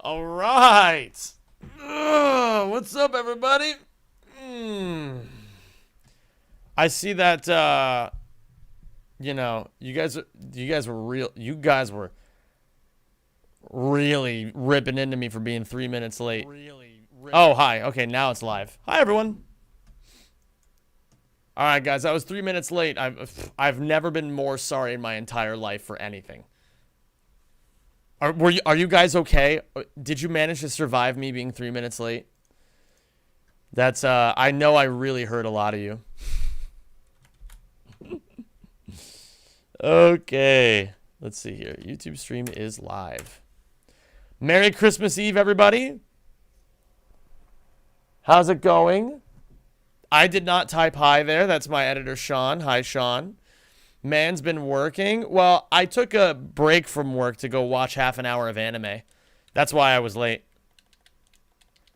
All right. What's up, everybody? I see that. You guys were really ripping into me for being 3 minutes late. Oh, hi. Okay, now it's live. Hi, everyone. All right, guys. I was 3 minutes late. I've never been more sorry in my entire life for anything. Are you guys okay? Did you manage to survive me being 3 minutes late? That's I know I really hurt a lot of you. Okay. Let's see here. YouTube stream is live. Merry Christmas Eve, everybody. How's it going? I did not type hi there. That's my editor, Sean. Hi, Sean. Man's been working. Well, I took a break from work to go watch half an hour of anime. That's why I was late.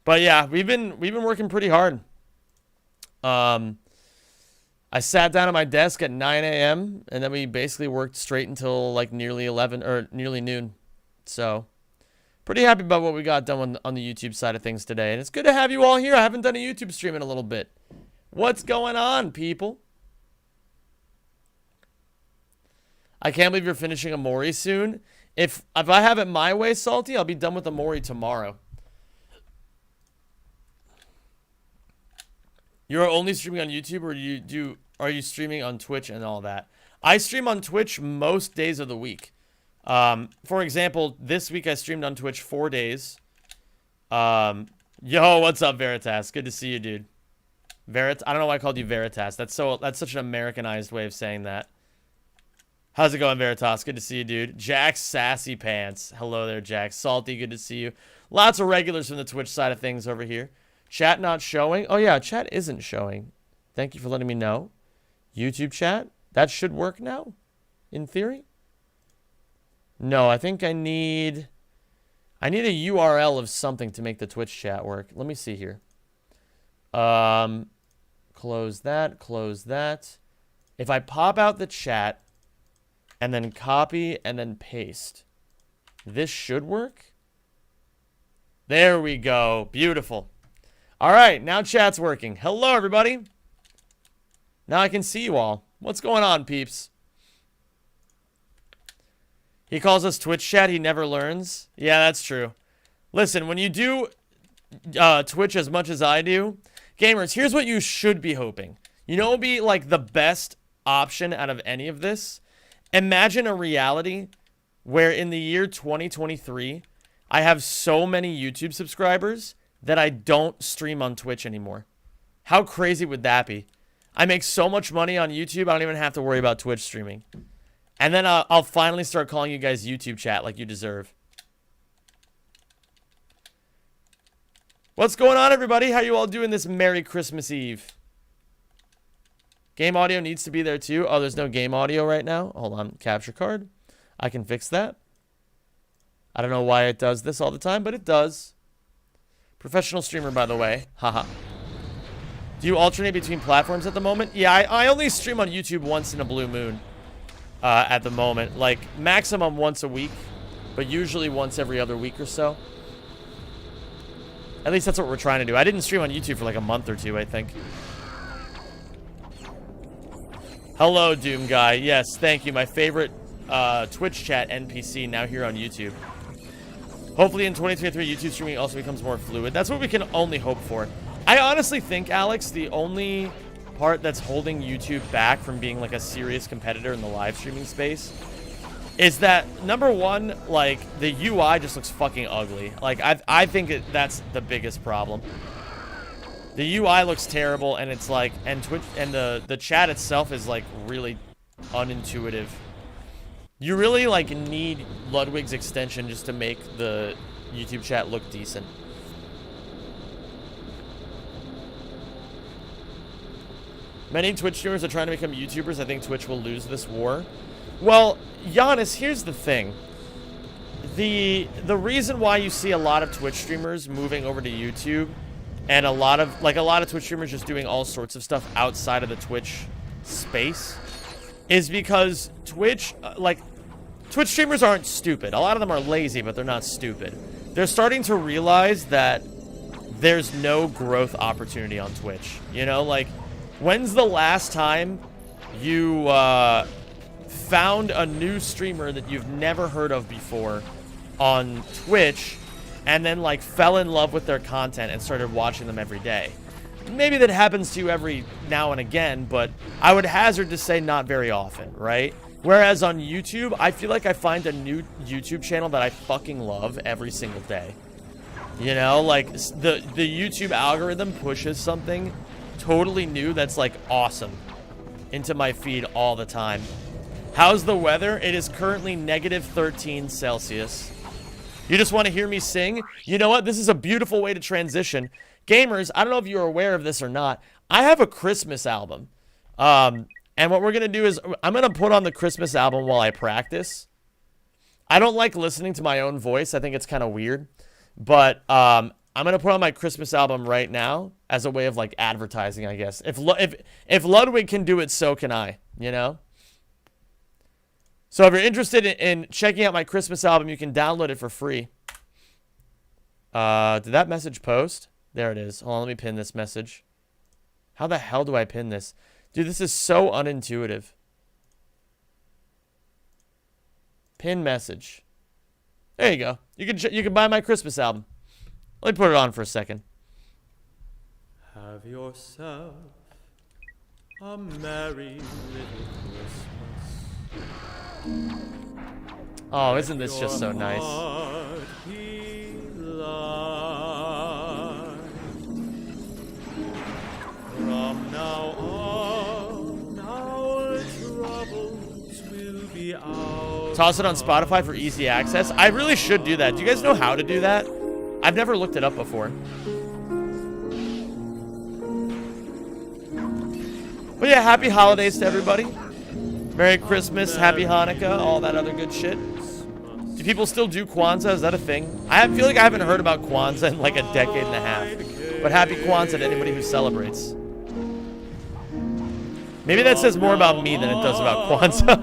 But yeah, we've been working pretty hard. I sat down at my desk at 9 a.m. and then we basically worked straight until like nearly 11 or nearly noon. So, pretty happy about what we got done on the YouTube side of things today. And it's good to have you all here. I haven't done a YouTube stream in a little bit. What's going on, people? I can't believe you're finishing Amori soon. If I have it my way, Salty, I'll be done with Amori tomorrow. You're only streaming on YouTube, or are you streaming on Twitch and all that? I stream on Twitch most days of the week. For example, this week I streamed on Twitch 4 days. Yo, what's up, Veritas? Good to see you, dude. I don't know why I called you Veritas. That's such an Americanized way of saying that. How's it going, Veritas? Good to see you, dude. Jack Sassy Pants. Hello there, Jack. Salty, good to see you. Lots of regulars from the Twitch side of things over here. Chat not showing. Oh, yeah, chat isn't showing. Thank you for letting me know. YouTube chat. That should work now, in theory. No, I think I need a URL of something to make the Twitch chat work. Let me see here. Close that, close that. If I pop out the chat and then copy and then paste, this should work. There we go. Beautiful. All right, now chat's working. Hello, everybody. Now I can see you all. What's going on, peeps? He calls us Twitch chat. He never learns. Yeah, that's true. Listen, when you do Twitch as much as I do, gamers, here's what you should be hoping. You know what would be like the best option out of any of this? Imagine a reality where in the year 2023, I have so many YouTube subscribers that I don't stream on Twitch anymore. How crazy would that be? I make so much money on YouTube, I don't even have to worry about Twitch streaming. And then I'll finally start calling you guys YouTube chat like you deserve. What's going on, everybody? How you all doing this Merry Christmas Eve? Game audio needs to be there too. Oh, there's no game audio right now. Hold on, capture card. I can fix that. I don't know why it does this all the time, but it does. Professional streamer, by the way. Haha. Do you alternate between platforms at the moment? Yeah, I only stream on YouTube once in a blue moon at the moment. Like, maximum once a week, but usually once every other week or so. At least that's what we're trying to do. I didn't stream on YouTube for like a month or two, I think. Hello, Doom Guy. Yes, thank you. My favorite Twitch chat NPC now here on YouTube. Hopefully in 2023, YouTube streaming also becomes more fluid. That's what we can only hope for. I honestly think, Alex, the only part that's holding YouTube back from being like a serious competitor in the live streaming space is that, number one, like, the UI just looks fucking ugly. Like, I think that's the biggest problem. The UI looks terrible, and it's like, and Twitch, and the chat itself is like really unintuitive. You really like need Ludwig's extension just to make the YouTube chat look decent. Many Twitch streamers are trying to become YouTubers. I think Twitch will lose this war. Well, Giannis, here's the thing. The reason why you see a lot of Twitch streamers moving over to YouTube, and a lot of Twitch streamers just doing all sorts of stuff outside of the Twitch space, is because Twitch streamers aren't stupid. A lot of them are lazy, but they're not stupid. they're starting to realize that there's no growth opportunity on Twitch. You know, like, when's the last time you found a new streamer that you've never heard of before on Twitch and then, like, fell in love with their content and started watching them every day? Maybe that happens to you every now and again, but I would hazard to say not very often, right? Whereas on YouTube, I feel like I find a new YouTube channel that I fucking love every single day. You know, like, the YouTube algorithm pushes something totally new that's, like, awesome into my feed all the time. How's the weather? It is currently -13 Celsius. You just want to hear me sing? You know what? This is a beautiful way to transition. Gamers, I don't know if you're aware of this or not. I have a Christmas album. And what we're going to do is I'm going to put on the Christmas album while I practice. I don't like listening to my own voice. I think it's kind of weird. But I'm going to put on my Christmas album right now as a way of, like, advertising, I guess. If Ludwig can do it, so can I, you know? So if you're interested in checking out my Christmas album, you can download it for free. Did that message post? There it is. Hold on, let me pin this message. How the hell do I pin this? Dude, this is so unintuitive. Pin message. There you go. You can buy my Christmas album. Let me put it on for a second. Have yourself a merry little Christmas. Oh, isn't this just so nice? From now on, our troubles will be out. Toss it on Spotify for easy access. I really should do that. Do you guys know how to do that? I've never looked it up before. But yeah, happy holidays to everybody. Merry Christmas, Happy Hanukkah, all that other good shit. Do people still do Kwanzaa? Is that a thing? I feel like I haven't heard about Kwanzaa in like a decade and a half. But happy Kwanzaa to anybody who celebrates. Maybe that says more about me than it does about Kwanzaa.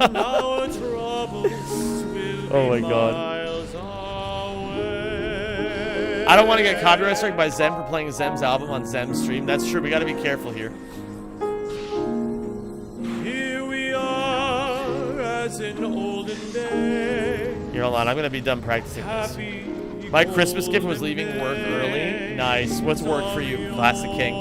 Oh my god. I don't want to get copyright struck by Zem for playing Zem's album on Zem's stream. That's true. We got to be careful here. Here we are as in olden days. Here, hold on. I'm going to be done practicing this. My Christmas gift was leaving work early. Nice. What's work for you, Classic King?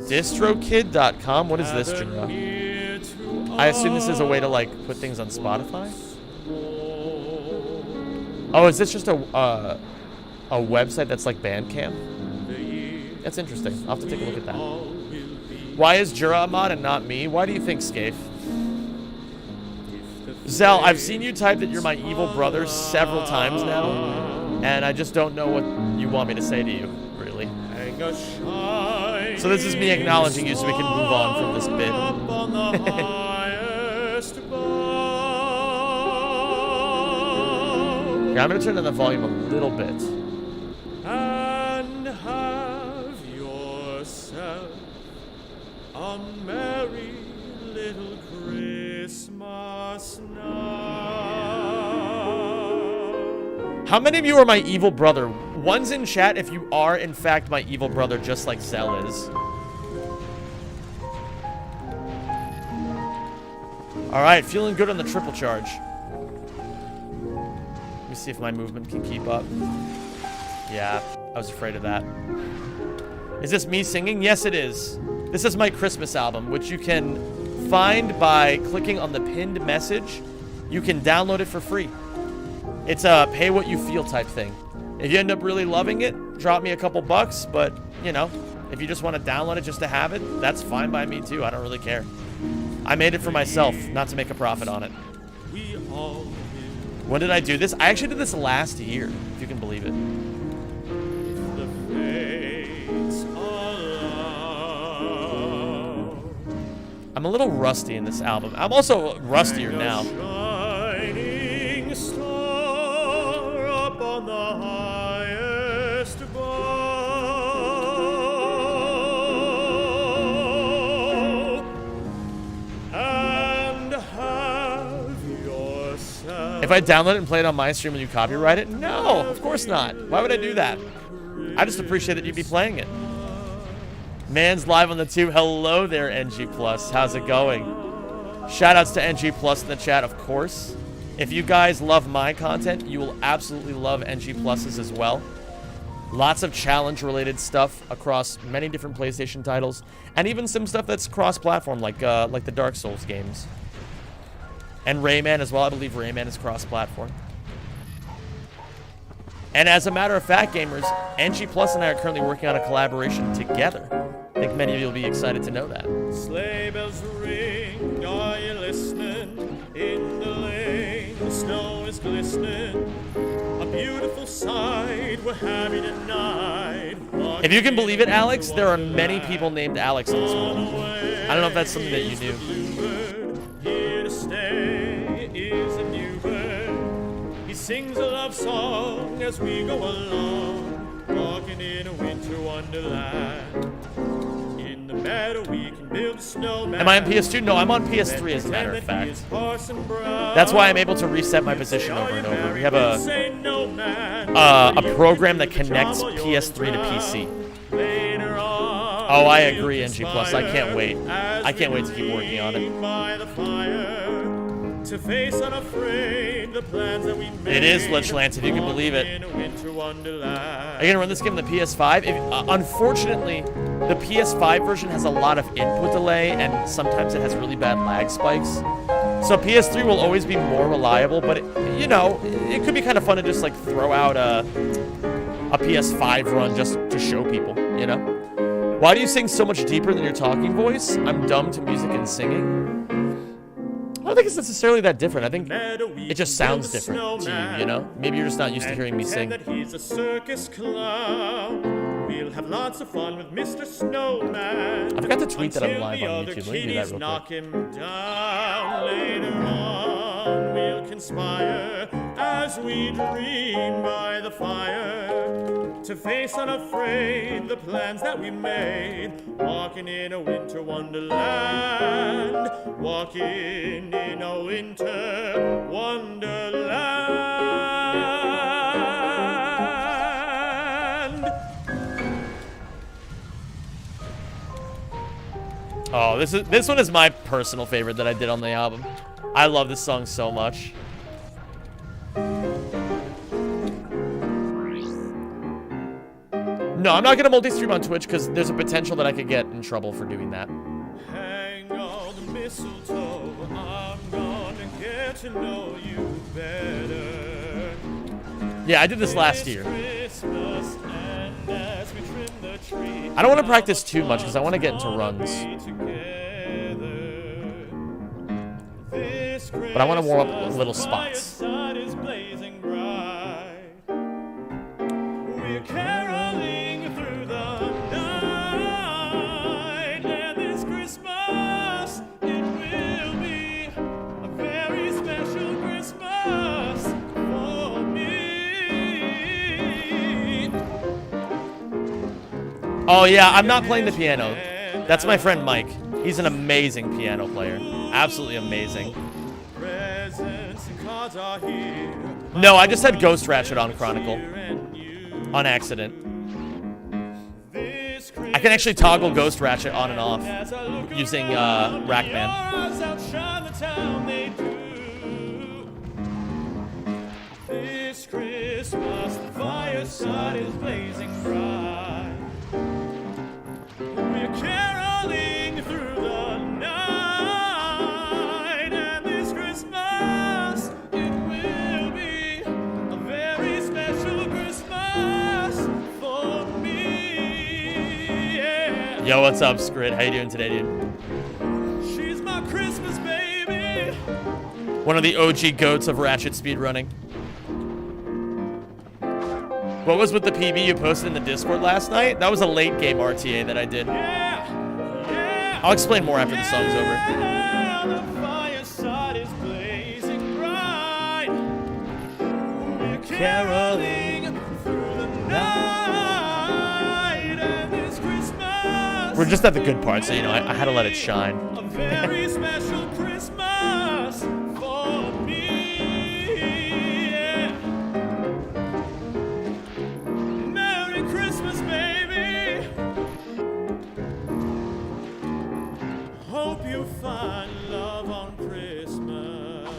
Distrokid.com? What is this, Jura? I assume this is a way to, like, put things on Spotify? Oh, is this just a website that's like Bandcamp? That's interesting. I'll have to take a look at that. Why is Jura a mod and not me? Why do you think, Scaife? Zell, I've seen you type that you're my evil brother several times now, and I just don't know what you want me to say to you, really. So this is me acknowledging you so we can move on from this bit. Okay, I'm going to turn down the volume a little bit. And have yourself a merry little Christmas now. How many of you are my evil brother? One's in chat if you are, in fact, my evil brother, just like Zell is. Alright, feeling good on the triple charge. Let me see if my movement can keep up. Yeah, I was afraid of that. Is this me singing? Yes, it is. This is my Christmas album, which you can find by clicking on the pinned message. You can download it for free. It's a pay what you feel type thing. If you end up really loving it, drop me a couple bucks, but, you know, if you just want to download it just to have it, that's fine by me too. I don't really care. I made it for myself, not to make a profit on it. When did I do this? I actually did this last year, if you can believe it. I'm a little rusty in this album. I'm also rustier now. Shining star up on the highest bough. If I download it and play it on my stream, will you copyright it? No, of course not. Why would I do that? I just appreciate that you'd be playing it. Man's live on the tube. Hello there, NG Plus. How's it going? Shoutouts to NG Plus in the chat, of course. If you guys love my content, you will absolutely love NG Pluses as well. Lots of challenge-related stuff across many different PlayStation titles, and even some stuff that's cross-platform, like the Dark Souls games. And Rayman as well. I believe Rayman is cross-platform. And as a matter of fact, gamers, NG Plus and I are currently working on a collaboration together. I think many of you will be excited to know that. Sleigh bells ring, are you listening? In the lane, the snow is glistening. A beautiful sight, we're happy tonight. If you can believe it, Alex, there are many people named Alex in this world. I don't know if that's something that you knew. Here to stay is a new bird. He sings a love song as we go along, walking in a winter wonderland. In the meadow we can build a snowman. Am I on PS2? No, I'm on PS3 as a matter of fact. That's why I'm able to reset my position over and over. We have a program that connects PS3 to PC. Oh, I agree, NG Plus. I can't wait. I can't wait to keep working on it. To face unafraid the plans that we made. It is Lich Lance, if you can believe it. Are you gonna run this game on the PS5? Unfortunately, the PS5 version has a lot of input delay, and sometimes it has really bad lag spikes. So PS3 will always be more reliable, but it could be kind of fun to just like throw out a PS5 run just to show people, Why do you sing so much deeper than your talking voice? I'm dumb to music and singing. I don't think it's necessarily that different. I think it just sounds different to you, Maybe you're just not used to hearing me sing. That he's a circus clown. We'll have lots of fun with Mr. Snowman. I forgot to tweet that I'm live on YouTube. Let me do that real knock him down. Later on, we'll conspire as we dream by the fire to face unafraid the plans that we made. Walking in a winter wonderland. Walking in a winter wonderland. Oh, this one is my personal favorite that I did on the album. I love this song so much. No, I'm not gonna multi-stream on Twitch because there's a potential that I could get in trouble for doing that. Hang on the mistletoe, I'm gonna get to know you better. Yeah, I did this last year. Christmas, and as we trim the tree, I don't want to practice too much because I want to get into runs. But I want to warm up little spots. We're caroling through the night, and this Christmas it will be a very special Christmas for me. Oh yeah, I'm not playing the piano. That's my friend Mike. He's an amazing piano player. Absolutely amazing. Presents and cards are here. No, I just had Ghost Ratchet on Chronicle. On accident. I can actually toggle Ghost Ratchet on and off using Rackman. This Christmas the fireside is blazing bright. We're caroling through the night, and this Christmas it will be a very special Christmas for me. Yeah. Yo, what's up, Scrid? How you doing today, dude? She's my Christmas baby. One of the OG goats of Ratchet speedrunning. What was with the PB you posted in the Discord last night? That was a late game RTA that I did. Yeah. I'll explain more after the song's over. The fireside is blazing bright. We're caroling through the night, and this Christmas We're just at the good part, so I had to let it shine. a very special Christmas for me. you find love on Christmas.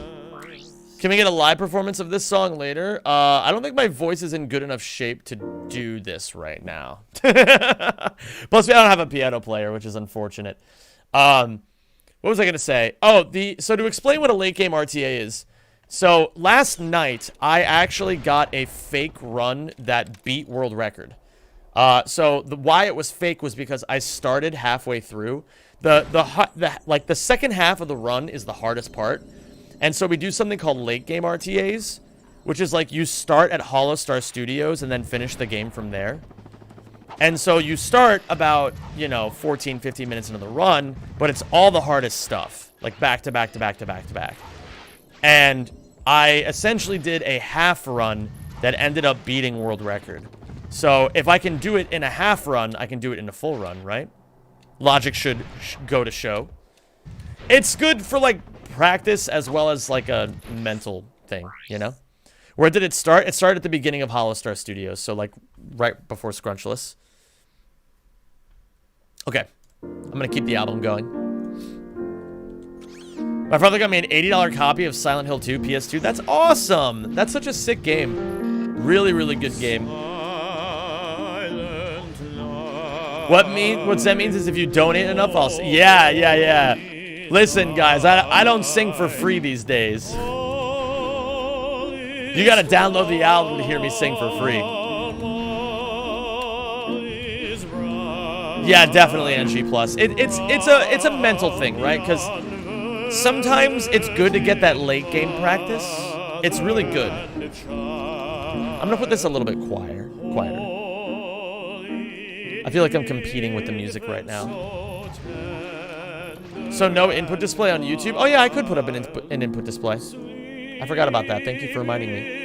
Can we get a live performance of this song later? I don't think my voice is in good enough shape to do this right now. Plus, I don't have a piano player, which is unfortunate. What was I going to say? Oh, so to explain what a late game RTA is. So last night, I actually got a fake run that beat world record. So why it was fake was because I started halfway through. Like the second half of the run is the hardest part. And so we do something called late game RTAs, which is like you start at Hollow Star Studios and then finish the game from there. And so you start about, 14, 15 minutes into the run, but it's all the hardest stuff, like back to back to back to back to back. And I essentially did a half run that ended up beating world record. So if I can do it in a half run, I can do it in a full run, right? Logic should go to show. It's good for, like, practice as well as, like, a mental thing, Where did it start? It started at the beginning of Hollow Star Studios, so, like, right before Scrunchless. Okay. I'm gonna keep the album going. My father got me an $80 copy of Silent Hill 2 PS2. That's awesome! That's such a sick game. Really, really good game. What that means is if you donate enough, I'll... Yeah. Listen, guys, I don't sing for free these days. You gotta download the album to hear me sing for free. Yeah, definitely NG+. It's a mental thing, right? Because sometimes it's good to get that late game practice. It's really good. I'm gonna put this a little bit quieter. I feel like I'm competing with the music right now. So no input display on YouTube? Oh yeah, I could put up an input display. I forgot about that. Thank you for reminding me.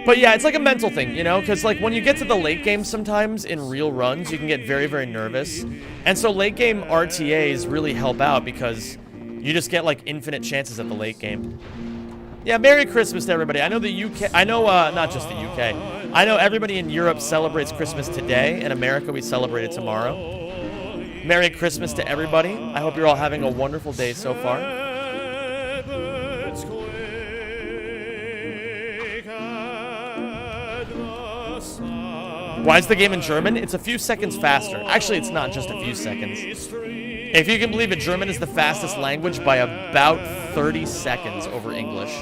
But yeah, it's like a mental thing, Because like when you get to the late game sometimes in real runs, you can get very, very nervous. And so late game RTAs really help out because you just get like infinite chances at the late game. Yeah, Merry Christmas to everybody. I know the UK, not just the UK. I know everybody in Europe celebrates Christmas today. In America, we celebrate it tomorrow. Merry Christmas to everybody. I hope you're all having a wonderful day so far. Why is the game in German? It's a few seconds faster. Actually, it's not just a few seconds. If you can believe it, German is the fastest language by about 30 seconds over English.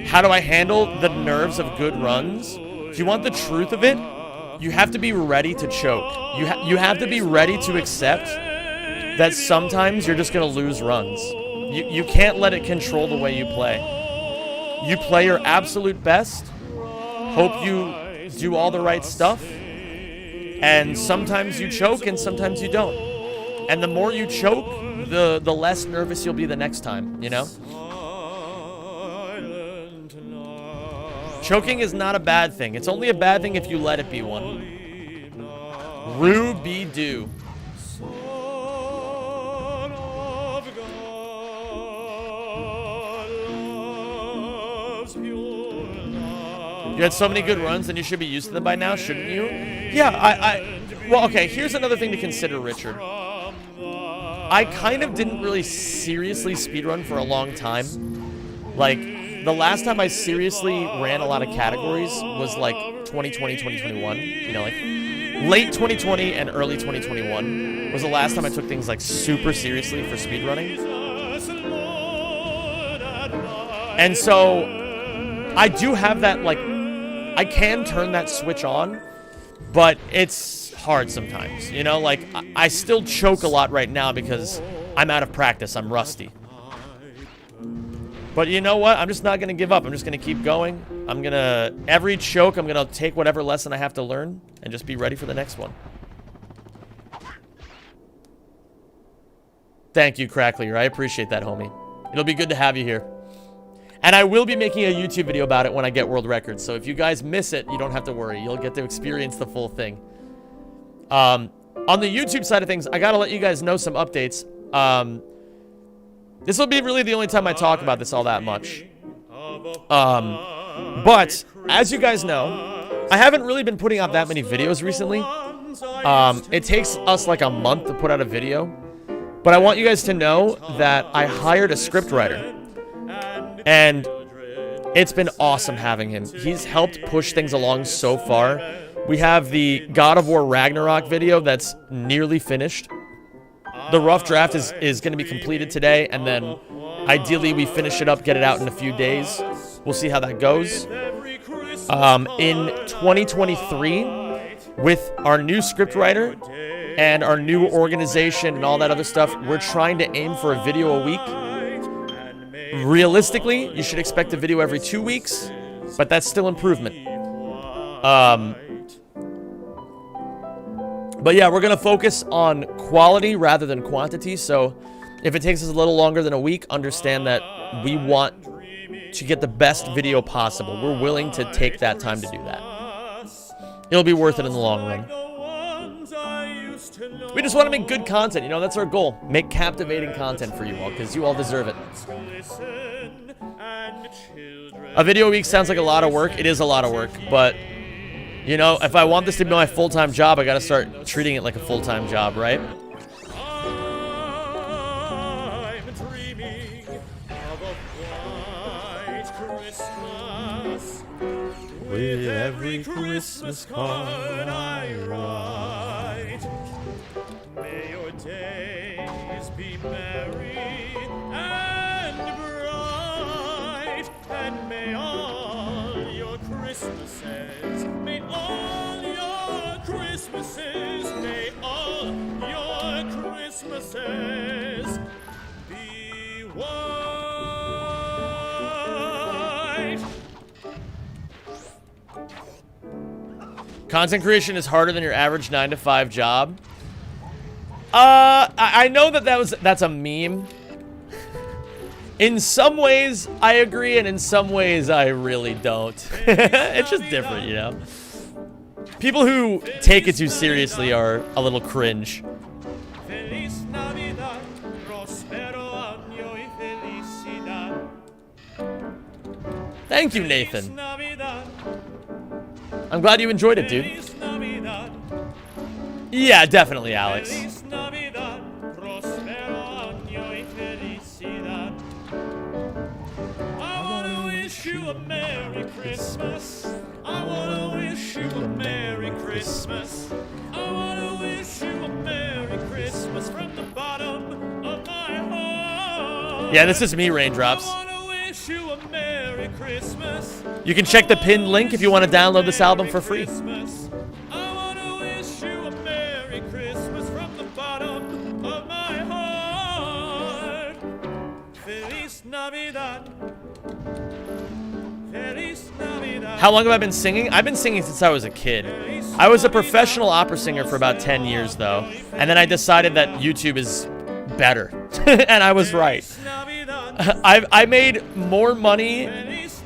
How do I handle the nerves of good runs? If you want the truth of it, you have to be ready to choke. You have to be ready to accept that sometimes you're just going to lose runs. You can't let it control the way you play. You play your absolute best, hope you do all the right stuff, and sometimes you choke and sometimes you don't. And the more you choke, the less nervous you'll be the next time, Choking is not a bad thing. It's only a bad thing if you let it be one. Ruby-doo. You had so many good runs, and you should be used to them by now, shouldn't you? Yeah, well, okay, here's another thing to consider, Richard. I kind of didn't really seriously speedrun for a long time. Like, the last time I seriously ran a lot of categories was, like, 2020, 2021. Like, late 2020 and early 2021 was the last time I took things, like, super seriously for speedrunning. And so, I do have that, like, I can turn that switch on, but it's hard sometimes, Like, I still choke a lot right now because I'm out of practice. I'm rusty. But you know what? I'm just not going to give up. I'm just going to keep going. Every choke, I'm going to take whatever lesson I have to learn and just be ready for the next one. Thank you, Cracklier. I appreciate that, homie. It'll be good to have you here. And I will be making a YouTube video about it when I get world records. So if you guys miss it, you don't have to worry. You'll get to experience the full thing. On the YouTube side of things, I got to let you guys know some updates. This will be really the only time I talk about this all that much. But as you guys know, I haven't really been putting out that many videos recently. It takes us like a month to put out a video. But I want you guys to know that I hired a scriptwriter. And it's been awesome having him. He's helped push things along so far. We have the God of War Ragnarok video that's nearly finished. The rough draft is going to be completed today, and then ideally we finish it up, get it out in a few days. We'll see how that goes. In 2023, with our new scriptwriter and our new organization and all that other stuff, we're trying to aim for a video a week. Realistically, you should expect a video every 2 weeks, but that's still improvement. But yeah, we're going to focus on quality rather than quantity, so if it takes us a little longer than a week, understand that we want to get the best video possible. We're willing to take that time to do that. It'll be worth it in the long run. We just want to make good content, you know, that's our goal. Make captivating content for you all, because you all deserve it. A video a week sounds like a lot of work. It is a lot of work, but, you know, if I want this to be my full-time job, I got to start treating it like a full-time job, right? I'm dreaming of a white Christmas with every Christmas card I write. May your days be merry and bright, and may all your Christmases, may all your Christmases, may all your Christmases be white. Content creation is harder than your average 9-to-5 job. I know that's a meme. In some ways, I agree, and in some ways, I really don't. It's just different, you know? People who take it too seriously are a little cringe. Feliz Navidad, prospero año y felicidad. Thank you, Nathan. Feliz Navidad, I'm glad you enjoyed it, dude. Feliz Navidad, Yeah, definitely, Alex. Feliz Navidad, prospero año y felicidad. I wanna wish you a Merry Christmas. I wanna wish you a Merry Christmas. I wanna wish you a Merry Christmas from the bottom of my heart. Yeah, this is me, Raindrops. I wanna wish you a Merry Christmas. You can check the pinned link if you want to download this album for free. I wanna wish you a Merry Christmas from the bottom of my heart. Feliz Navidad. Feliz Navidad. How long have I been singing? I've been singing since I was a kid. I was a professional opera singer for about 10 years, though. And then I decided that YouTube is better. And I was right. I made more money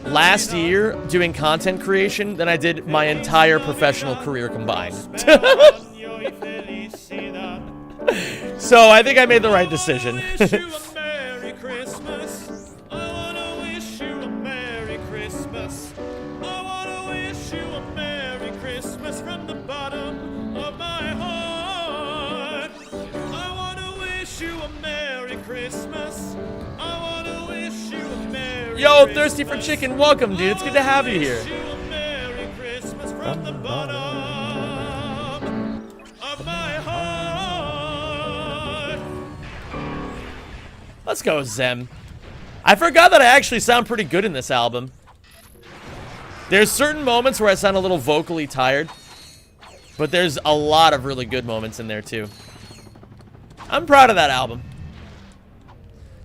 last year doing content creation than I did my entire professional career combined. So I think I made the right decision. From the bottom of my heart, I wanna wish you a Merry Christmas. I wanna wish you a Merry Yo, Christmas. Thirsty for Chicken, welcome, dude. It's good to have you here. I wanna wish you a Merry Christmas from the bottom of my heart. Let's go, Zem. I forgot that I actually sound pretty good in this album. There's certain moments where I sound a little vocally tired, but there's a lot of really good moments in there, too. I'm proud of that album.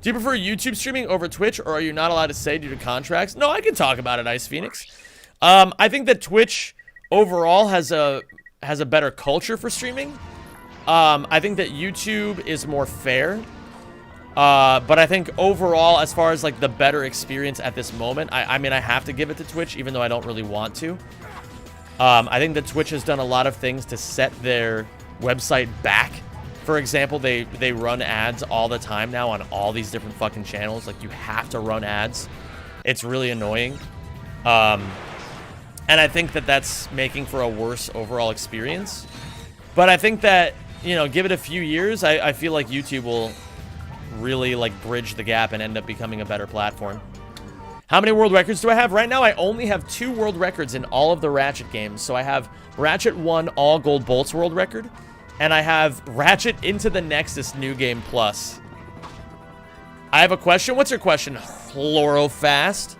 Do you prefer YouTube streaming over Twitch, or are you not allowed to say due to contracts? No, I can talk about it, Ice Phoenix. I think that Twitch overall has a better culture for streaming. I think that YouTube is more fair. But I think overall, as far as like the better experience at this moment, I mean, I have to give it to Twitch, even though I don't really want to. I think that Twitch has done a lot of things to set their website back. For example, they run ads all the time now on all these different fucking channels. Like, you have to run ads. It's really annoying. And I think that that's making for a worse overall experience. But I think that, you know, give it a few years, I feel like YouTube will really, like, bridge the gap and end up becoming a better platform. How many world records do I have? Right now, I only have 2 world records in all of the Ratchet games. So I have Ratchet 1 All Gold Bolts world record, and I have Ratchet Into the Nexus New Game Plus. I have a question. What's your question, Chlorofast?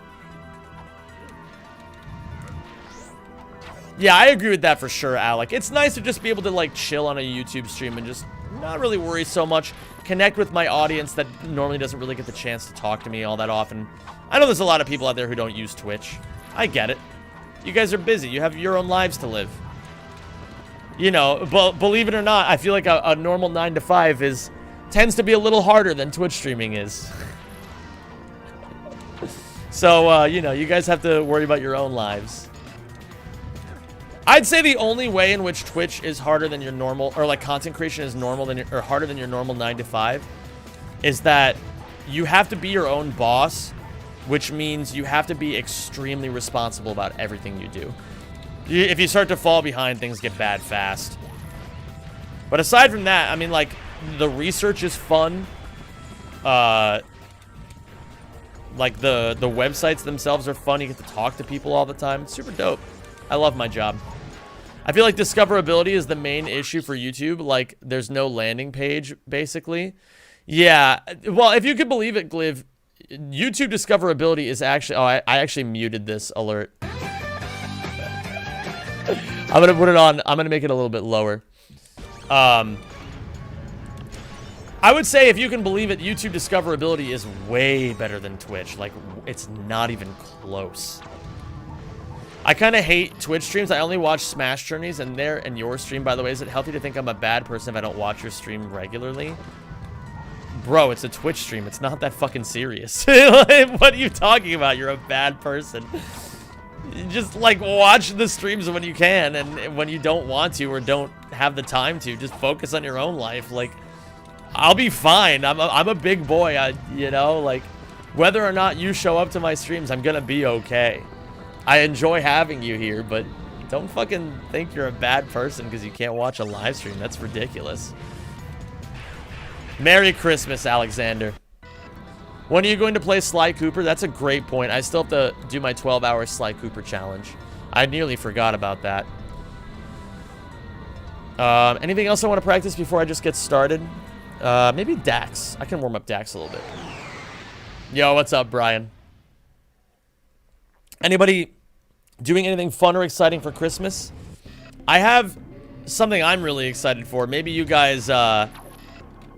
Yeah, I agree with that for sure, Alec. It's nice to just be able to, like, chill on a YouTube stream and just not really worry so much. Connect with my audience that normally doesn't really get the chance to talk to me all that often. I know there's a lot of people out there who don't use Twitch. I get it. You guys are busy. You have your own lives to live. You know, but believe it or not, I feel like a normal 9 to 5 tends to be a little harder than Twitch streaming is. So, you know, you guys have to worry about your own lives. I'd say the only way in which Twitch is harder than your normal, or like content creation is normal or harder than your normal 9 to 5, is that you have to be your own boss, which means you have to be extremely responsible about everything you do. If you start to fall behind, things get bad fast. But aside from that, I mean, like, the research is fun. Like, the websites themselves are fun. You get to talk to people all the time. It's super dope. I love my job. I feel like discoverability is the main issue for YouTube. Like, there's no landing page, basically. Yeah, well, if you could believe it, Gliv, YouTube discoverability is actually... Oh, I actually muted this alert. I'm going to put it on... I'm going to make it a little bit lower. I would say, if you can believe it, YouTube discoverability is way better than Twitch. Like, it's not even close. I kind of hate Twitch streams. I only watch Smash Journeys, and your stream, by the way. Is it healthy to think I'm a bad person if I don't watch your stream regularly? Bro, it's a Twitch stream. It's not that fucking serious. What are you talking about? You're a bad person. Just, like, watch the streams when you can, and when you don't want to or don't have the time to, just focus on your own life. Like, I'll be fine. I'm a big boy, you know? Like, whether or not you show up to my streams, I'm gonna be okay. I enjoy having you here, but don't fucking think you're a bad person because you can't watch a live stream. That's ridiculous. Merry Christmas, Alexander. When are you going to play Sly Cooper? That's a great point. I still have to do my 12-hour Sly Cooper challenge. I nearly forgot about that. Anything else I want to practice before I just get started? Maybe Dax. I can warm up Dax a little bit. Yo, what's up, Brian? Anybody doing anything fun or exciting for Christmas? I have something I'm really excited for. Maybe you guys, I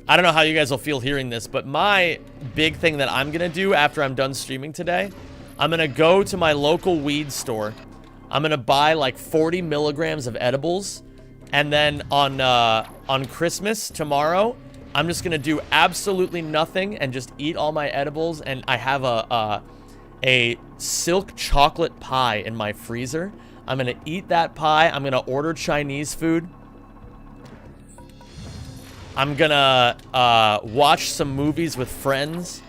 don't know how you guys will feel hearing this, but my big thing that I'm going to do after I'm done streaming today, I'm going to go to my local weed store. I'm going to buy like 40 milligrams of edibles. And then on Christmas, tomorrow, I'm just going to do absolutely nothing and just eat all my edibles. And I have a silk chocolate pie in my freezer. I'm going to eat that pie. I'm going to order Chinese food. I'm going to watch some movies with friends.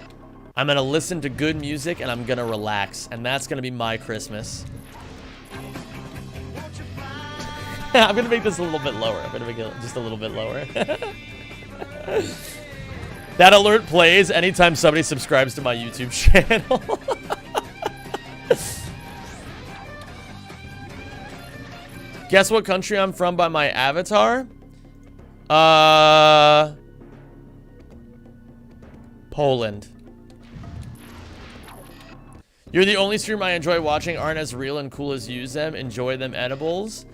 I'm going to listen to good music, and I'm going to relax. And that's going to be my Christmas. I'm going to make this a little bit lower. I'm going to make it just a little bit lower. That alert plays anytime somebody subscribes to my YouTube channel. Guess what country I'm from by my avatar? Poland. You're the only streamer I enjoy watching. Aren't as real and cool as use them. Enjoy them edibles.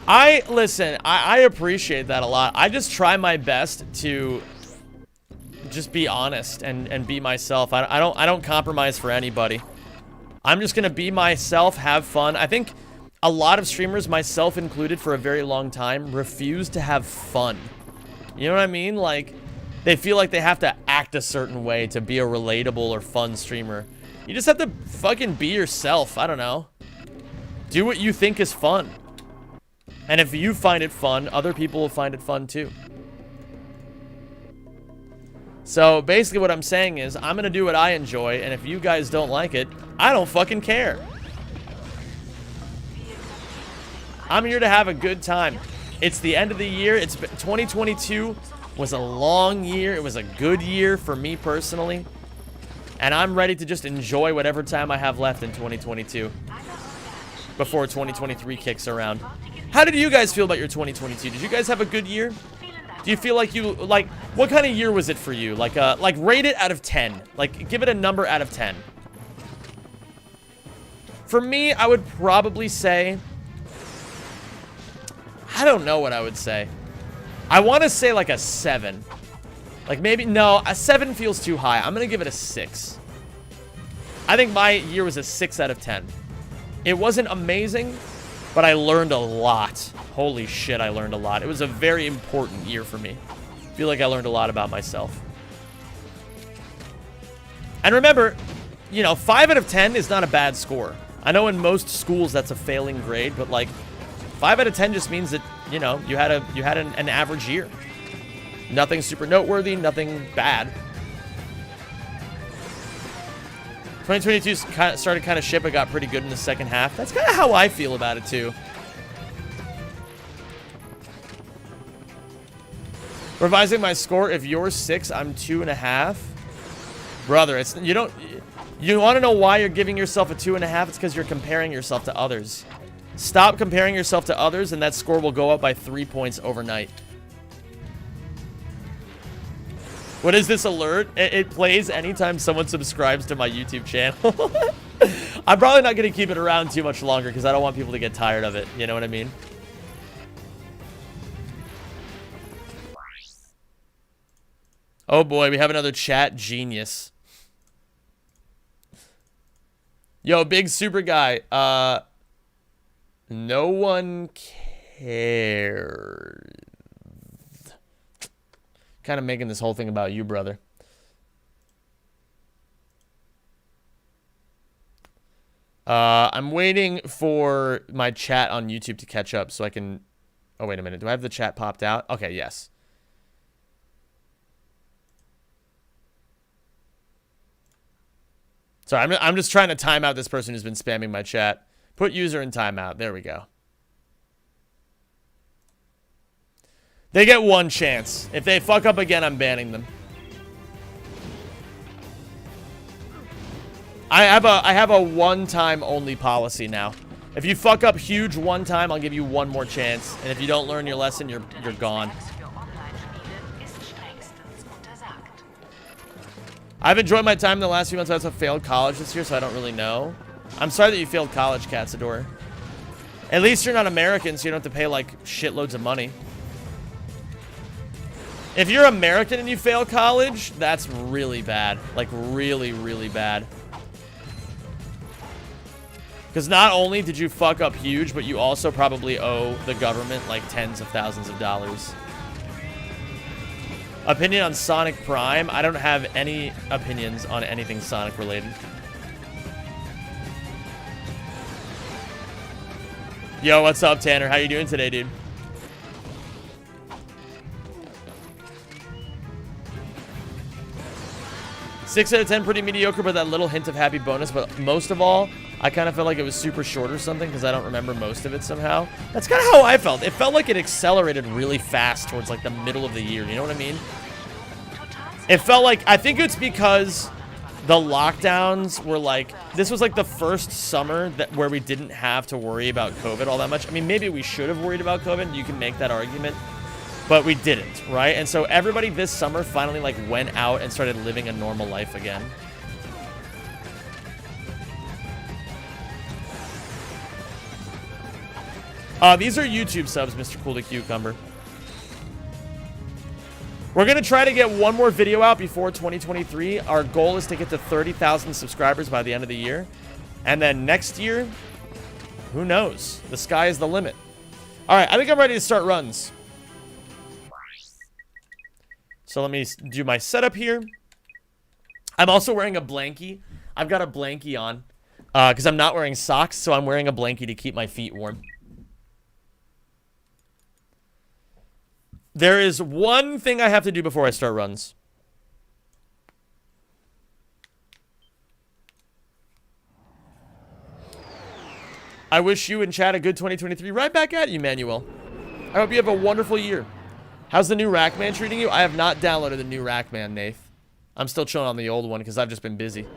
Listen, I appreciate that a lot. I just try my best to just be honest and be myself. I don't compromise for anybody. I'm just gonna be myself, have fun. I think a lot of streamers, myself included, for a very long time, refuse to have fun. You know what I mean? Like, they feel like they have to act a certain way to be a relatable or fun streamer. You just have to fucking be yourself. I don't know. Do what you think is fun. And if you find it fun, other people will find it fun too. So basically what I'm saying is, I'm gonna do what I enjoy, and if you guys don't like it, I don't fucking care. I'm here to have a good time. It's the end of the year. 2022 was a long year. It was a good year for me personally. And I'm ready to just enjoy whatever time I have left in 2022 before 2023 kicks around. How did you guys feel about your 2022? Did you guys have a good year? Do you feel like what kind of year was it for you? Like rate it out of 10. Like, give it a number out of 10. For me, I would probably say, I don't know what I would say. I want to say like a 7. Like maybe, no, a 7 feels too high. I'm going to give it a 6. I think my year was a 6 out of 10. It wasn't amazing, but I learned a lot. Holy shit, I learned a lot. It was a very important year for me. I feel like I learned a lot about myself. And remember, you know, 5 out of 10 is not a bad score. I know in most schools that's a failing grade, but like 5 out of 10 just means that, you know, you had an average year. Nothing super noteworthy, nothing bad. 2022 started kind of shit, but got pretty good in the second half. That's kind of how I feel about it too. Revising my score. If you're 6, I'm 2.5. Brother, you want to know why you're giving yourself a 2.5? It's because you're comparing yourself to others. Stop comparing yourself to others, and that score will go up by 3 points overnight. What is this alert? It plays anytime someone subscribes to my YouTube channel. I'm probably not going to keep it around too much longer because I don't want people to get tired of it. You know what I mean? Oh boy, we have another chat genius. Yo, big super guy. No one cares. Kind of making this whole thing about you, brother. I'm waiting for my chat on YouTube to catch up so I can... Oh, wait a minute. Do I have the chat popped out? Okay, yes. Sorry, I'm just trying to time out this person who's been spamming my chat. Put user in timeout. There we go. They get one chance. If they fuck up again, I'm banning them. I have a one-time only policy now. If you fuck up huge one time, I'll give you one more chance. And if you don't learn your lesson, you're gone. I've enjoyed my time in the last few months. I also failed college this year, so I don't really know. I'm sorry that you failed college, Katsador. At least you're not American, so you don't have to pay, like, shitloads of money. If you're American and you fail college, that's really bad. Like, really, really bad. Because not only did you fuck up huge, but you also probably owe the government, like, tens of thousands of dollars. Opinion on Sonic Prime? I don't have any opinions on anything Sonic related. Yo, what's up, Tanner? How you doing today, dude? Six out of 10, pretty mediocre, but that little hint of happy bonus. But most of all, I kind of felt like it was super short or something because I don't remember most of it somehow. That's kind of how I felt. It felt like it accelerated really fast towards like the middle of the year. You know what I mean? It felt like, I think it's because the lockdowns were like, this was like the first summer where we didn't have to worry about COVID all that much. I mean, maybe we should have worried about COVID. You can make that argument. But we didn't, right? And so everybody this summer finally like went out and started living a normal life again. These are YouTube subs, Mr. Cool the Cucumber. We're going to try to get one more video out before 2023. Our goal is to get to 30,000 subscribers by the end of the year. And then next year, who knows? The sky is the limit. All right, I think I'm ready to start runs. So let me do my setup here. I'm also wearing a blankie. I've got a blankie on because I'm not wearing socks, so I'm wearing a blankie to keep my feet warm. There is one thing I have to do before I start runs. I wish you and Chad a good 2023. Right back at you, Manuel. I hope you have a wonderful year. How's the new Rackman treating you? I have not downloaded the new Rackman, Nath. I'm still chilling on the old one because I've just been busy.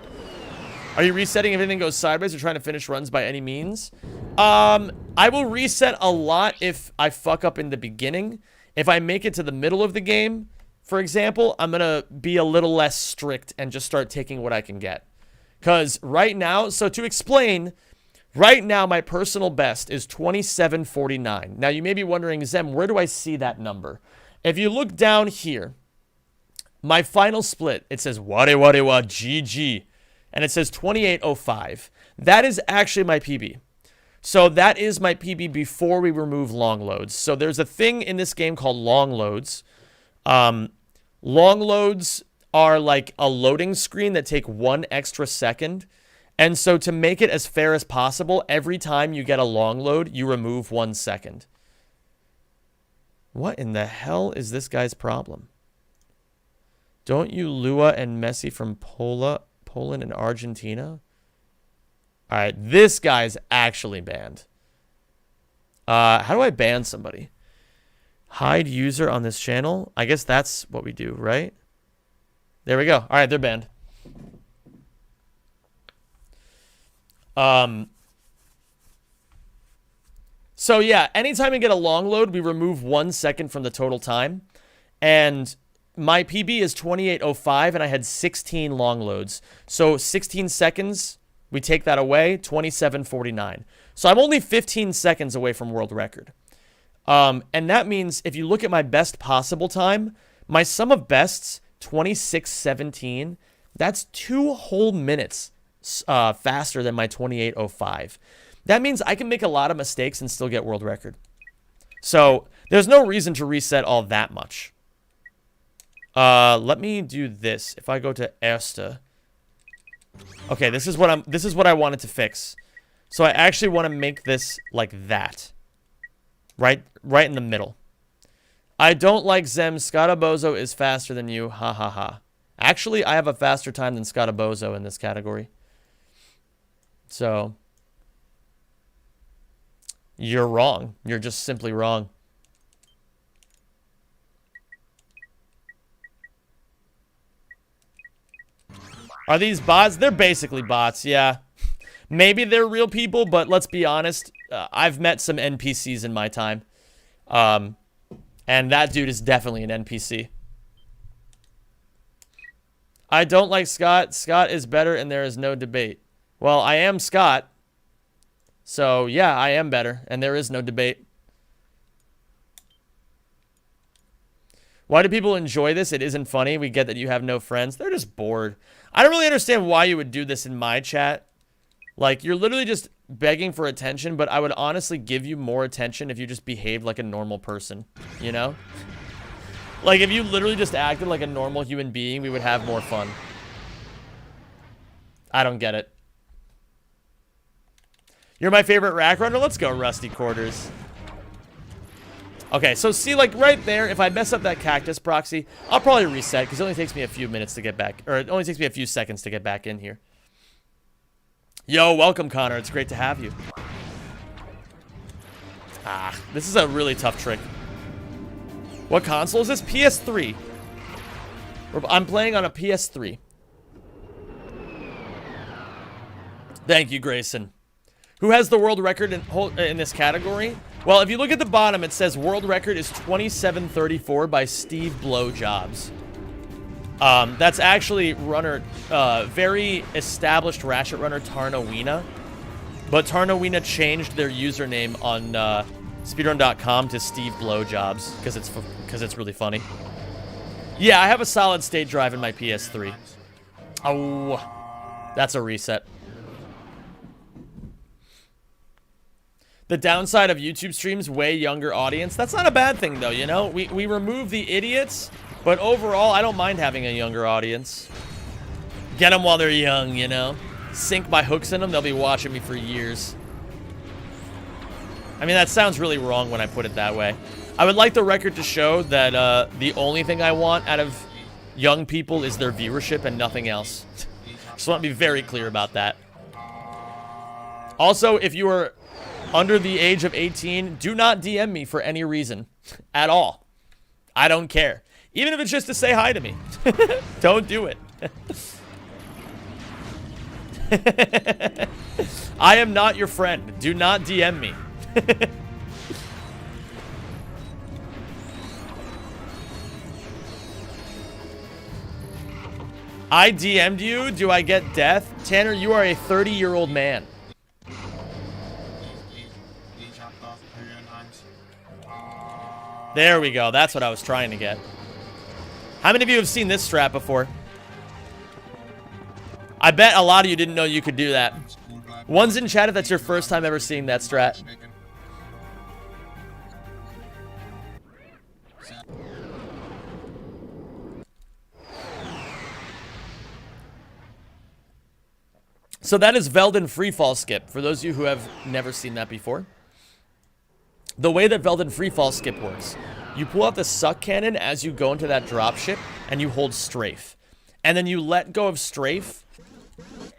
Are you resetting if anything goes sideways or trying to finish runs by any means? I will reset a lot if I fuck up in the beginning. If I make it to the middle of the game, for example, I'm going to be a little less strict and just start taking what I can get. Because right now, so to explain, right now my personal best is 27:49. Now you may be wondering, Zem, where do I see that number? If you look down here, my final split, it says wade wade wa GG. And it says 28:05. That is actually my PB. So that is my PB before we remove long loads. So there's a thing in this game called long loads. Long loads are like a loading screen that take 1 extra second. And so to make it as fair as possible, every time you get a long load, you remove 1 second. What in the hell is this guy's problem? Don't you Lua and Messi from Poland and Argentina? All right, this guy's actually banned. How do I ban somebody? Hide user on this channel? I guess that's what we do, right? There we go. All right, they're banned. So yeah, anytime we get a long load, we remove 1 second from the total time. And my PB is 28:05, and I had 16 long loads. So 16 seconds, we take that away, 27:49. So I'm only 15 seconds away from world record. And that means if you look at my best possible time, my sum of bests, 26:17, that's 2 whole minutes faster than my 28:05. That means I can make a lot of mistakes and still get world record. So there's no reason to reset all that much. Let me do this. If I go to Erste. Okay, this is what I wanted to fix. So I actually want to make this like that. Right in the middle. I don't like Zem. Scottobozo is faster than you. Ha ha ha. Actually, I have a faster time than Scottobozo in this category. So you're wrong. You're just simply wrong. Are these bots? They're basically bots, yeah. Maybe they're real people, but let's be honest. I've met some NPCs in my time. And that dude is definitely an NPC. I don't like Scott. Scott is better and there is no debate. Well, I am Scott. So, yeah, I am better and there is no debate. Why do people enjoy this? It isn't funny. We get that you have no friends. They're just bored. I don't really understand why you would do this in my chat. Like, you're literally just begging for attention, but I would honestly give you more attention if you just behaved like a normal person, you know? Like, if you literally just acted like a normal human being, we would have more fun. I don't get it. You're my favorite rack runner? Let's go, Rusty Quarters. Okay, so see, like, right there, if I mess up that cactus proxy, I'll probably reset, because it only takes me a few minutes to get back, or it only takes me a few seconds to get back in here. Yo, welcome, Connor. It's great to have you. Ah, this is a really tough trick. What console is this? PS3. I'm playing on a PS3. Thank you, Grayson. Who has the world record in this category? Well, if you look at the bottom, it says world record is 27:34 by Steve Blowjobs. That's actually runner, very established Ratchet runner Tarnowina. But Tarnowina changed their username on speedrun.com to Steve Blowjobs because it's really funny. Yeah, I have a solid state drive in my PS3. Oh, that's a reset. The downside of YouTube streams, way younger audience. That's not a bad thing, though, you know? We remove the idiots, but overall, I don't mind having a younger audience. Get them while they're young, you know? Sink my hooks in them, they'll be watching me for years. I mean, that sounds really wrong when I put it that way. I would like the record to show that the only thing I want out of young people is their viewership and nothing else. Just want to be very clear about that. Also, if you are under the age of 18, do not DM me for any reason at all. I don't care. Even if it's just to say hi to me. Don't do it. I am not your friend. Do not DM me. I DM'd you. Do I get death? Tanner, you are a 30-year-old man. There we go. That's what I was trying to get. How many of you have seen this strat before? I bet a lot of you didn't know you could do that. One's in chat if that's your first time ever seeing that strat. So that is Veldin Freefall Skip, for those of you who have never seen that before. The way that Veldin Freefall Skip works, you pull out the suck cannon as you go into that dropship, and you hold strafe. And then you let go of strafe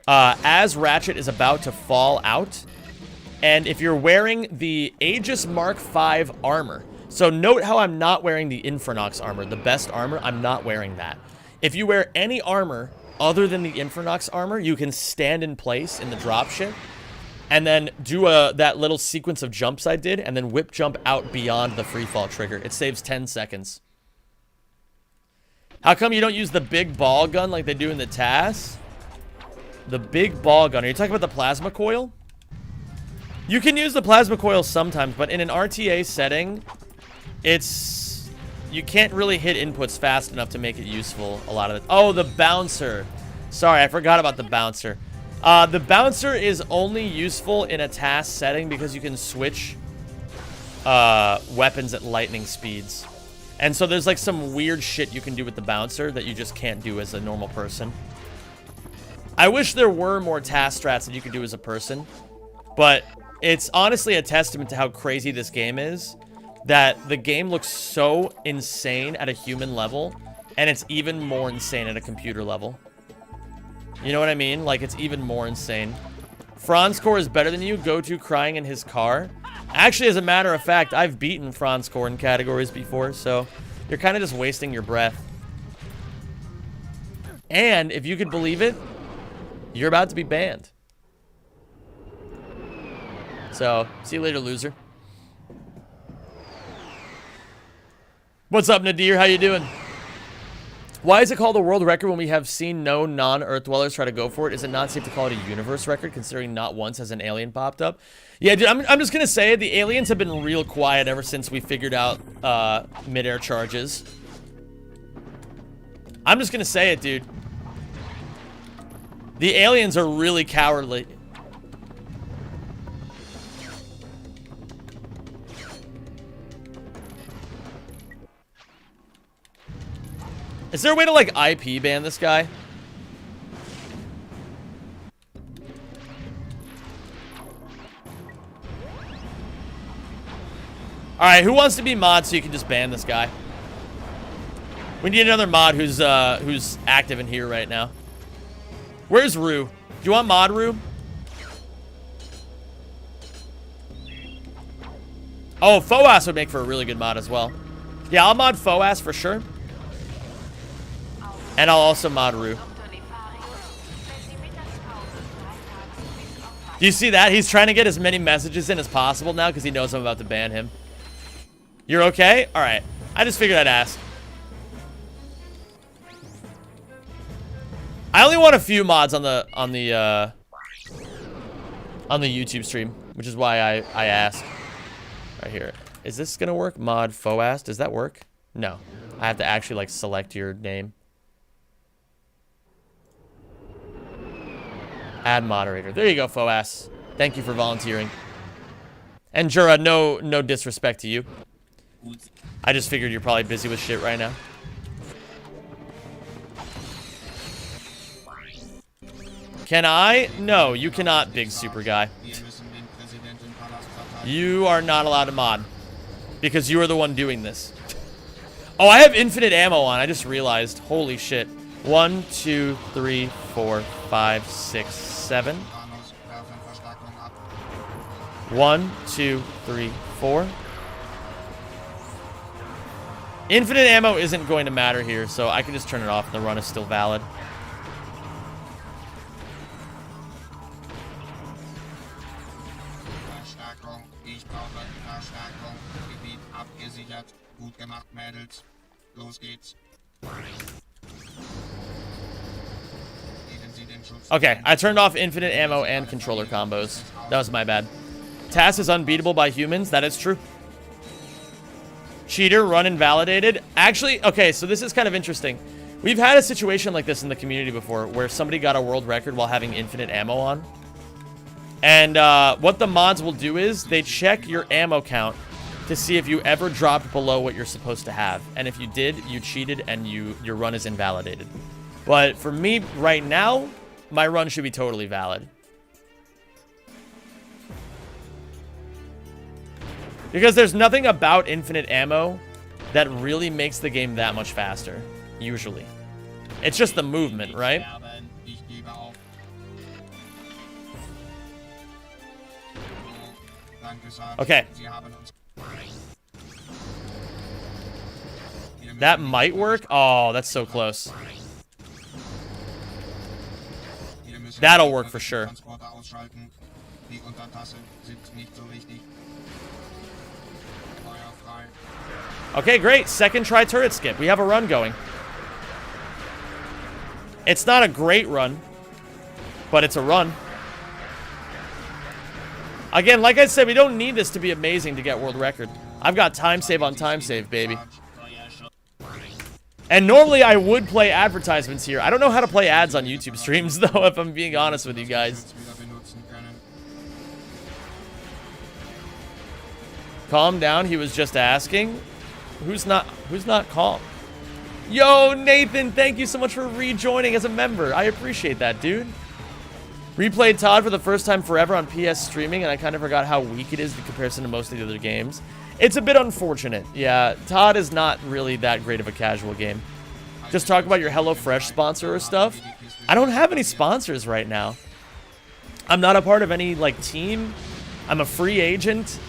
as Ratchet is about to fall out. And if you're wearing the Aegis Mark V armor, so note how I'm not wearing the Infernox armor, the best armor, I'm not wearing that. If you wear any armor other than the Infernox armor, you can stand in place in the dropship and then do that little sequence of jumps I did and then whip jump out beyond the free fall trigger. It saves 10 seconds. How come you don't use the big ball gun like they do in the TAS? The big ball gun. Are you talking about the plasma coil? You can use the plasma coil sometimes, but in an RTA setting, you can't really hit inputs fast enough to make it useful a lot of the... Oh, the bouncer. Sorry, I forgot about the bouncer. The bouncer is only useful in a TAS setting because you can switch weapons at lightning speeds. And so there's like some weird shit you can do with the bouncer that you just can't do as a normal person. I wish there were more TAS strats that you could do as a person, but it's honestly a testament to how crazy this game is, that the game looks so insane at a human level, and it's even more insane at a computer level. You know what I mean? Like, it's even more insane. Franzcore is better than you. Go to crying in his car. Actually, as a matter of fact, I've beaten Franzcore in categories before, so you're kind of just wasting your breath. And, if you could believe it, you're about to be banned. So, see you later, loser. What's up, Nadir? How you doing? Why is it called a world record when we have seen no non-Earth dwellers try to go for it? Is it not safe to call it a universe record, considering not once has an alien popped up? Yeah, dude, I'm just gonna say the aliens have been real quiet ever since we figured out mid-air charges. I'm just gonna say it, dude. The aliens are really cowardly. Is there a way to, like, IP ban this guy? Alright, who wants to be mod so you can just ban this guy? We need another mod who's active in here right now. Where's Rue? Do you want mod Rue? Oh, Foas would make for a really good mod as well. Yeah, I'll mod Foas for sure. And I'll also mod Rue. Do you see that? He's trying to get as many messages in as possible now because he knows I'm about to ban him. You're okay? Alright. I just figured I'd ask. I only want a few mods on the YouTube stream, which is why I asked. Right here. Is this gonna work? Mod Foas. Does that work? No. I have to actually like select your name. Add moderator. There you go, Foas. Thank you for volunteering. And Jura, no disrespect to you. I just figured you're probably busy with shit right now. Can I? No, you cannot, big super guy. You are not allowed to mod. Because you are the one doing this. Oh, I have infinite ammo on. I just realized. Holy shit. 1, 2, 3, 4, 5, 6, 7. 1, 2, 3, 4. Infinite ammo isn't going to matter here, so I can just turn it off and the run is still valid. Okay, I turned off infinite ammo and controller combos. That was my bad. TAS is unbeatable by humans. That is true. Cheater, run invalidated. Actually, okay, so this is kind of interesting. We've had a situation like this in the community before where somebody got a world record while having infinite ammo on. And what the mods will do is they check your ammo count to see if you ever dropped below what you're supposed to have. And if you did, you cheated and your run is invalidated. But for me, right now, my run should be totally valid. Because there's nothing about infinite ammo that really makes the game that much faster, usually. It's just the movement, right? Okay. That might work. Oh, that's so close. That'll work for sure. Okay, great. Second try turret skip. We have a run going. It's not a great run, but it's a run. Again, like I said, we don't need this to be amazing to get world record. I've got time save on time save, baby. And normally I would play advertisements here. I don't know how to play ads on YouTube streams, though, if I'm being honest with you guys. Calm down, he was just asking. Who's not calm? Yo, Nathan, thank you so much for rejoining as a member. I appreciate that, dude. Replayed Todd for the first time forever on PS streaming, and I kind of forgot how weak it is in comparison to most of the other games. It's a bit unfortunate. Yeah, Todd is not really that great of a casual game. Just talk about your HelloFresh sponsor or stuff. I don't have any sponsors right now. I'm not a part of any, like, team. I'm a free agent.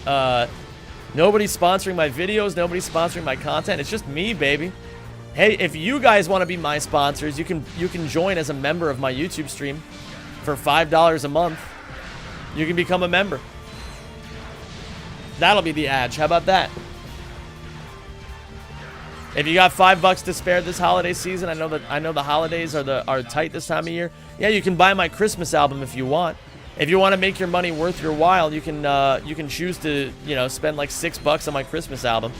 Nobody's sponsoring my videos. Nobody's sponsoring my content. It's just me, baby. Hey, if you guys want to be my sponsors, you can join as a member of my YouTube stream for $5 a month. You can become a member. That'll be the ad. How about that? If you got $5 to spare this holiday season, I know the holidays are tight this time of year. Yeah, you can buy my Christmas album if you want. If you want to make your money worth your while, you can choose to, you know, spend like $6 on my Christmas album.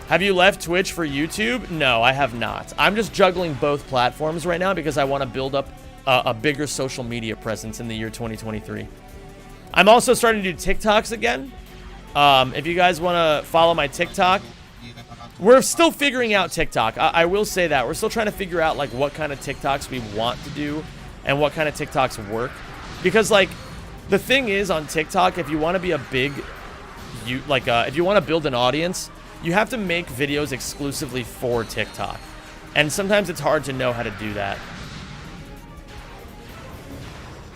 Have you left Twitch for YouTube? No, I have not. I'm just juggling both platforms right now because I want to build up a bigger social media presence in the year 2023. I'm also starting to do TikToks again. If you guys want to follow my TikTok, we're still figuring out TikTok. I will say that. We're still trying to figure out, like, what kind of TikToks we want to do and what kind of TikToks work. Because, like, the thing is on TikTok, if you want to be a big, if you want to build an audience, you have to make videos exclusively for TikTok. And sometimes it's hard to know how to do that.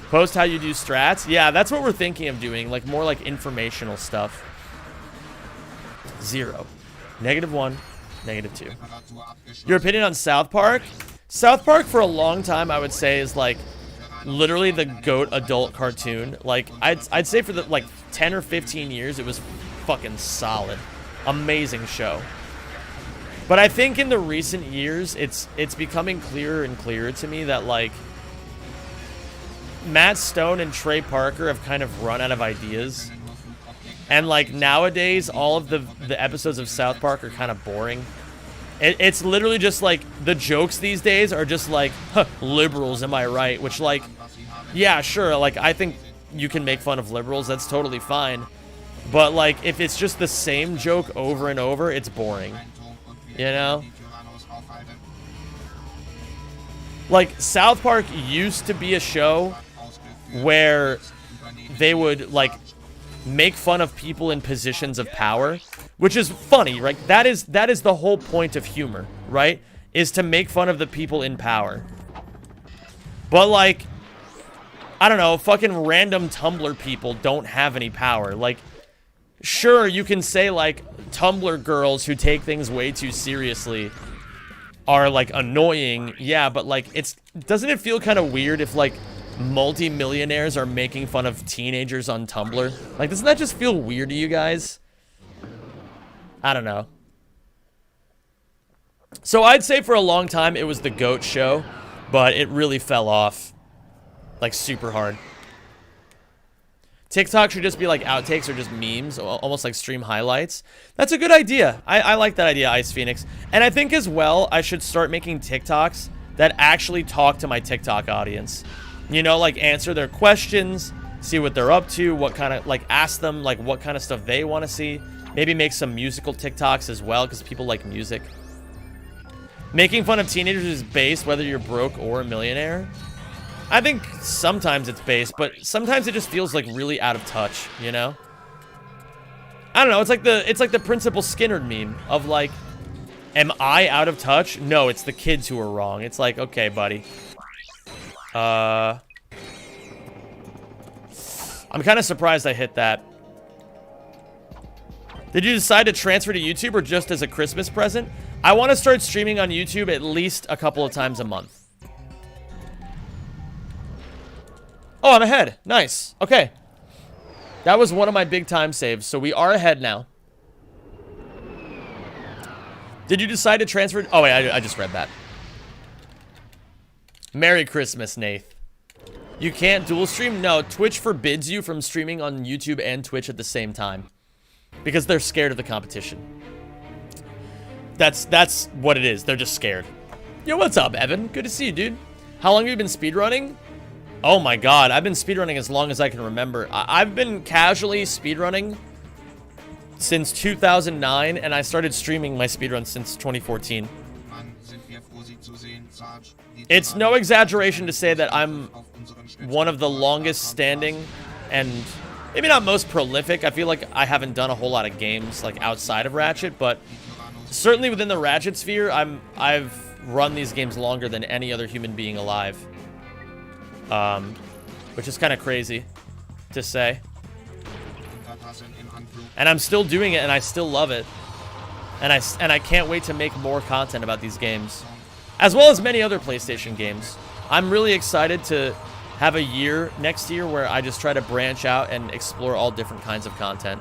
Post how you do strats? Yeah, that's what we're thinking of doing. Like, more like informational stuff. 0. -1, -2. Your opinion on South Park? South Park for a long time, I would say, is like literally the GOAT adult cartoon. Like, I'd say for the like 10 or 15 years, it was fucking solid. Amazing show. But I think in the recent years, it's becoming clearer and clearer to me that, like, Matt Stone and Trey Parker have kind of run out of ideas. And, like, nowadays, all of the episodes of South Park are kind of boring. It's literally just, like, the jokes these days are just, like, huh, liberals, am I right? Which, like, yeah, sure, like, I think you can make fun of liberals. That's totally fine. But, like, if it's just the same joke over and over, it's boring. You know? Like, South Park used to be a show where they would, like, make fun of people in positions of power, which is funny, right? That is the whole point of humor, right? Is to make fun of the people in power. But, like, I don't know, fucking random Tumblr people don't have any power. Like, sure, you can say, like, Tumblr girls who take things way too seriously are, like, annoying. Yeah, but, like, doesn't it feel kind of weird if, like, multi-millionaires are making fun of teenagers on Tumblr? Like, doesn't that just feel weird to you guys? I don't know. So I'd say for a long time it was the GOAT show, but it really fell off. Like, super hard. TikTok should just be like outtakes or just memes, almost like stream highlights. That's a good idea. I like that idea, Ice Phoenix. And I think as well, I should start making TikToks that actually talk to my TikTok audience. You know, like answer their questions, see what they're up to, what kind of, like ask them like what kind of stuff they want to see. Maybe make some musical TikToks as well, because people like music. Making fun of teenagers is based whether you're broke or a millionaire. I think sometimes it's based, but sometimes it just feels like really out of touch, you know? I don't know, it's like the Principal Skinner meme of like, am I out of touch? No, it's the kids who are wrong. It's like, okay, buddy. I'm kind of surprised I hit that. Did you decide to transfer to YouTube or just as a Christmas present? I want to start streaming on YouTube at least a couple of times a month. Oh, I'm ahead. Nice. Okay. That was one of my big time saves, so we are ahead now. Did you decide to transfer? Oh, wait, I just read that. Merry Christmas, Nath. You can't dual stream? No, Twitch forbids you from streaming on YouTube and Twitch at the same time. Because they're scared of the competition. That's what it is. They're just scared. Yo, what's up, Evan? Good to see you, dude. How long have you been speedrunning? Oh my god, I've been speedrunning as long as I can remember. I've been casually speedrunning since 2009, and I started streaming my speedruns since 2014. It's no exaggeration to say that I'm one of the longest standing and maybe not most prolific. I feel like I haven't done a whole lot of games like outside of Ratchet, but certainly within the Ratchet sphere, I've run these games longer than any other human being alive. Which is kind of crazy to say. And I'm still doing it, and I still love it. And I can't wait to make more content about these games, as well as many other PlayStation games. I'm really excited to have a year next year where I just try to branch out and explore all different kinds of content.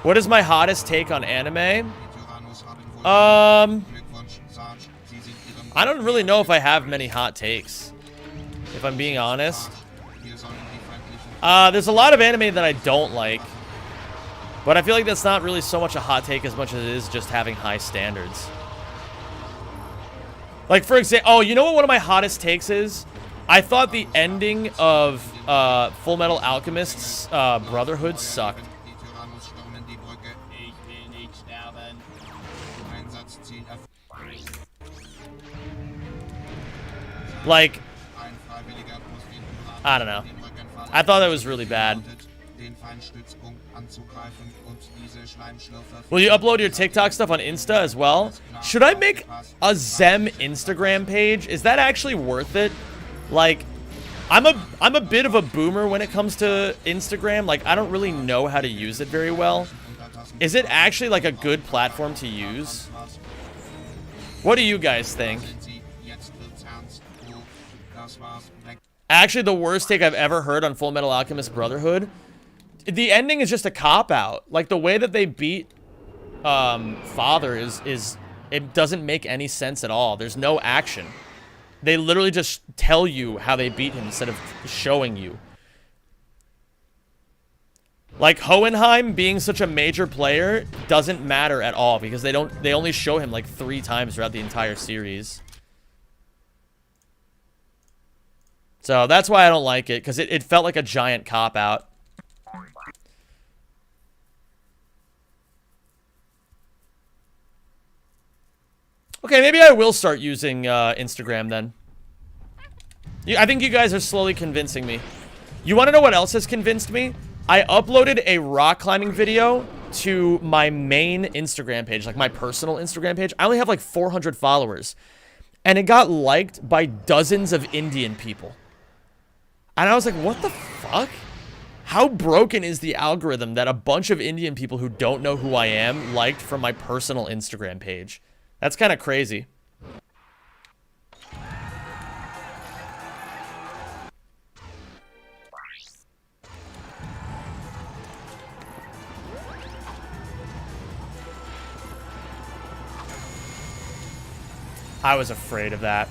What is my hottest take on anime? I don't really know if I have many hot takes, if I'm being honest. There's a lot of anime that I don't like, but I feel like that's not really so much a hot take as much as it is just having high standards. Like, for example, oh, you know what one of my hottest takes is? I thought the ending of Full Metal Alchemist's Brotherhood sucked. Like, I don't know. I thought that was really bad. Will you upload your TikTok stuff on Insta as well? Should I make a Zem Instagram page? Is that actually worth it? Like, I'm a bit of a boomer when it comes to Instagram. Like, I don't really know how to use it very well. Is it actually like a good platform to use? What do you guys think? Actually, the worst take I've ever heard on Full Metal Alchemist Brotherhood, the ending is just a cop-out. Like, the way that they beat Father is it doesn't make any sense at all. There's no action. They literally just tell you how they beat him instead of showing you. Like, Hohenheim being such a major player doesn't matter at all because they only show him like 3 times throughout the entire series. So that's why I don't like it, because it felt like a giant cop-out. Okay, maybe I will start using Instagram then. I think you guys are slowly convincing me. You want to know what else has convinced me? I uploaded a rock climbing video to my main Instagram page, like my personal Instagram page. I only have like 400 followers. and it got liked by dozens of Indian people. And I was like, what the fuck? How broken is the algorithm that a bunch of Indian people who don't know who I am liked from my personal Instagram page? That's kind of crazy. I was afraid of that.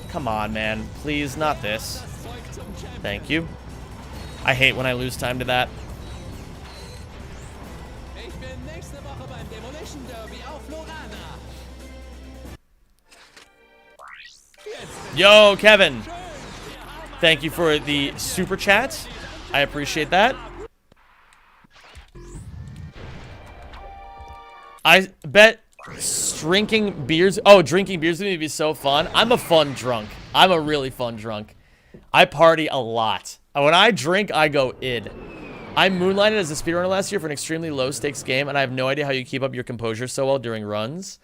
Come on, man. Please, not this. Thank you. I hate when I lose time to that. Yo, Kevin. Thank you for the super chat. I appreciate that. I bet drinking beers with me would be so fun. I'm a fun drunk. I'm a really fun drunk. I party a lot. When I drink, I go id. I moonlighted as a speedrunner last year for an extremely low stakes game, and I have no idea how you keep up your composure so well during runs.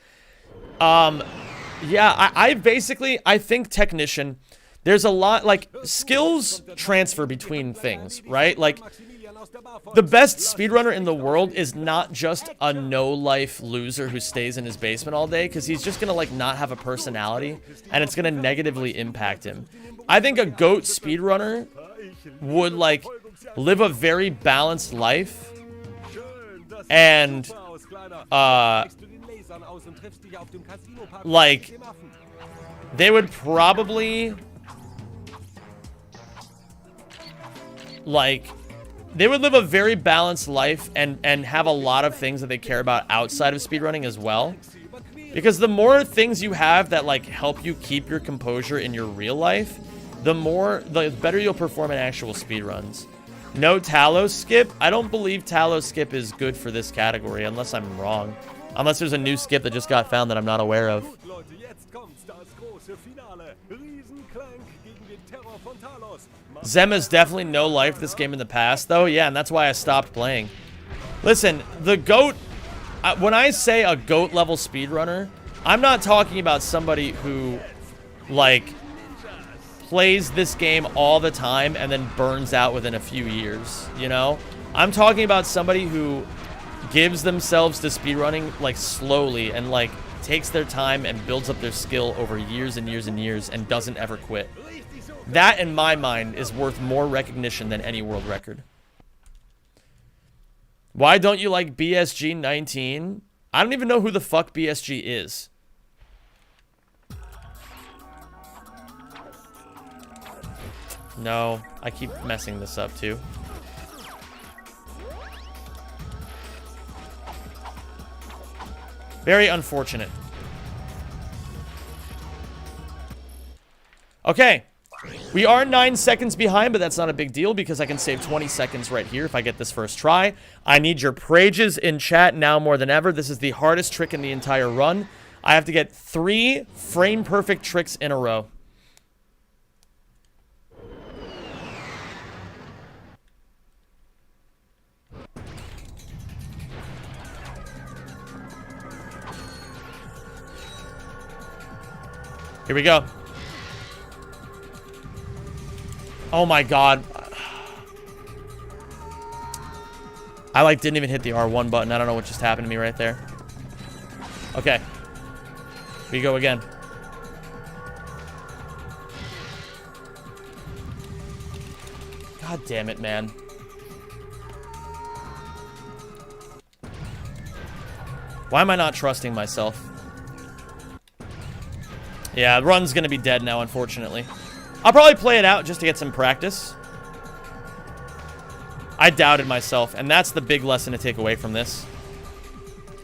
Yeah, I think technician, there's a lot, like, skills transfer between things, right? Like, the best speedrunner in the world is not just a no-life loser who stays in his basement all day, because he's just gonna, like, not have a personality, and it's gonna negatively impact him. I think a GOAT speedrunner would, like, live a very balanced life, and, like, they would probably, like, they would live a very balanced life and have a lot of things that they care about outside of speedrunning as well. Because the more things you have that, like, help you keep your composure in your real life, the better you'll perform in actual speedruns. No Talos skip? I don't believe Talos skip is good for this category, unless I'm wrong. Unless there's a new skip that just got found that I'm not aware of. Zema's definitely no life this game in the past, though. Yeah, and that's why I stopped playing. Listen, the GOAT... when I say a GOAT level speedrunner, I'm not talking about somebody who, like, plays this game all the time and then burns out within a few years, you know? I'm talking about somebody who gives themselves to speedrunning, like, slowly and, like, takes their time and builds up their skill over years and years and years and doesn't ever quit. That, in my mind, is worth more recognition than any world record. Why don't you like BSG 19? I don't even know who the fuck BSG is. No, I keep messing this up too. Very unfortunate. Okay. We are 9 seconds behind, but that's not a big deal because I can save 20 seconds right here if I get this first try. I need your prages in chat now more than ever. This is the hardest trick in the entire run. I have to get 3 frame-perfect tricks in a row. Here we go. Oh my god. I, like, didn't even hit the R1 button. I don't know what just happened to me right there. Okay. Here we go again. God damn it, man. Why am I not trusting myself? Yeah, the run's gonna be dead now, unfortunately. I'll probably play it out just to get some practice. I doubted myself, and that's the big lesson to take away from this.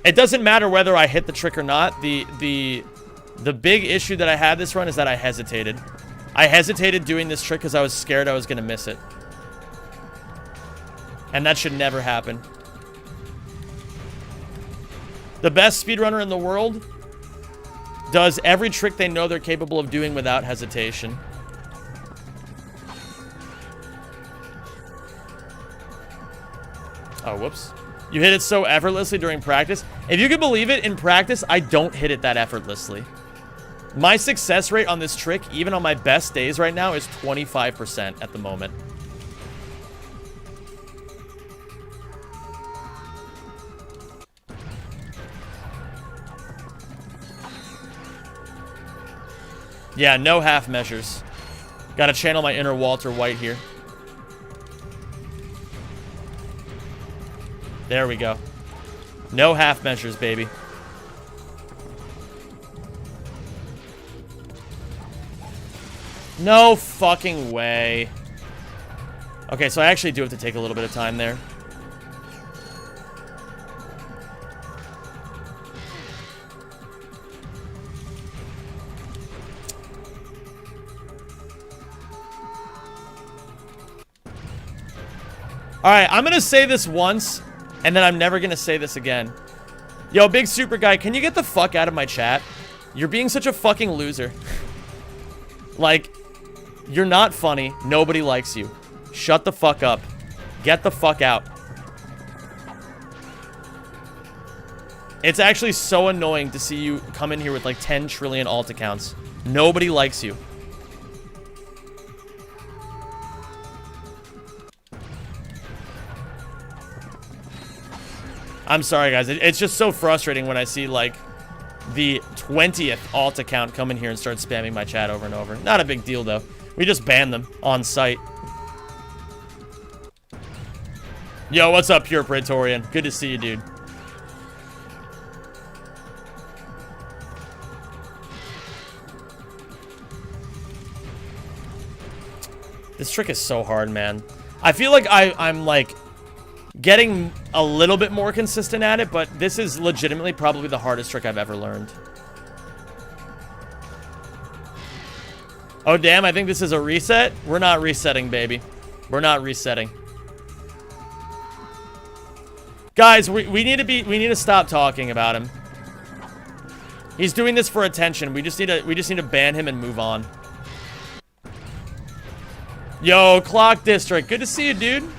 It doesn't matter whether I hit the trick or not. The big issue that I had this run is that I hesitated. I hesitated doing this trick because I was scared I was going to miss it. And that should never happen. The best speedrunner in the world does every trick they know they're capable of doing without hesitation. Oh, whoops. You hit it so effortlessly during practice. If you can believe it, in practice, I don't hit it that effortlessly. My success rate on this trick, even on my best days right now, is 25% at the moment. Yeah, no half measures. Gotta channel my inner Walter White here. There we go. No half measures, baby. No fucking way. Okay, so I actually do have to take a little bit of time there. Alright, I'm gonna say this once, and then I'm never gonna say this again. Yo, big super guy, can you get the fuck out of my chat? You're being such a fucking loser. Like, you're not funny. Nobody likes you. Shut the fuck up. Get the fuck out. It's actually so annoying to see you come in here with like 10 trillion alt accounts. Nobody likes you. I'm sorry, guys. It's just so frustrating when I see, like, the 20th alt account come in here and start spamming my chat over and over. Not a big deal, though. We just ban them on site. Yo, what's up, Pure Praetorian? Good to see you, dude. This trick is so hard, man. I feel like I'm, like, getting a little bit more consistent at it, but this is legitimately probably the hardest trick I've ever learned. Oh, damn, I think this is a reset. We're not resetting, baby. We're not resetting. Guys, we need to stop talking about him. He's doing this for attention. We just need to ban him and move on. Yo, Clock District. Good to see you, dude.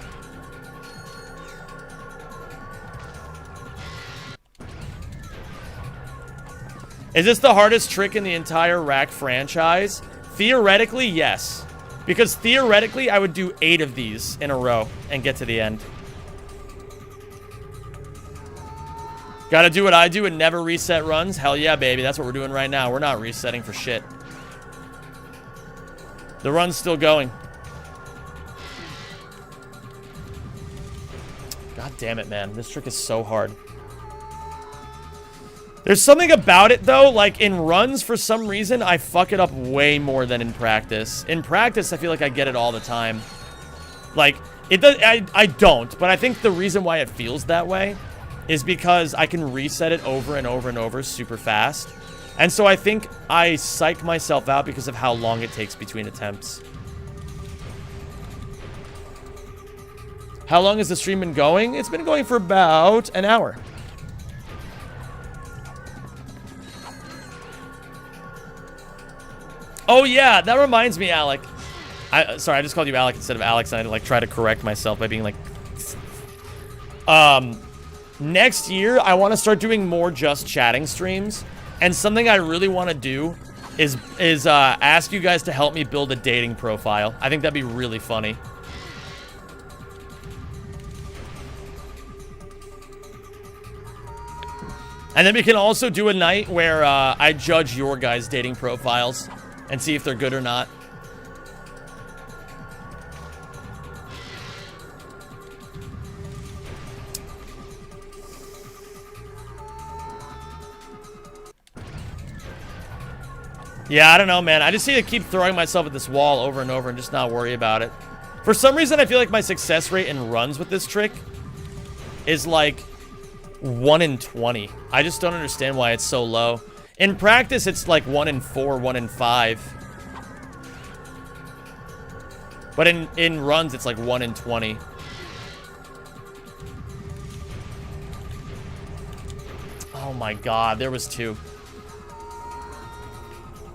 Is this the hardest trick in the entire Rack franchise? Theoretically, yes. Because theoretically, I would do 8 of these in a row and get to the end. Gotta do what I do and never reset runs? Hell yeah, baby. That's what we're doing right now. We're not resetting for shit. The run's still going. God damn it, man. This trick is so hard. There's something about it, though, like, in runs, for some reason, I fuck it up way more than in practice. In practice, I feel like I get it all the time. Like, it does, I don't, but I think the reason why it feels that way is because I can reset it over and over and over super fast. And so I think I psych myself out because of how long it takes between attempts. How long has the stream been going? It's been going for about an hour. Oh, yeah, that reminds me, Alec. Sorry, I just called you Alec instead of Alex, and I like try to correct myself by being like... Next year, I want to start doing more just chatting streams, and something I really want to do is ask you guys to help me build a dating profile. I think that'd be really funny. And then we can also do a night where I judge your guys' dating profiles and see if they're good or not. Yeah, I don't know, man. I just need to keep throwing myself at this wall over and over and just not worry about it. For some reason, I feel like my success rate in runs with this trick is like 1 in 20. I just don't understand why it's so low. In practice, it's like 1 in 4, 1 in 5. But in runs, it's like 1 in 20. Oh my god, there was 2.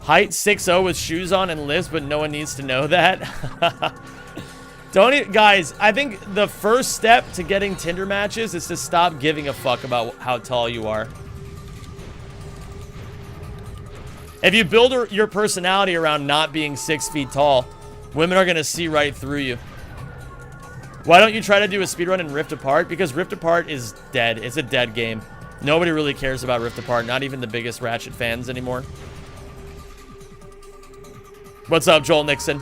Height 6'0 with shoes on and lifts, but no one needs to know that. Don't even, guys, I think the first step to getting Tinder matches is to stop giving a fuck about how tall you are. If you build your personality around not being 6 feet tall, women are going to see right through you. Why don't you try to do a speedrun in Rift Apart? Because Rift Apart is dead. It's a dead game. Nobody really cares about Rift Apart. Not even the biggest Ratchet fans anymore. What's up, Joel Nixon?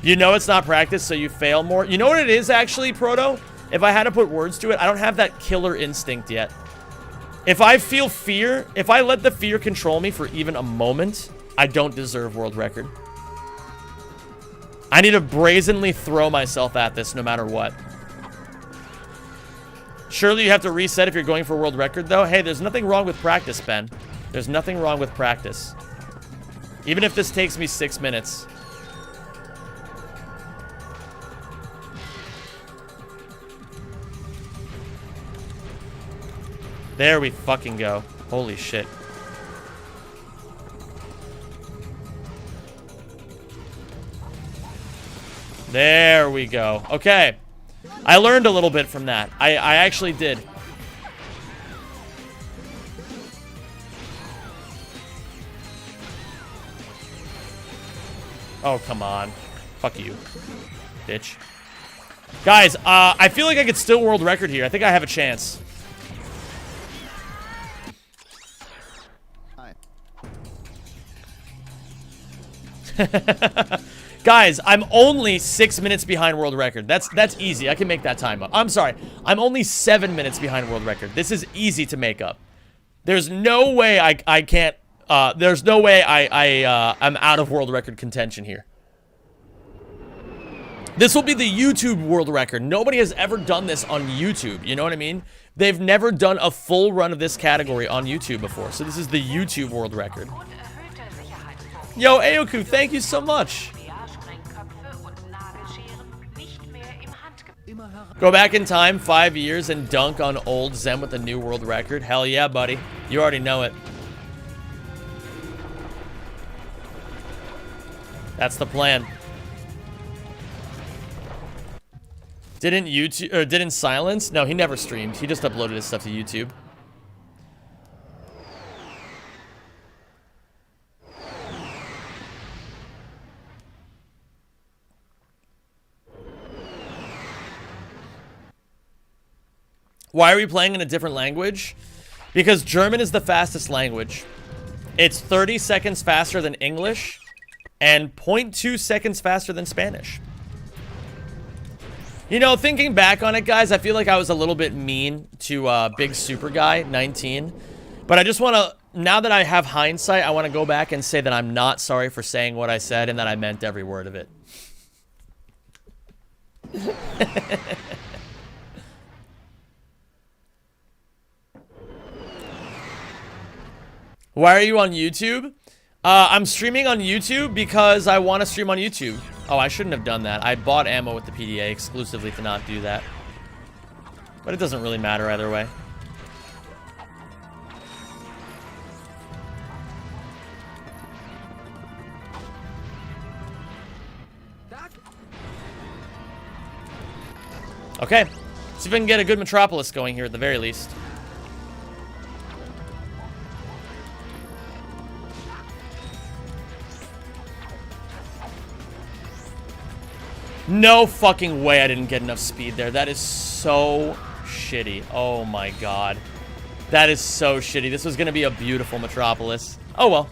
You know it's not practice, so you fail more. You know what it is, actually, Proto? If I had to put words to it, I don't have that killer instinct yet. If I feel fear, if I let the fear control me for even a moment, I don't deserve world record. I need to brazenly throw myself at this no matter what. Surely you have to reset if you're going for world record, though. Hey, there's nothing wrong with practice, Ben. There's nothing wrong with practice. Even if this takes me 6 minutes. There we fucking go. Holy shit. There we go. Okay. I learned a little bit from that. I actually did. Oh, come on. Fuck you, bitch. Guys, I feel like I could still world record here. I think I have a chance. Guys, I'm only 6 minutes behind world record. That's easy. I can make that time up. I'm sorry. I'm only 7 minutes behind world record. This is easy to make up. There's no way I can't. There's no way I'm out of world record contention here. This will be the YouTube world record. Nobody has ever done this on YouTube. You know what I mean? They've never done a full run of this category on YouTube before. So this is the YouTube world record. Yo, Aoku, thank you so much. Go back in time 5 years and dunk on old Zem with a new world record. Hell yeah, buddy. You already know it. That's the plan. Didn't Silence? No, he never streamed. He just uploaded his stuff to YouTube. Why are we playing in a different language? Because German is the fastest language. It's 30 seconds faster than English and 0.2 seconds faster than Spanish. You know, thinking back on it, guys, I feel like I was a little bit mean to Big Super Guy 19. But I just want to, now that I have hindsight, I want to go back and say that I'm not sorry for saying what I said and that I meant every word of it. Why are you on YouTube? I'm streaming on YouTube because I want to stream on YouTube. Oh, I shouldn't have done that. I bought ammo with the PDA exclusively to not do that. But it doesn't really matter either way. Okay. See if I can get a good Metropolis going here at the very least. No fucking way I didn't get enough speed there. That is so shitty. Oh my god. That is so shitty. This was going to be a beautiful Metropolis. Oh well.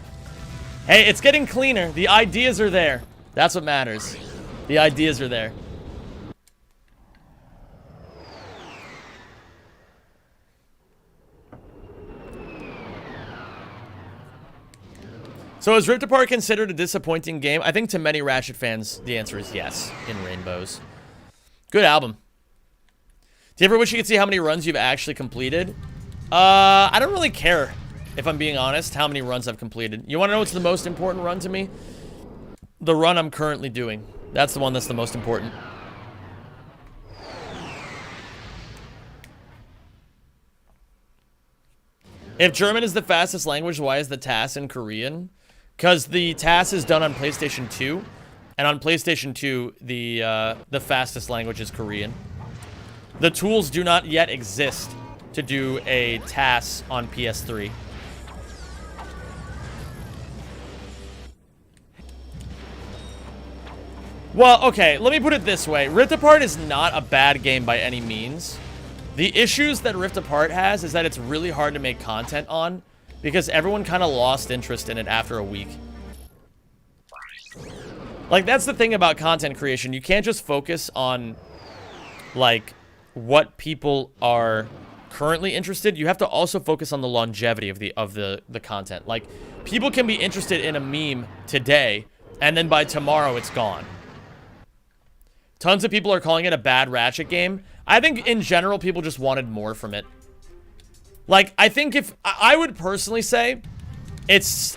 Hey, it's getting cleaner. The ideas are there. That's what matters. The ideas are there. So is Rift Apart considered a disappointing game? I think to many Ratchet fans, the answer is yes, in Rainbows. Good album. Do you ever wish you could see how many runs you've actually completed? I don't really care, if I'm being honest, how many runs I've completed. You want to know what's the most important run to me? The run I'm currently doing. That's the one that's the most important. If German is the fastest language, why is the TAS in Korean? Because the TAS is done on PlayStation 2, and on PlayStation 2, the fastest language is Korean. The tools do not yet exist to do a TAS on PS3. Well, okay, let me put it this way. Rift Apart is not a bad game by any means. The issues that Rift Apart has is that it's really hard to make content on because everyone kind of lost interest in it after a week. Like, that's the thing about content creation. You can't just focus on, like, what people are currently interested. You have to also focus on the longevity of the content. Like, people can be interested in a meme today, and then by tomorrow it's gone. Tons of people are calling it a bad Ratchet game. I think in general people just wanted more from it. Like, I think if I would personally say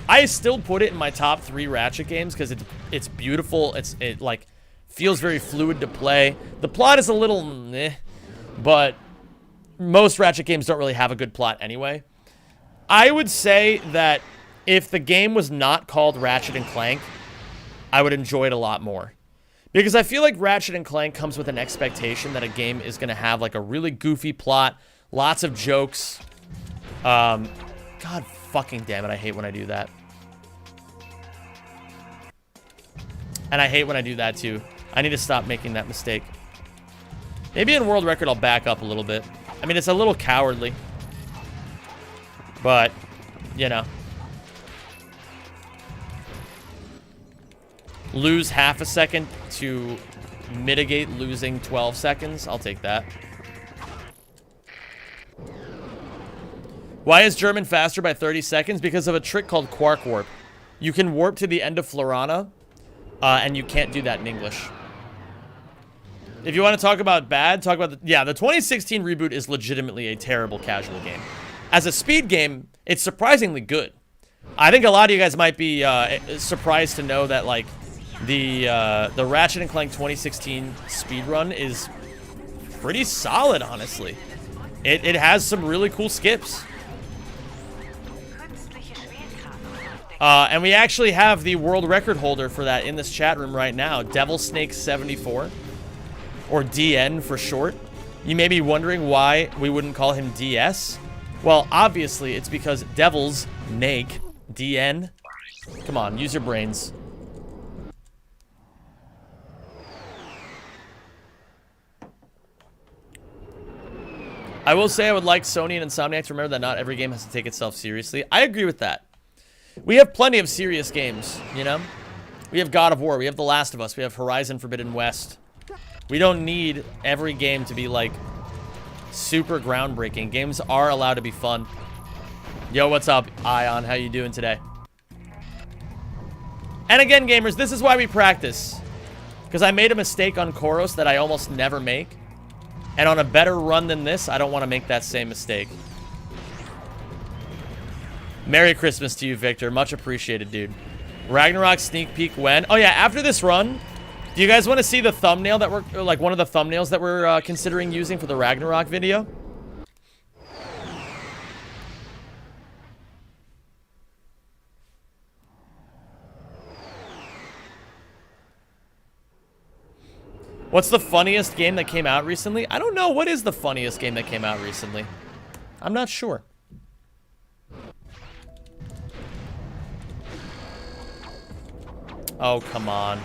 I still put it in my top 3 Ratchet games because it's beautiful. It like feels very fluid to play. The plot is a little meh, but most Ratchet games don't really have a good plot anyway. I would say that if the game was not called Ratchet and Clank, I would enjoy it a lot more. Because I feel like Ratchet and Clank comes with an expectation that a game is going to have like a really goofy plot, lots of jokes. God fucking damn it, I hate when I do that. And I hate when I do that too. I need to stop making that mistake. Maybe in World Record I'll back up a little bit. I mean, it's a little cowardly. But, you know. Lose half a second to mitigate losing 12 seconds. I'll take that. Why is German faster by 30 seconds? Because of a trick called Quark Warp. You can warp to the end of Florana, and you can't do that in English. If you want to talk about bad, talk about the 2016 reboot is legitimately a terrible casual game. As a speed game, it's surprisingly good. I think a lot of you guys might be surprised to know that, like, the Ratchet and Clank 2016 speedrun is pretty solid, honestly. It has some really cool skips. And we actually have the world record holder for that in this chat room right now, Devil Snake 74, or DN for short. You may be wondering why we wouldn't call him DS. Well, obviously, it's because Devil's Snake, DN. Come on, use your brains. I will say I would like Sony and Insomniac to remember that not every game has to take itself seriously. I agree with that. We have plenty of serious games, you know? We have God of War, we have The Last of Us, we have Horizon Forbidden West. We don't need every game to be, like, super groundbreaking. Games are allowed to be fun. Yo, what's up, Ion? How you doing today? And again, gamers, this is why we practice. Because I made a mistake on Koros that I almost never make. And on a better run than this, I don't want to make that same mistake. Merry Christmas to you, Victor. Much appreciated, dude. Ragnarok sneak peek when? Oh, yeah, after this run, do you guys want to see the thumbnail that we're, like, one of the thumbnails that we're considering using for the Ragnarok video? What's the funniest game that came out recently? I don't know. What is the funniest game that came out recently? I'm not sure. Oh, come on.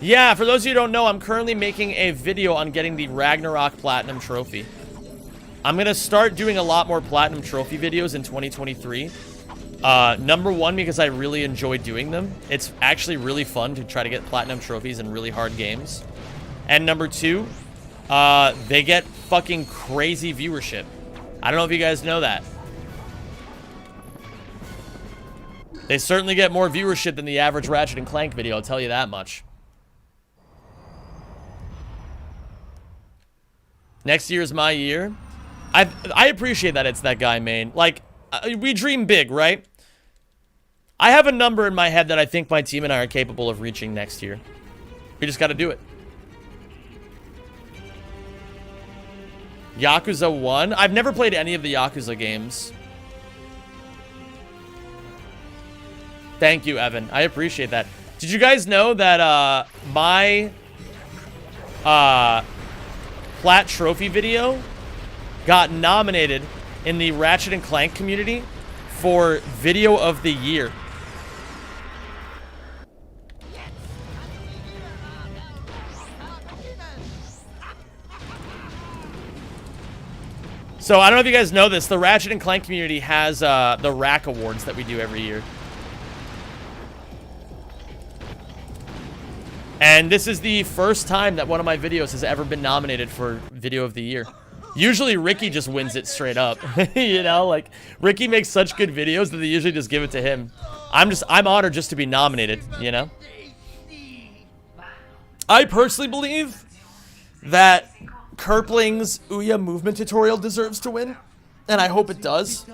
Yeah, for those of you who don't know, I'm currently making a video on getting the Ragnarok Platinum Trophy. I'm going to start doing a lot more Platinum Trophy videos in 2023. Number one, because I really enjoy doing them. It's actually really fun to try to get Platinum Trophies in really hard games. And number two, they get fucking crazy viewership. I don't know if you guys know that. They certainly get more viewership than the average Ratchet and Clank video, I'll tell you that much. Next year's my year. I appreciate that it's that guy, main. Like, we dream big, right? I have a number in my head that I think my team and I are capable of reaching next year. We just got to do it. Yakuza 1. I've never played any of the Yakuza games. Thank you, Evan. I appreciate that. Did you guys know that my Plat Trophy video got nominated in the Ratchet and Clank community for Video of the Year? So I don't know if you guys know this. The Ratchet and Clank community has the Rack Awards that we do every year. And this is the first time that one of my videos has ever been nominated for Video of the Year. Usually Ricky just wins it straight up. You know, like Ricky makes such good videos that they usually just give it to him. I'm honored just to be nominated, you know? I personally believe that Kerpling's Ouya movement tutorial deserves to win, and I hope it does.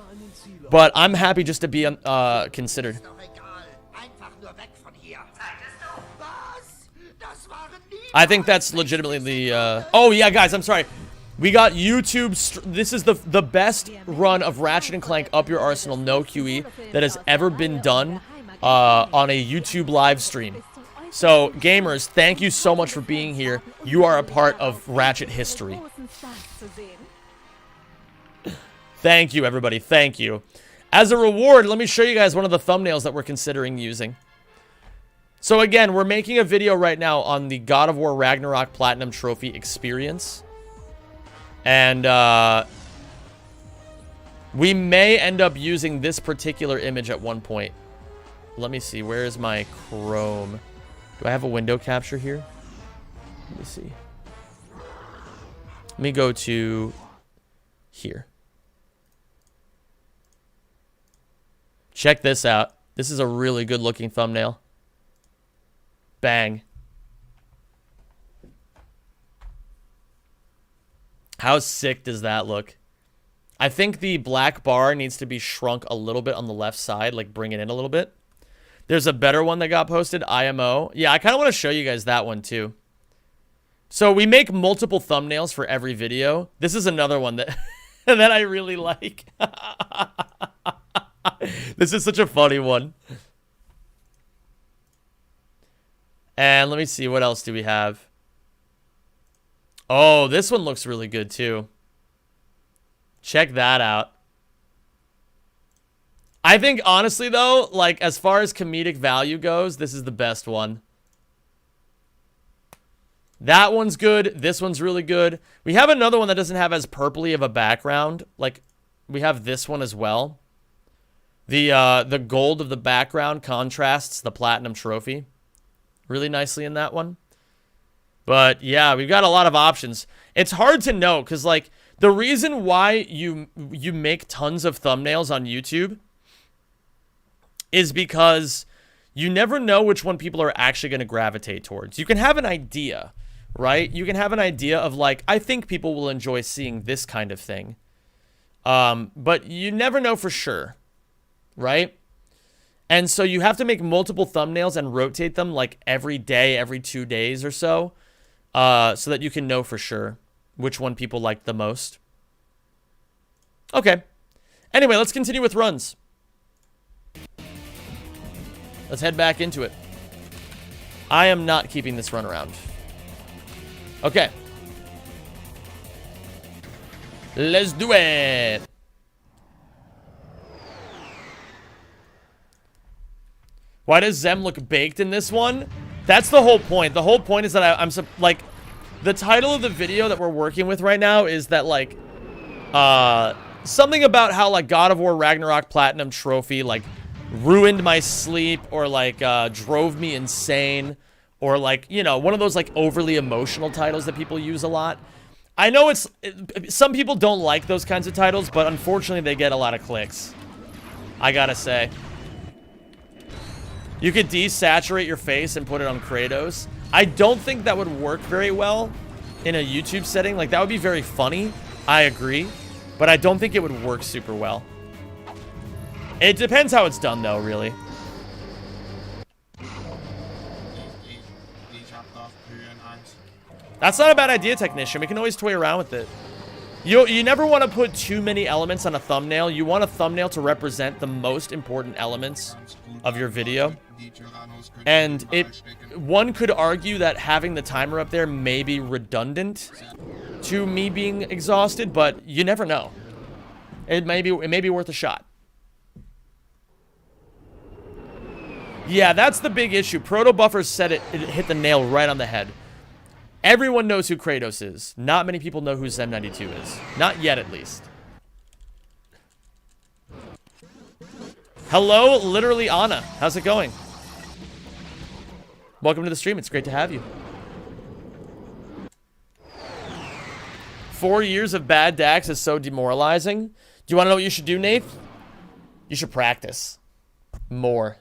But I'm happy just to be considered. I think that's legitimately the, oh yeah, guys, I'm sorry. We got YouTube, this is the best run of Ratchet and Clank Up Your Arsenal No QE that has ever been done on a YouTube live stream. So, gamers, thank you so much for being here. You are a part of Ratchet history. Thank you, everybody, thank you. As a reward, let me show you guys one of the thumbnails that we're considering using. So again, we're making a video right now on the God of War Ragnarok Platinum Trophy experience. And we may end up using this particular image at one point. Let me see, where is my Chrome? Do I have a window capture here? Let me see. Let me go to here. Check this out. This is a really good looking thumbnail. Bang. How sick does that look? I think the black bar needs to be shrunk a little bit on the left side, like bring it in a little bit. There's a better one that got posted, IMO. Yeah, I kind of want to show you guys that one too. So we make multiple thumbnails for every video. This is another one that, that I really like. This is such a funny one. And let me see, what else do we have? Oh, this one looks really good too. Check that out. I think, honestly, though, like, as far as comedic value goes, this is the best one. That one's good. This one's really good. We have another one that doesn't have as purpley of a background. Like, we have this one as well. The gold of the background contrasts the platinum trophy really nicely in that one. But, yeah, we've got a lot of options. It's hard to know, because, like, the reason why you make tons of thumbnails on YouTube is because you never know which one people are actually going to gravitate towards. You can have an idea, right? You can have an idea of, like, I think people will enjoy seeing this kind of thing. But you never know for sure, right? And so you have to make multiple thumbnails and rotate them, like, every day, every 2 days or so, so that you can know for sure which one people like the most. Okay. Anyway, let's continue with runs. Let's head back into it. I am not keeping this run around. Okay. Let's do it. Why does Zem look baked in this one? That's the whole point. The whole point is that I'm like, the title of the video that we're working with right now is that, like, something about how, like, God of War Ragnarok Platinum Trophy, like, ruined my sleep, or, like, drove me insane, or, like, you know, one of those, like, overly emotional titles that people use a lot. I know some people don't like those kinds of titles, but unfortunately they get a lot of clicks. I gotta say. You could desaturate your face and put it on Kratos. I don't think that would work very well in a YouTube setting. Like, that would be very funny. I agree. But I don't think it would work super well. It depends how it's done, though, really. That's not a bad idea, Technician. We can always toy around with it. You never want to put too many elements on a thumbnail. You want a thumbnail to represent the most important elements of your video. And one could argue that having the timer up there may be redundant to me being exhausted, but you never know. It may be worth a shot. Yeah, that's the big issue. Proto Buffer said it hit the nail right on the head. Everyone knows who Kratos is. Not many people know who Zem92 is. Not yet, at least. Hello, literally Anna. How's it going? Welcome to the stream. It's great to have you. 4 years of bad Dax is so demoralizing. Do you want to know what you should do, Nate? You should practice more.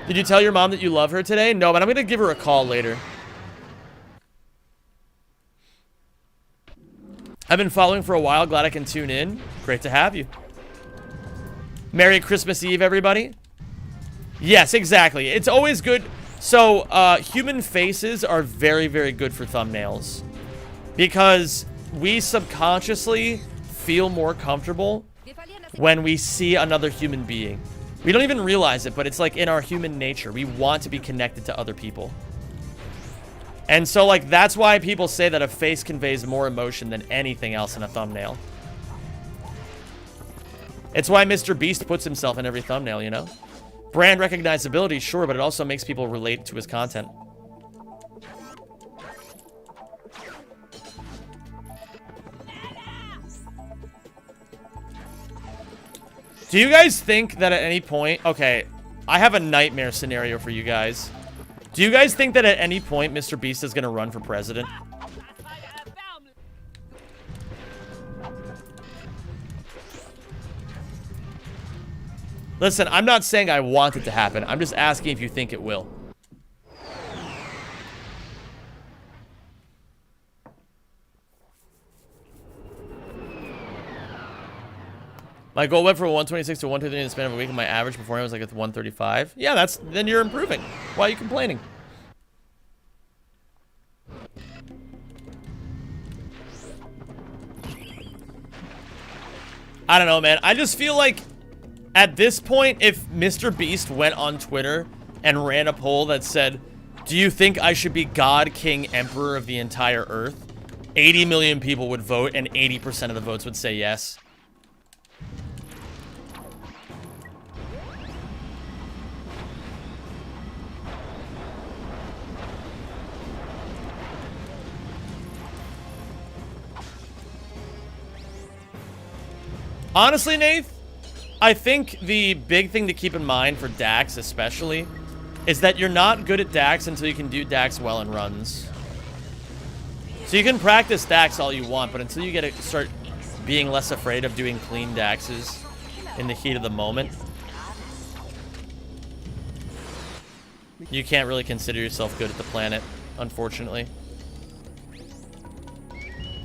Did you tell your mom that you love her today? No, but I'm going to give her a call later. I've been following for a while. Glad I can tune in. Great to have you. Merry Christmas Eve, everybody. Yes, exactly. It's always good. So, human faces are very, very good for thumbnails. Because we subconsciously feel more comfortable when we see another human being. We don't even realize it, but it's like in our human nature. We want to be connected to other people. And so, like, that's why people say that a face conveys more emotion than anything else in a thumbnail. It's why Mr. Beast puts himself in every thumbnail, you know? Brand recognizability, sure, but it also makes people relate to his content. Do you guys think that at any point... Okay, I have a nightmare scenario for you guys. Do you guys think that at any point Mr. Beast is going to run for president? Listen, I'm not saying I want it to happen. I'm just asking if you think it will. My goal went from 126 to 123 in the span of a week, and my average before was like at 135. Yeah, then you're improving. Why are you complaining? I don't know, man. I just feel like at this point, if Mr. Beast went on Twitter and ran a poll that said, do you think I should be God, King, Emperor of the entire Earth? 80 million people would vote, and 80% of the votes would say yes. Honestly, Nath, I think the big thing to keep in mind for Dax especially is that you're not good at Dax until you can do Dax well in runs. So you can practice Dax all you want, but until you start being less afraid of doing clean Daxes in the heat of the moment, you can't really consider yourself good at the planet, unfortunately.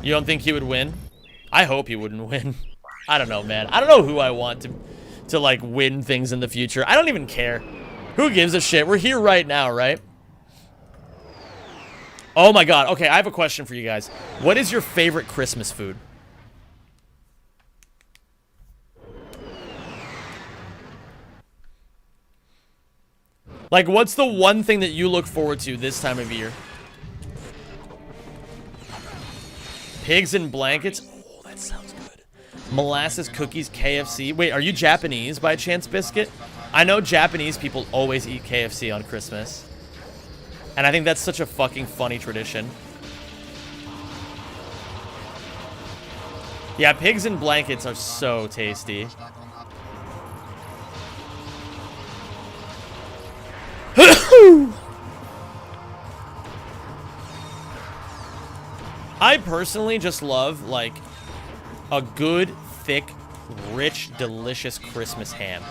You don't think he would win? I hope he wouldn't win. I don't know, man. I don't know who I want to like win things in the future. I don't even care. Who gives a shit? We're here right now, right? Oh my god. Okay, I have a question for you guys. What is your favorite Christmas food? Like, what's the one thing that you look forward to this time of year? Pigs in blankets? Oh, that sounds good. Molasses, cookies, KFC. Wait, are you Japanese by chance, Biscuit? I know Japanese people always eat KFC on Christmas. And I think that's such a fucking funny tradition. Yeah, pigs in blankets are so tasty. I personally just love, like, a good, thick, rich, delicious Christmas ham.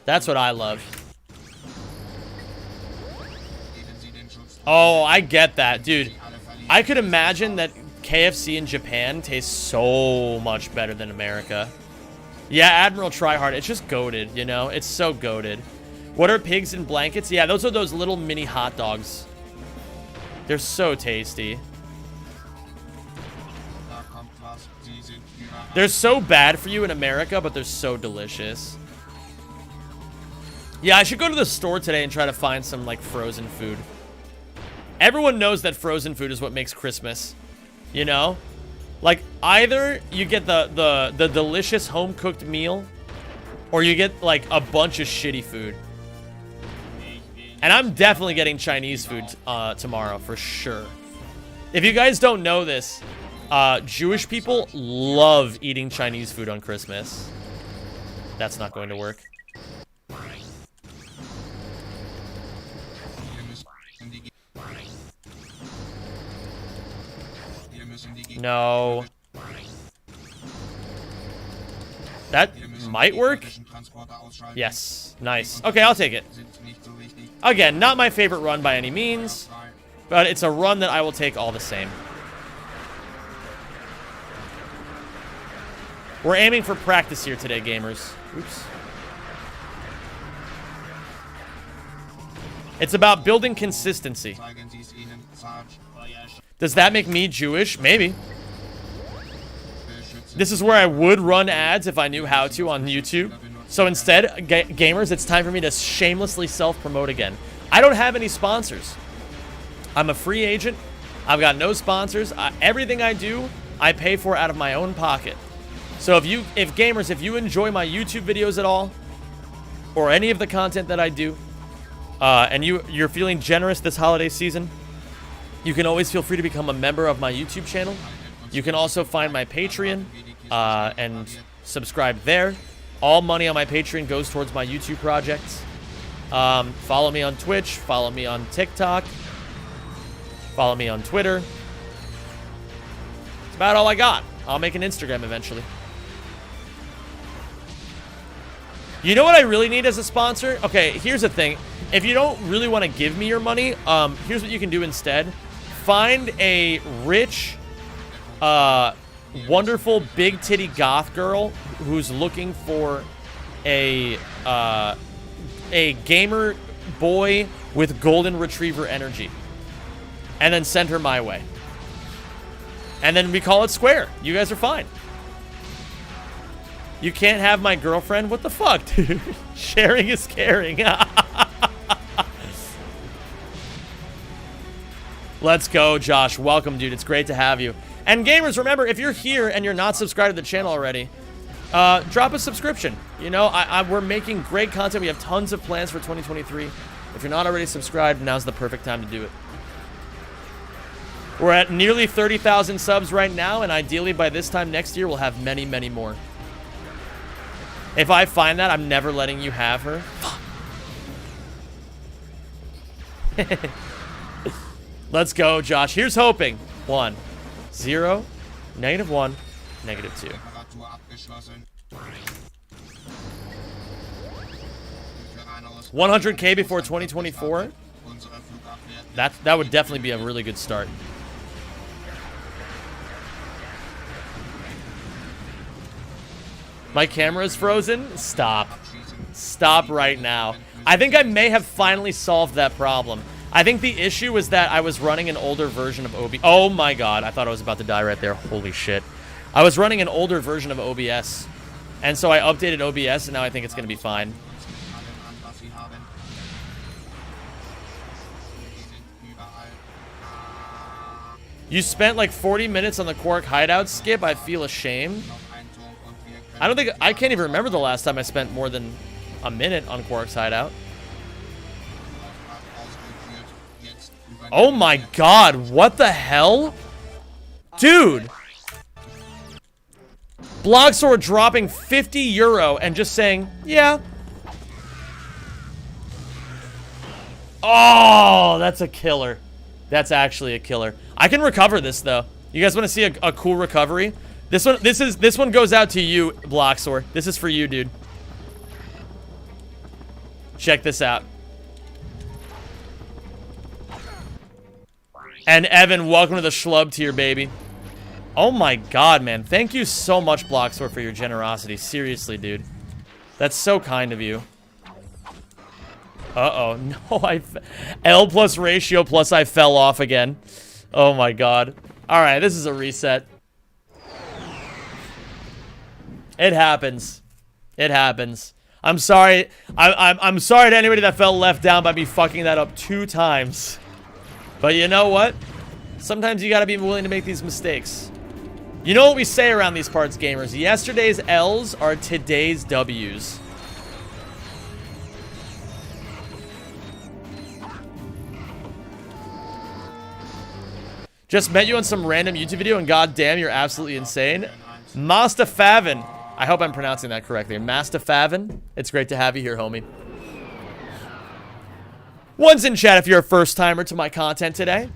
That's what I love. Oh, I get that, dude. I could imagine that KFC in Japan tastes so much better than America. Yeah, Admiral Tryhard, it's just goated, you know? It's so goated. What are pigs in blankets? Yeah, those are those little mini hot dogs. They're so tasty. They're so bad for you in America, but they're so delicious. Yeah, I should go to the store today and try to find some, like, frozen food. Everyone knows that frozen food is what makes Christmas. You know? Like, either you get the delicious home-cooked meal, or you get, like, a bunch of shitty food. And I'm definitely getting Chinese food tomorrow, for sure. If you guys don't know this, Jewish people love eating Chinese food on Christmas. That's not going to work. No. That might work. Yes. Nice. Okay, I'll take it. Again, not my favorite run by any means, but it's a run that I will take all the same. We're aiming for practice here today, gamers. Oops. It's about building consistency. Does that make me Jewish? Maybe. This is where I would run ads if I knew how to on YouTube. So instead, gamers, it's time for me to shamelessly self-promote again. I don't have any sponsors. I'm a free agent. I've got no sponsors. Everything I do, I pay for out of my own pocket. So if gamers, if you enjoy my YouTube videos at all, or any of the content that I do, and you're feeling generous this holiday season, you can always feel free to become a member of my YouTube channel. You can also find my Patreon and subscribe there. All money on my Patreon goes towards my YouTube projects. Follow me on Twitch. Follow me on TikTok. Follow me on Twitter. That's about all I got. I'll make an Instagram eventually. You know what I really need as a sponsor? Okay, here's the thing. If you don't really want to give me your money, here's what you can do instead. Find a rich, wonderful, big titty goth girl who's looking for a gamer boy with golden retriever energy. And then send her my way. And then we call it square. You guys are fine. You can't have my girlfriend? What the fuck, dude? Sharing is caring. Let's go, Josh. Welcome, dude. It's great to have you. And gamers, remember, if you're here and you're not subscribed to the channel already, drop a subscription. You know, we're making great content. We have tons of plans for 2023. If you're not already subscribed, now's the perfect time to do it. We're at nearly 30,000 subs right now, and ideally by this time next year, we'll have many, many more. If I find that, I'm never letting you have her. Let's go, Josh. Here's hoping. 1, 0, -1, -2. 100K before 2024. That would definitely be a really good start. My camera is frozen? Stop. Stop right now. I think I may have finally solved that problem. I think the issue was that I was running an older version of OBS. Oh my god, I thought I was about to die right there. Holy shit. I was running an older version of OBS. And so I updated OBS, and now I think it's going to be fine. You spent like 40 minutes on the Quark hideout skip? I feel ashamed. I can't even remember the last time I spent more than a minute on Quark's hideout. Oh my god, what the hell? Dude! Blogsword dropping 50 euro and just saying, yeah. Oh, that's a killer. That's actually a killer. I can recover this though. You guys want to see a cool recovery? This one goes out to you, Bloxor. This is for you, dude. Check this out. And Evan, welcome to the schlub tier, baby. Oh my god, man. Thank you so much, Bloxor, for your generosity. Seriously, dude. That's so kind of you. Uh-oh. No, L plus ratio plus I fell off again. Oh my god. Alright, this is a reset. It happens. It happens. I'm sorry. I'm sorry to anybody that felt left down by me fucking that up 2 times. But you know what? Sometimes you gotta be willing to make these mistakes. You know what we say around these parts, gamers? Yesterday's L's are today's W's. Just met you on some random YouTube video, and goddamn, you're absolutely insane. Mastafavin. I hope I'm pronouncing that correctly. Mastafavin. It's great to have you here, homie. One's in chat if you're a first timer to my content today.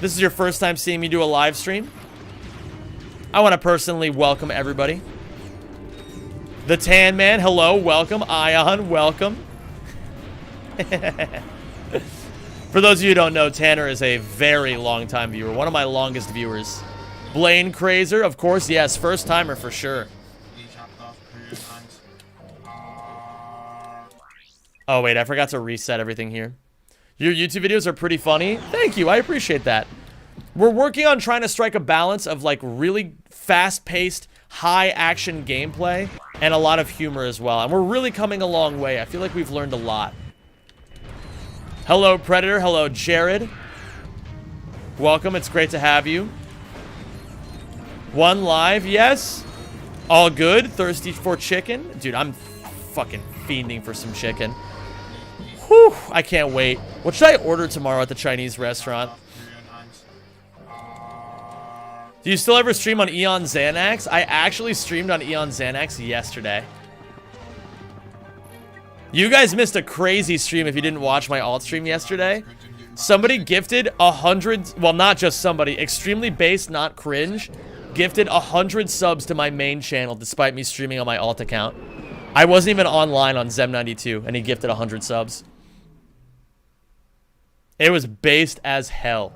This is your first time seeing me do a live stream. I want to personally welcome everybody. The Tan Man, hello, welcome. Ion, welcome. For those of you who don't know, Tanner is a very long time viewer. One of my longest viewers. Blaine Crazer, of course, yes, first timer for sure. Oh wait, I forgot to reset everything here. Your YouTube videos are pretty funny. Thank you, I appreciate that. We're working on trying to strike a balance of like really fast-paced, high-action gameplay and a lot of humor as well. And we're really coming a long way. I feel like we've learned a lot. Hello, Predator. Hello, Jared. Welcome. It's great to have you. One live, yes. All good. Thirsty for chicken. Dude, I'm fucking fiending for some chicken. Whew, I can't wait. What should I order tomorrow at the Chinese restaurant? Do you still ever stream on Eon Xanax? I actually streamed on Eon Xanax yesterday. You guys missed a crazy stream if you didn't watch my alt stream yesterday. Somebody gifted 100, well, not just somebody, extremely based, not cringe, gifted 100 subs to my main channel despite me streaming on my alt account. I wasn't even online on Zem92 and he gifted 100 subs. It was based as hell.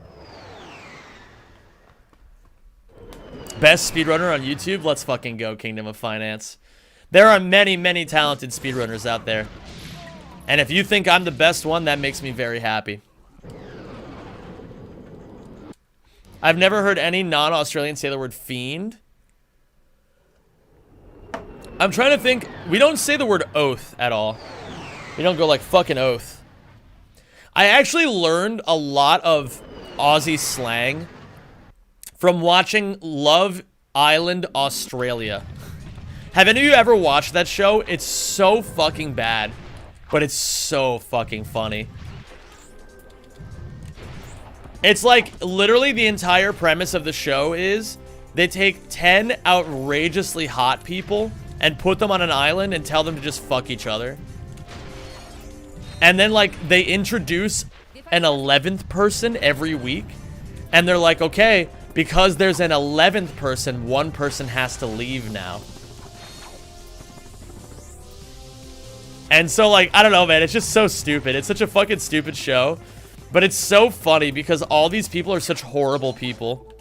Best speedrunner on YouTube? Let's fucking go, Kingdom of Finance. There are many, many talented speedrunners out there. And if you think I'm the best one, that makes me very happy. I've never heard any non-Australian say the word fiend. I'm trying to think. We don't say the word oath at all. We don't go like fucking oath. I actually learned a lot of Aussie slang from watching Love Island Australia. Have any of you ever watched that show? It's so fucking bad, but it's so fucking funny. It's like literally the entire premise of the show is they take 10 outrageously hot people and put them on an island and tell them to just fuck each other. And then like they introduce an 11th person every week. And they're like, okay, because there's an 11th person, one person has to leave now. And so, like, I don't know, man. It's just so stupid. It's such a fucking stupid show. But it's so funny because all these people are such horrible people.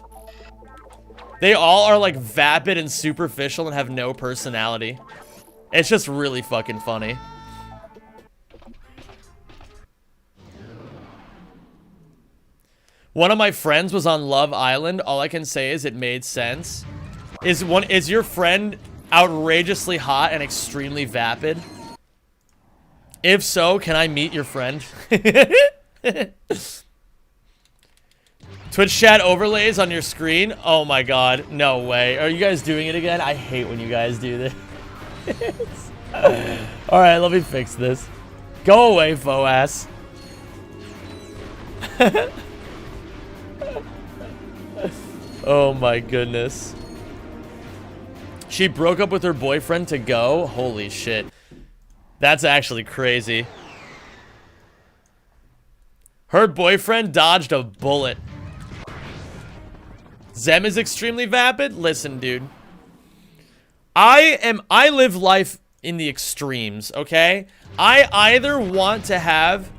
They all are, like, vapid and superficial and have no personality. It's just really fucking funny. One of my friends was on Love Island. All I can say is it made sense. Is your friend outrageously hot and extremely vapid? If so, can I meet your friend? Twitch chat overlays on your screen? Oh my god, no way. Are you guys doing it again? I hate when you guys do this. Alright, let me fix this. Go away, faux ass. Oh my goodness. She broke up with her boyfriend to go? Holy shit. That's actually crazy. Her boyfriend dodged a bullet. Zem is extremely vapid? Listen, dude. I live life in the extremes, okay? I either want to have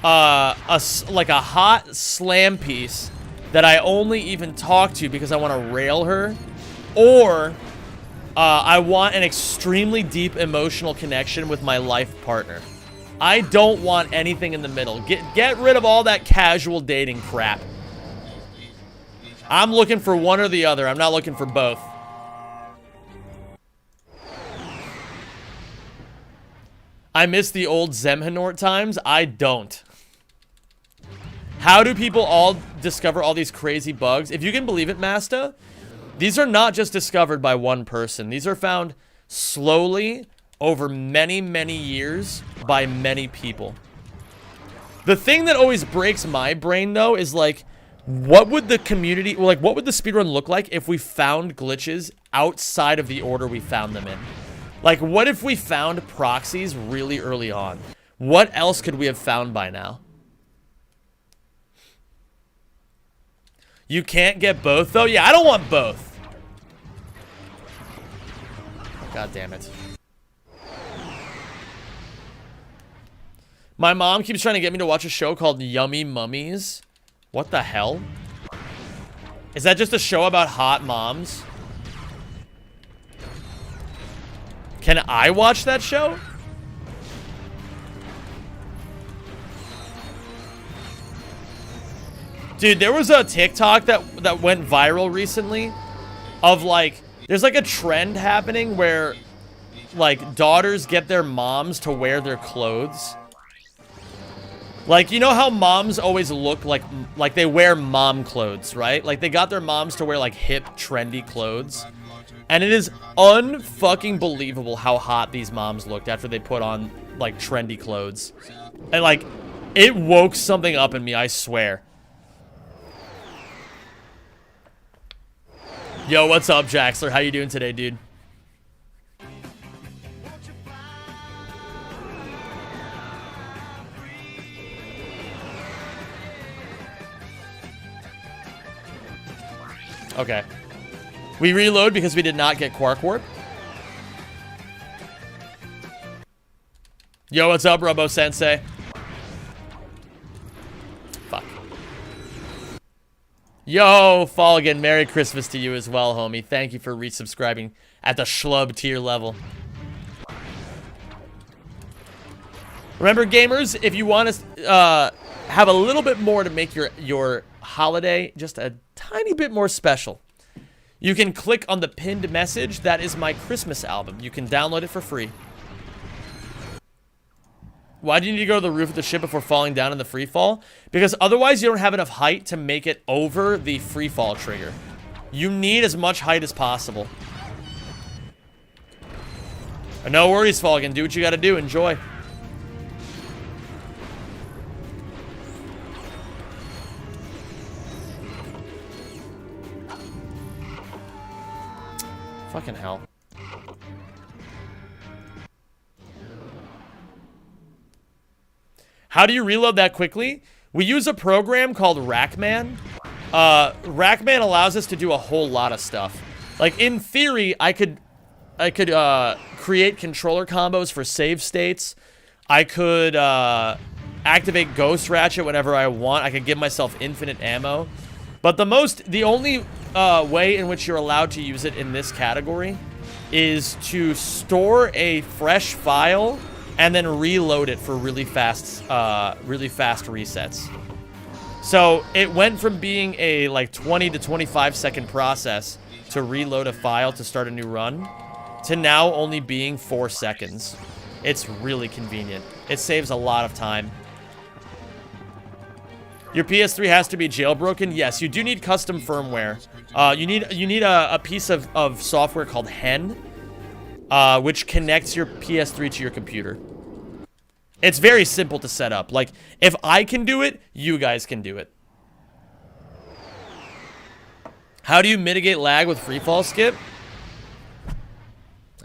like a hot slam piece that I only even talk to because I want to rail her, or I want an extremely deep emotional connection with my life partner. I don't want anything in the middle. Get rid of all that casual dating crap. I'm looking for one or the other. I'm not looking for both. I miss the old Zemhanort times. I don't. How do people all discover all these crazy bugs? If you can believe it, Masta, these are not just discovered by one person. These are found slowly over many, many years by many people. The thing that always breaks my brain, though, is like What would the community, like, what would the speedrun look like if we found glitches outside of the order we found them in? Like, what if we found proxies really early on? What else could we have found by now? You can't get both, though? Yeah, I don't want both. God damn it. My mom keeps trying to get me to watch a show called Yummy Mummies. What the hell? Is that just a show about hot moms? Can I watch that show? Dude, there was a TikTok that went viral recently of like, there's like a trend happening where like daughters get their moms to wear their clothes. Like, you know how moms always look like they wear mom clothes, right? Like they got their moms to wear like hip, trendy clothes. And it is unfucking believable how hot these moms looked after they put on like trendy clothes. And like, it woke something up in me, I swear. Yo, what's up, Jaxler? How you doing today, dude? Okay. We reload because we did not get Quark Warp. Yo, what's up, Robo-sensei? Fuck. Yo, Falligan, Merry Christmas to you as well, homie. Thank you for resubscribing at the schlub tier level. Remember, gamers, if you want to have a little bit more to make your holiday just a tiny bit more special, you can click on the pinned message. That is my Christmas album. You can download it for free. Why do you need to go to the roof of the ship before falling down in the free fall? Because otherwise you don't have enough height to make it over the free fall trigger. You need as much height as possible. No worries, Falcon. Do what you gotta do. Enjoy. Fucking hell. How do you reload that quickly? We use a program called Rackman. Rackman allows us to do a whole lot of stuff. Like, in theory, I could create controller combos for save states. I could activate Ghost Ratchet whenever I want. I could give myself infinite ammo. But the only way in which you're allowed to use it in this category is to store a fresh file and then reload it for really fast resets. So it went from being a like 20 to 25 second process to reload a file to start a new run to now only being 4 seconds. It's really convenient. It saves a lot of time. Your PS3 has to be jailbroken. Yes, you do need custom firmware. You need a piece of software called Hen, which connects your PS3 to your computer. It's very simple to set up. Like, if I can do it, you guys can do it. How do you mitigate lag with freefall skip?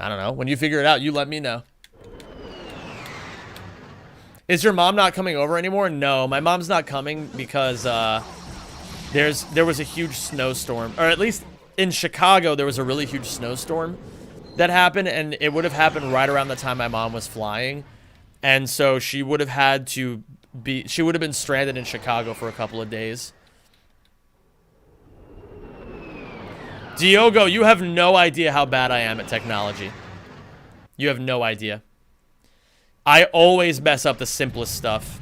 I don't know. When you figure it out, you let me know. Is your mom not coming over anymore? No, my mom's not coming because there was a huge snowstorm. Or at least in Chicago, there was a really huge snowstorm that happened, and it would have happened right around the time my mom was flying. And so she would have been stranded in Chicago for a couple of days. Diogo, you have no idea how bad I am at technology. You have no idea. I always mess up the simplest stuff.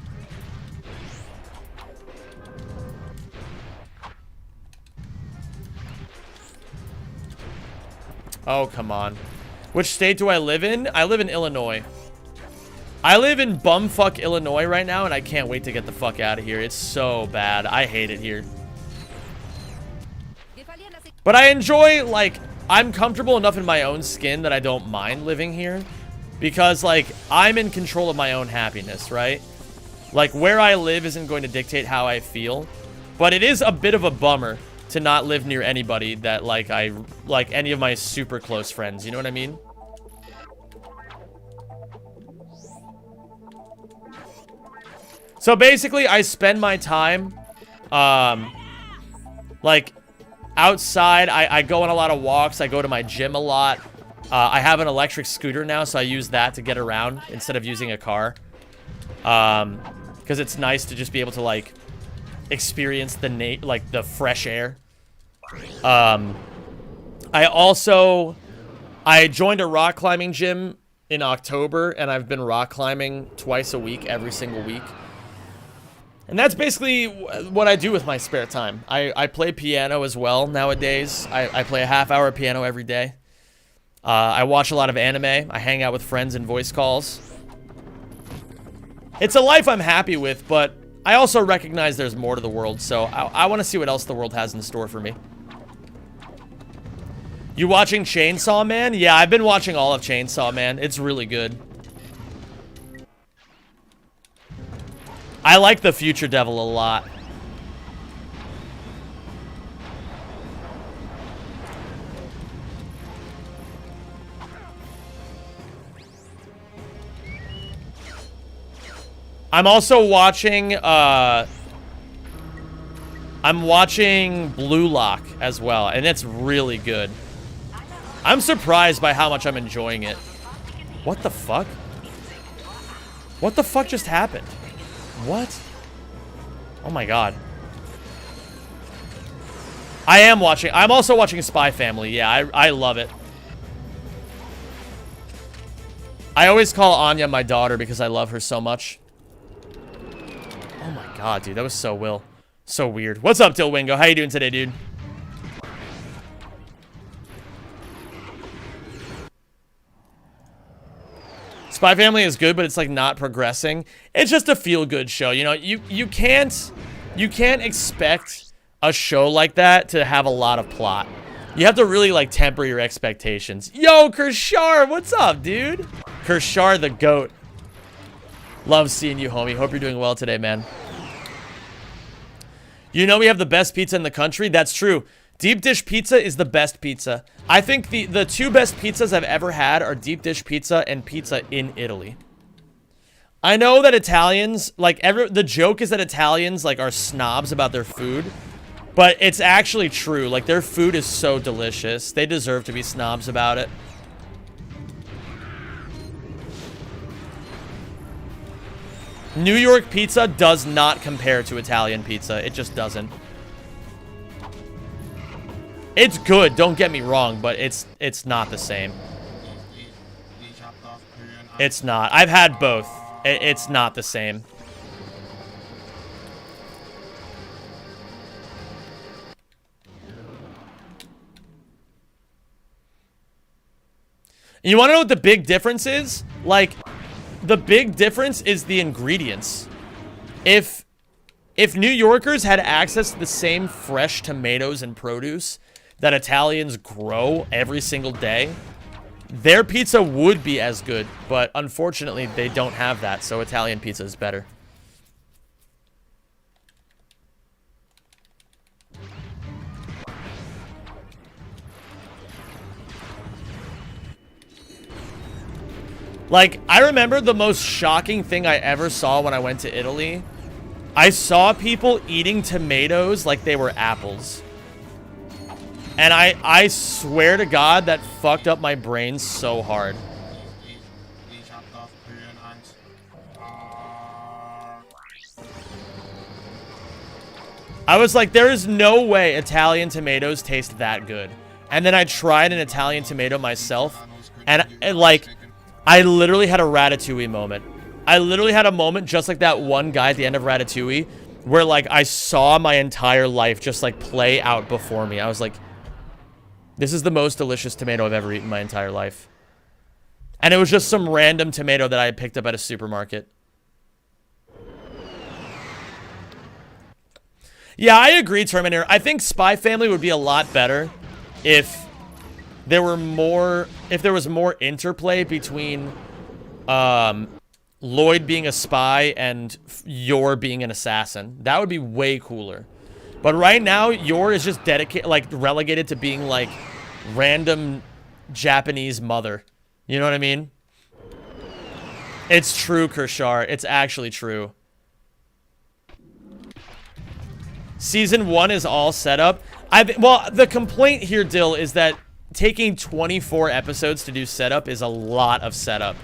Oh, come on. Which state do I live in? I live in Illinois. I live in bumfuck Illinois right now, and I can't wait to get the fuck out of here. It's so bad. I hate it here. But I enjoy, like, I'm comfortable enough in my own skin that I don't mind living here. Because, like, I'm in control of my own happiness, right? Like, where I live isn't going to dictate how I feel. But it is a bit of a bummer to not live near anybody that, like, any of my super close friends. You know what I mean? So basically, I spend my time, like, outside. I go on a lot of walks. I go to my gym a lot. I have an electric scooter now, so I use that to get around instead of using a car. Because it's nice to just be able to, like, experience the fresh air. I joined a rock climbing gym in October, and I've been rock climbing twice a week, every single week. And that's basically what I do with my spare time. I play piano as well nowadays. I play a half-hour piano every day. I watch a lot of anime. I hang out with friends in voice calls. It's a life I'm happy with, but I also recognize there's more to the world, so I want to see what else the world has in store for me. You watching Chainsaw Man? Yeah, I've been watching all of Chainsaw Man. It's really good. I like the Future Devil a lot. I'm also watching, I'm watching Blue Lock as well, and it's really good. I'm surprised by how much I'm enjoying it. What the fuck? What the fuck just happened? What? Oh my god. I'm also watching Spy Family. Yeah, I love it. I always call Anya my daughter because I love her so much. Oh my god, dude, that was so weird. What's up, Dilwingo? How you doing today, dude? Spy Family is good, but it's like not progressing. It's just a feel-good show. You know, you can't expect a show like that to have a lot of plot. You have to really like temper your expectations. Yo, Kershar, what's up, dude? Kershar the GOAT. Love seeing you, homie. Hope you're doing well today, man. You know we have the best pizza in the country? That's true. Deep dish pizza is the best pizza. I think the two best pizzas I've ever had are deep dish pizza and pizza in Italy. I know that Italians, like, the joke is that Italians, like, are snobs about their food. But it's actually true. Like, their food is so delicious. They deserve to be snobs about it. New York pizza does not compare to Italian pizza. It just doesn't. It's good, don't get me wrong, but it's not the same. It's not. I've had both. It's not the same. You want to know what the big difference is? Like, the big difference is the ingredients. If New Yorkers had access to the same fresh tomatoes and produce that Italians grow every single day, their pizza would be as good, but unfortunately they don't have that, so Italian pizza is better. Like, I remember the most shocking thing I ever saw when I went to Italy. I saw people eating tomatoes like they were apples. And I swear to God, that fucked up my brain so hard. I was like, there is no way Italian tomatoes taste that good. And then I tried an Italian tomato myself, and like, I literally had a Ratatouille moment. I literally had a moment just like that one guy at the end of Ratatouille, where like I saw my entire life just like play out before me. I was like, this is the most delicious tomato I've ever eaten in my entire life. And it was just some random tomato that I had picked up at a supermarket. Yeah, I agree, Terminator. I think Spy Family would be a lot better if there was more interplay between Lloyd being a spy and Yor being an assassin. That would be way cooler. But right now, Yor is just dedicated, like, relegated to being, like, random Japanese mother. You know what I mean? It's true, Kershar. It's actually true. Season 1 is all set up. Well, the complaint here, Dill, is that taking 24 episodes to do setup is a lot of setup.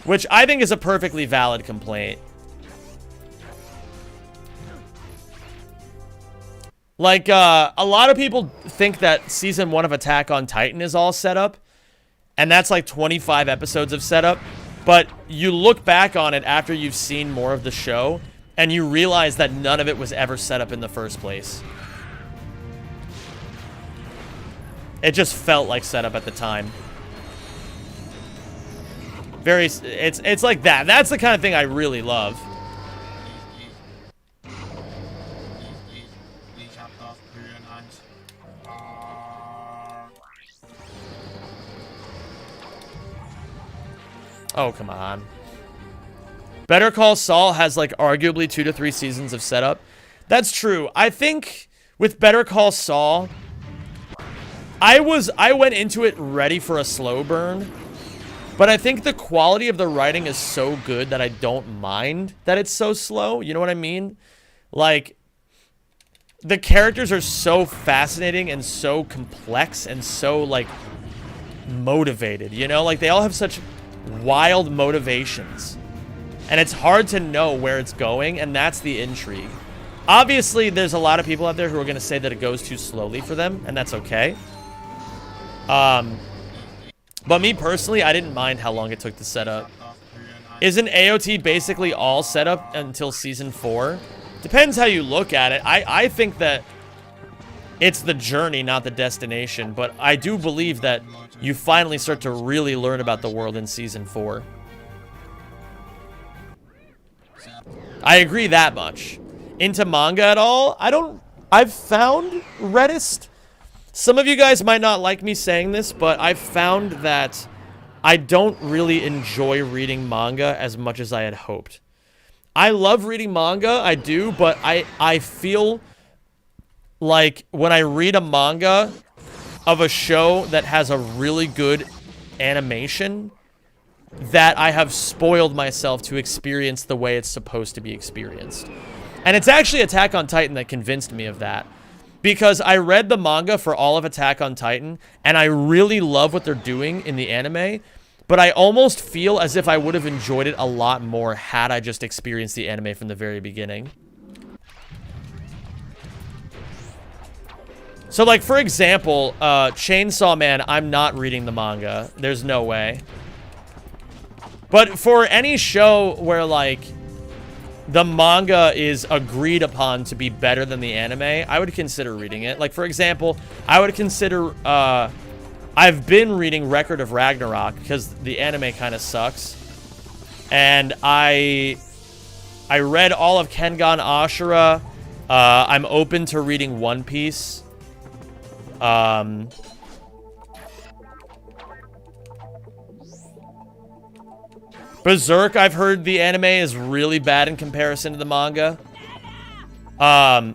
Which I think is a perfectly valid complaint. Like, a lot of people think that Season 1 of Attack on Titan is all setup. And that's like 25 episodes of setup. But you look back on it after you've seen more of the show, and you realize that none of it was ever set up in the first place. It just felt like setup at the time. It's like that. That's the kind of thing I really love. Oh, come on. Better Call Saul has, like, arguably 2 to 3 seasons of setup. That's true. I think with Better Call Saul, I went into it ready for a slow burn. But I think the quality of the writing is so good that I don't mind that it's so slow. You know what I mean? Like, the characters are so fascinating and so complex and so, like, motivated. You know? Like, they all have such wild motivations. And it's hard to know where it's going, and that's the intrigue. Obviously, there's a lot of people out there who are going to say that it goes too slowly for them, and that's okay. But me personally, I didn't mind how long it took to set up. Isn't AOT basically all set up until Season 4? Depends how you look at it. I think that it's the journey, not the destination, but I do believe that you finally start to really learn about the world in Season 4. I agree that much. Into manga at all? I've found Reddist. Some of you guys might not like me saying this, but I've found that I don't really enjoy reading manga as much as I had hoped. I love reading manga, I do, but I feel like when I read a manga of a show that has a really good animation, that I have spoiled myself to experience the way it's supposed to be experienced. And it's actually Attack on Titan that convinced me of that. Because I read the manga for all of Attack on Titan, and I really love what they're doing in the anime, but I almost feel as if I would have enjoyed it a lot more had I just experienced the anime from the very beginning. So, like, for example, Chainsaw Man, I'm not reading the manga. There's no way. But for any show where, like, the manga is agreed upon to be better than the anime, I would consider reading it. Like, for example, I would consider, I've been reading Record of Ragnarok because the anime kind of sucks. And I read all of Kengan Ashura. I'm open to reading One Piece. Berserk, I've heard the anime is really bad in comparison to the manga. I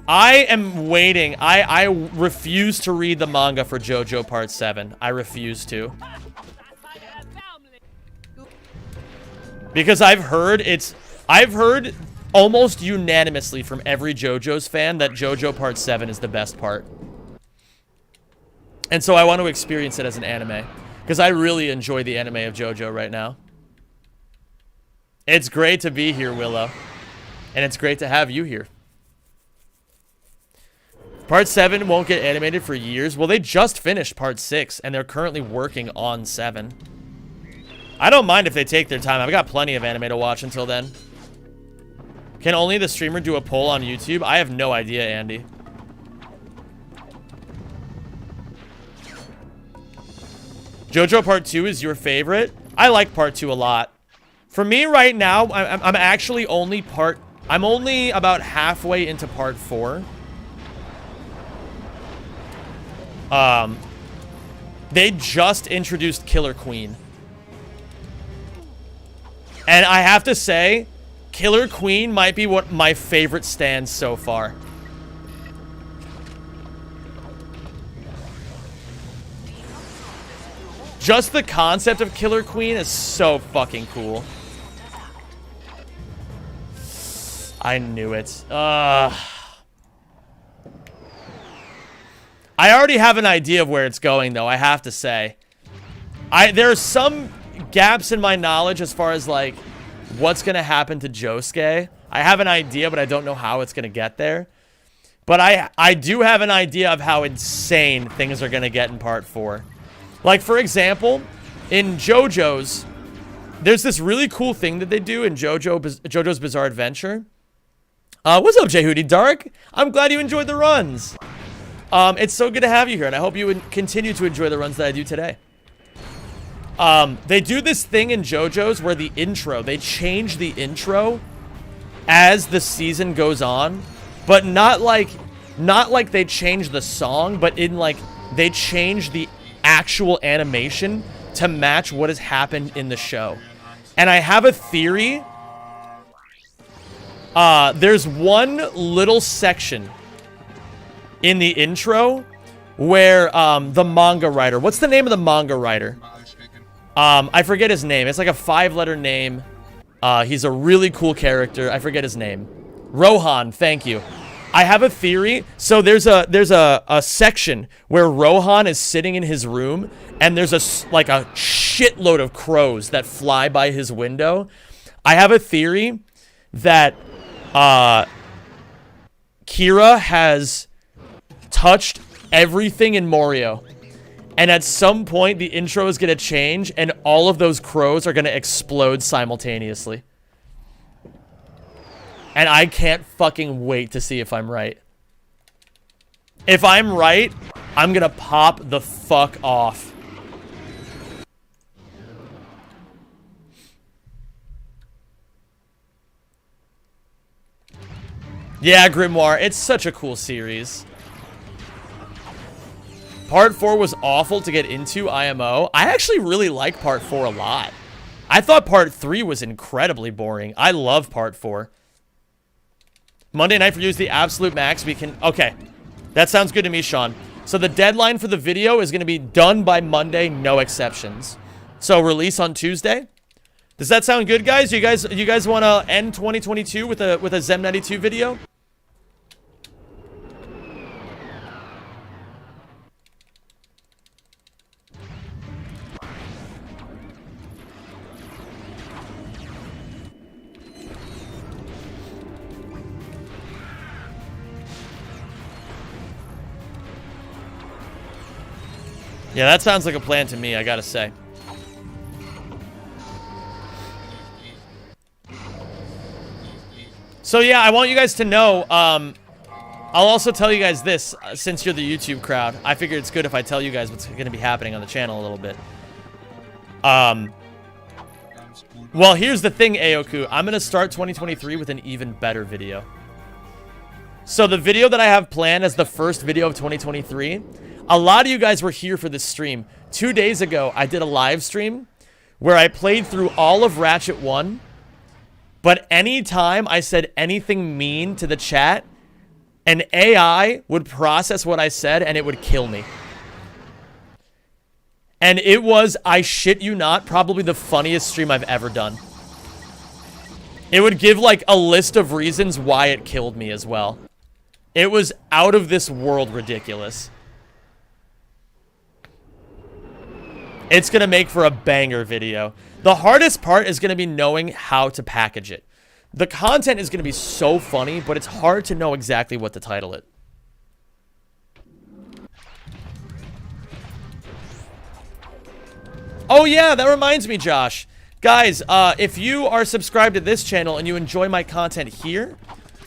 am waiting. I refuse to read the manga for JoJo Part 7. I refuse to. Because I've heard almost unanimously from every JoJo's fan that JoJo Part 7 is the best part. And so I want to experience it as an anime. Because I really enjoy the anime of JoJo right now. It's great to be here, Willow. And it's great to have you here. Part 7 won't get animated for years. Well, they just finished Part 6, and they're currently working on 7. I don't mind if they take their time. I've got plenty of anime to watch until then. Can only the streamer do a poll on YouTube? I have no idea, Andy. JoJo Part 2 is your favorite? I like Part 2 a lot. For me right now, I'm actually I'm only about halfway into Part 4. They just introduced Killer Queen. And I have to say, Killer Queen might be what my favorite stands so far. Just the concept of Killer Queen is so fucking cool. I knew it. I already have an idea of where it's going, though, I have to say. There are some gaps in my knowledge as far as, like, what's going to happen to Josuke. I have an idea, but I don't know how it's going to get there. But I do have an idea of how insane things are going to get in Part 4. Like, for example, in JoJo's, there's this really cool thing that they do in JoJo's Bizarre Adventure. What's up, Jehudi Dark? I'm glad you enjoyed the runs. It's so good to have you here, and I hope you would continue to enjoy the runs that I do today. They do this thing in JoJo's where the intro, they change the intro as the season goes on, but not like they change the song, but in like they change the actual animation to match what has happened in the show. And I have a theory. There's one little section in the intro where the manga writer, what's the name of the manga writer? I forget his name. It's like a 5-letter name. He's a really cool character. I forget his name. Rohan, thank you. I have a theory. So there's a section where Rohan is sitting in his room, and there's a shitload of crows that fly by his window. I have a theory that Kira has touched everything in Morio. And at some point, the intro is going to change, and all of those crows are going to explode simultaneously. And I can't fucking wait to see if I'm right. If I'm right, I'm going to pop the fuck off. Yeah, Grimoire, it's such a cool series. Part 4 was awful to get into, IMO. I actually really like Part 4 a lot. I thought Part 3 was incredibly boring. I love Part 4. Monday night for you is the absolute max. We can... Okay. That sounds good to me, Sean. So the deadline for the video is going to be done by Monday, no exceptions. So release on Tuesday. Does that sound good, guys? You guys want to end 2022 with a Zem92 video? Yeah, that sounds like a plan to me, I gotta say. So yeah, I want you guys to know, I'll also tell you guys this, since you're the YouTube crowd. I figure it's good if I tell you guys what's going to be happening on the channel a little bit. Well, here's the thing, Aoku. I'm going to start 2023 with an even better video. So the video that I have planned as the first video of 2023, a lot of you guys were here for this stream. 2 days ago, I did a live stream where I played through all of Ratchet 1, but anytime I said anything mean to the chat, an AI would process what I said and it would kill me. And it was, I shit you not, probably the funniest stream I've ever done. It would give like a list of reasons why it killed me as well. It was out of this world ridiculous. It's going to make for a banger video. The hardest part is going to be knowing how to package it. The content is going to be so funny, but it's hard to know exactly what to title it. Oh yeah, that reminds me, Josh. Guys, if you are subscribed to this channel and you enjoy my content here,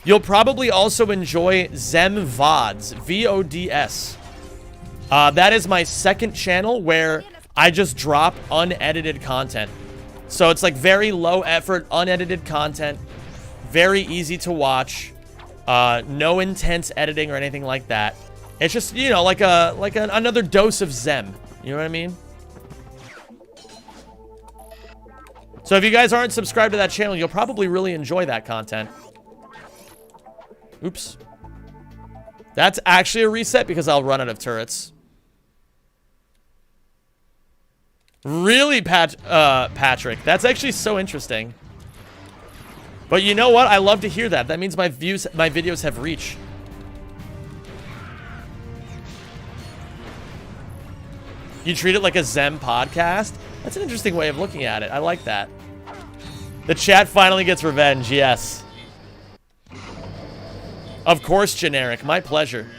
you'll probably also enjoy Zem VODs, V-O-D-S. That is my second channel where I just drop unedited content. So it's like very low effort, unedited content. Very easy to watch. No intense editing or anything like that. It's just, you know, like another dose of Zem. You know what I mean? So if you guys aren't subscribed to that channel, you'll probably really enjoy that content. Oops. That's actually a reset because I'll run out of turrets. Really, Patrick? That's actually so interesting. But you know what? I love to hear that. That means my videos have reach. You treat it like a Zen podcast? That's an interesting way of looking at it. I like that. The chat finally gets revenge, yes. Of course, generic. My pleasure.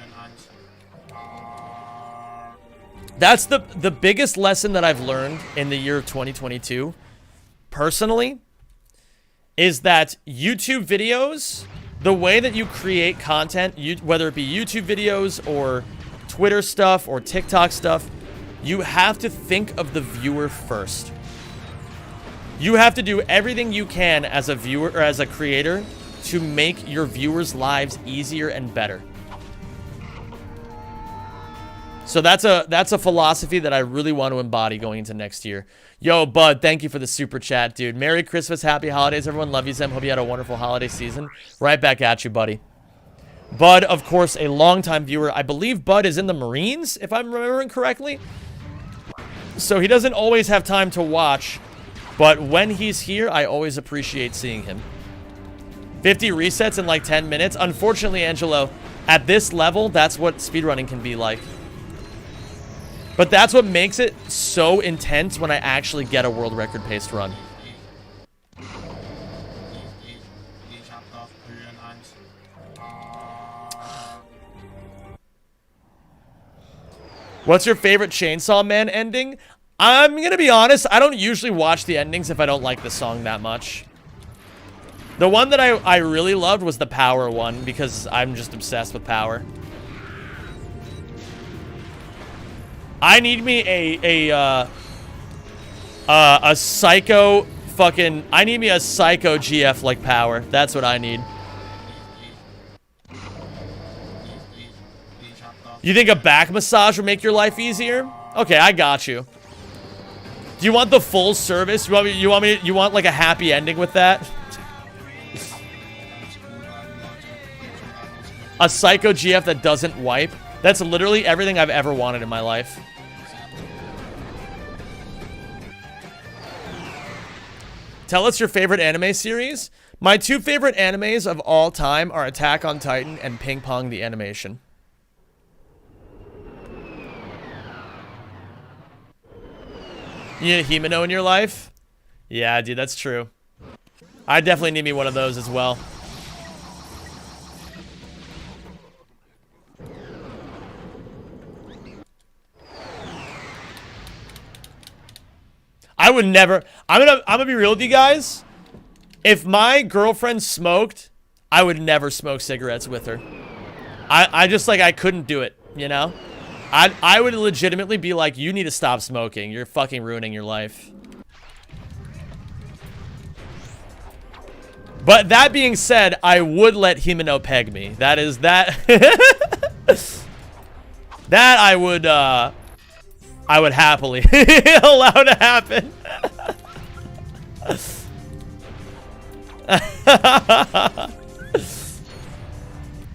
That's the biggest lesson that I've learned in the year of 2022, personally, is that YouTube videos, the way that you create content, whether it be YouTube videos or Twitter stuff or TikTok stuff, you have to think of the viewer first. You have to do everything you can as a viewer or as a creator to make your viewers' lives easier and better. So that's a philosophy that I really want to embody going into next year. Yo, Bud, thank you for the super chat, dude. Merry Christmas, happy holidays, everyone. Love you, Zem. Hope you had a wonderful holiday season. Right back at you, buddy. Bud, of course, a longtime viewer. I believe Bud is in the Marines, if I'm remembering correctly. So he doesn't always have time to watch, but when he's here, I always appreciate seeing him. 50 resets in like 10 minutes. Unfortunately, Angelo, at this level, that's what speedrunning can be like. But that's what makes it so intense when I actually get a world record paced run. What's your favorite Chainsaw Man ending? I'm gonna be honest, I don't usually watch the endings if I don't like the song that much. The one that I really loved was the Power one, because I'm just obsessed with Power. I need me a psycho fucking... I need me a psycho GF like Power. That's what I need. You think a back massage would make your life easier? Okay, I got you. Do you want the full service? You want like a happy ending with that? A psycho GF that doesn't wipe? That's literally everything I've ever wanted in my life. Tell us your favorite anime series. My two favorite animes of all time are Attack on Titan and Ping Pong the Animation. You need a Himeno in your life? Yeah, dude, that's true. I definitely need me one of those as well. I would never... I'm gonna be real with you guys. If my girlfriend smoked, I would never smoke cigarettes with her. I just, like, I couldn't do it, you know? I would legitimately be like, you need to stop smoking. You're fucking ruining your life. But that being said, I would let Himeno peg me. That is that... that I would happily allow to happen.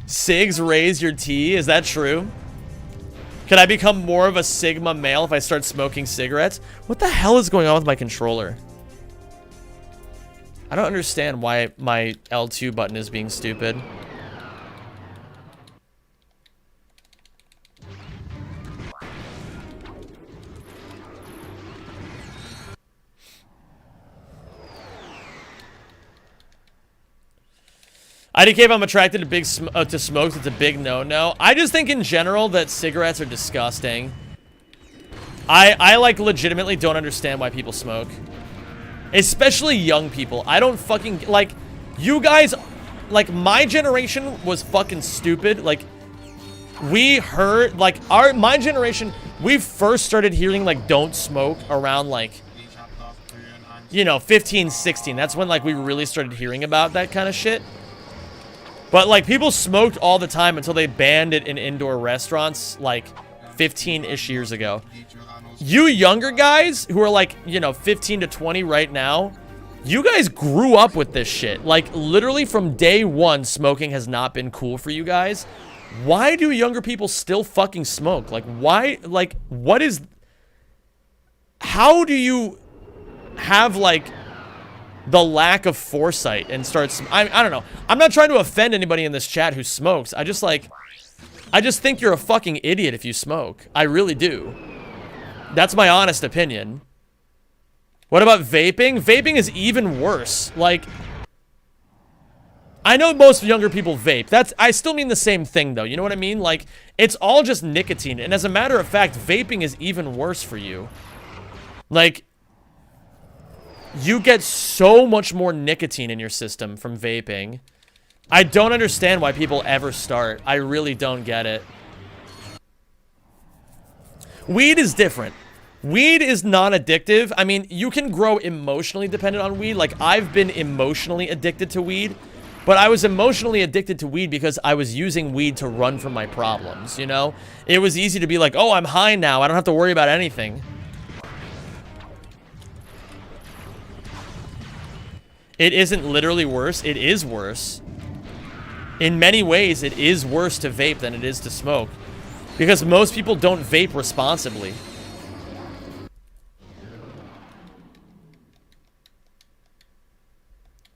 Cigs raise your T? Is that true? Could I become more of a Sigma male if I start smoking cigarettes? What the hell is going on with my controller? I don't understand why my L2 button is being stupid. IDK, if I'm attracted to to smokes, it's a big no-no. I just think in general that cigarettes are disgusting. I like legitimately don't understand why people smoke. Especially young people. I don't fucking, like, you guys, like, my generation was fucking stupid. Like, we heard, like, my generation, we first started hearing, like, don't smoke around, like, you know, 15, 16. That's when, like, we really started hearing about that kind of shit. But, like, people smoked all the time until they banned it in indoor restaurants, like, 15-ish years ago. You younger guys who are, like, you know, 15 to 20 right now, You guys grew up with this shit. Like, literally from day one, smoking has not been cool for you guys. Why do younger people still fucking smoke? Like, why? Like, what is... How do you have, like, the lack of foresight and start... I don't know. I'm not trying to offend anybody in this chat who smokes. I just, like... I just think you're a fucking idiot if you smoke. I really do. That's my honest opinion. What about vaping? Vaping is even worse. Like, I know most younger people vape. I still mean the same thing, though. You know what I mean? Like, it's all just nicotine. And as a matter of fact, vaping is even worse for you. Like, you get so much more nicotine in your system from vaping. I don't understand why people ever start. I really don't get it. Weed is different. Weed is non-addictive. I mean, you can grow emotionally dependent on weed. Like, I've been emotionally addicted to weed. But I was emotionally addicted to weed because I was using weed to run from my problems, you know? It was easy to be like, oh, I'm high now. I don't have to worry about anything. It isn't literally worse. It is worse. In many ways, it is worse to vape than it is to smoke. Because most people don't vape responsibly.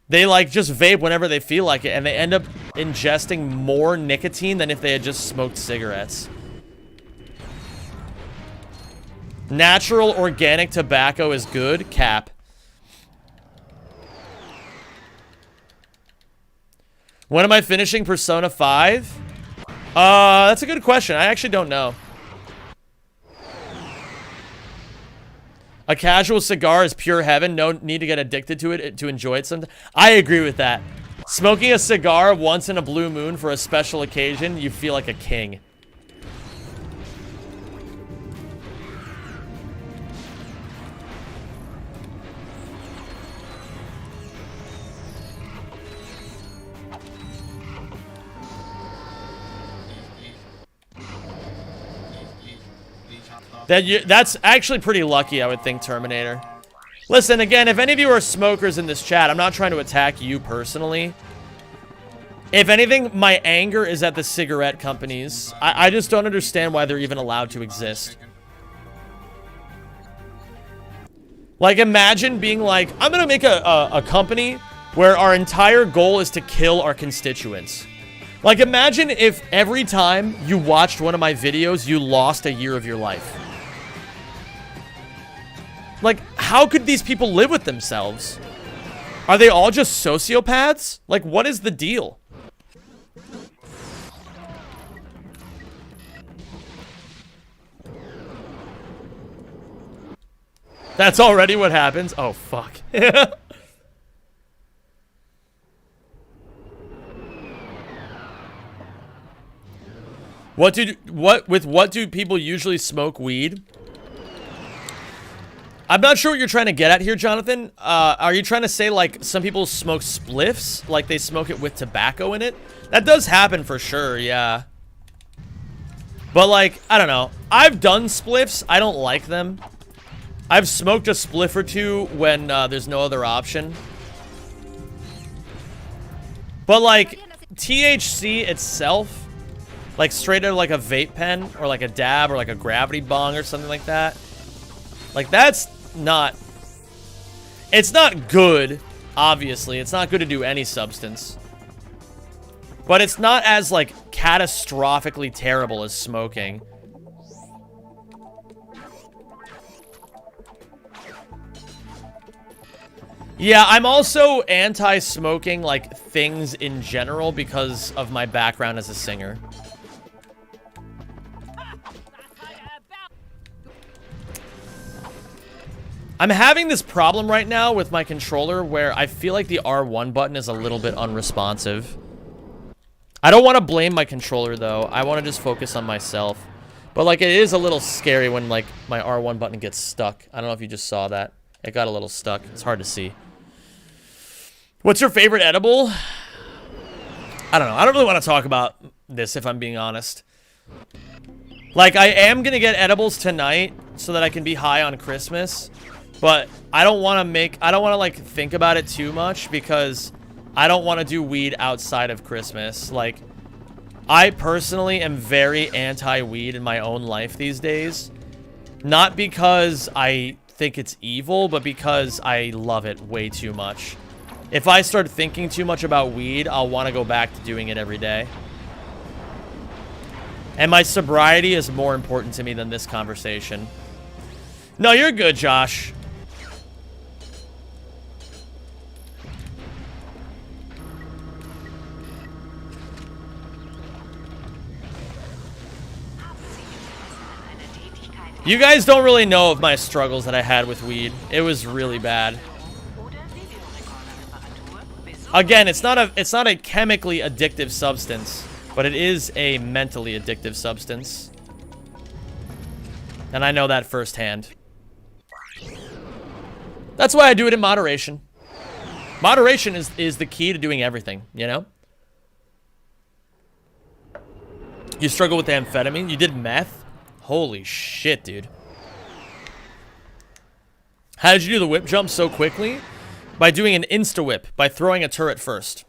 They, like, just vape whenever they feel like it, and they end up ingesting more nicotine than if they had just smoked cigarettes. Natural, organic tobacco is good. Cap. When am I finishing Persona 5? That's a good question. I actually don't know. A casual cigar is pure heaven. No need to get addicted to it to enjoy it sometimes. I agree with that. Smoking a cigar once in a blue moon for a special occasion, you feel like a king. That's actually pretty lucky, I would think, Terminator. Listen, again, if any of you are smokers in this chat, I'm not trying to attack you personally. If anything, my anger is at the cigarette companies. I just don't understand why they're even allowed to exist. Like, imagine being like, I'm gonna make a company where our entire goal is to kill our constituents. Like, imagine if every time you watched one of my videos, you lost a year of your life. Like, how could these people live with themselves? Are they all just sociopaths? Like, what is the deal? That's already what happens? Oh, fuck. What do people usually smoke weed? I'm not sure what you're trying to get at here, Jonathan. Are you trying to say, like, some people smoke spliffs? Like, they smoke it with tobacco in it? That does happen for sure, yeah. But, like, I don't know. I've done spliffs. I don't like them. I've smoked a spliff or two when there's no other option. But, like, THC itself, like, straight out of, like, a vape pen or, like, a dab or, like, a gravity bong or something like that. Like, that's not... It's not good, obviously. It's not good to do any substance. But it's not as, like, catastrophically terrible as smoking. Yeah, I'm also anti-smoking, like, things in general because of my background as a singer. I'm having this problem right now with my controller where I feel like the R1 button is a little bit unresponsive. I don't want to blame my controller, though. I want to just focus on myself. But, like, it is a little scary when, like, my R1 button gets stuck. I don't know if you just saw that. It got a little stuck. It's hard to see. What's your favorite edible? I don't know. I don't really want to talk about this, if I'm being honest. Like, I am going to get edibles tonight. so that I can be high on Christmas, but I don't want to like think about it too much because I don't want to do weed outside of Christmas. Like, I personally am very anti-weed in my own life these days. Not because I think it's evil, but because I love it way too much. If I start thinking too much about weed, I'll want to go back to doing it every day. And my sobriety is more important to me than this conversation. No, you're good, Josh. You guys don't really know of my struggles that I had with weed. It was really bad. Again, it's not a chemically addictive substance, but it is a mentally addictive substance. And I know that firsthand. That's why I do it in moderation. Moderation is the key to doing everything, you know? You struggle with amphetamine? You did meth? Holy shit, dude. How did you do the whip jump so quickly? By doing an insta-whip, by throwing a turret first.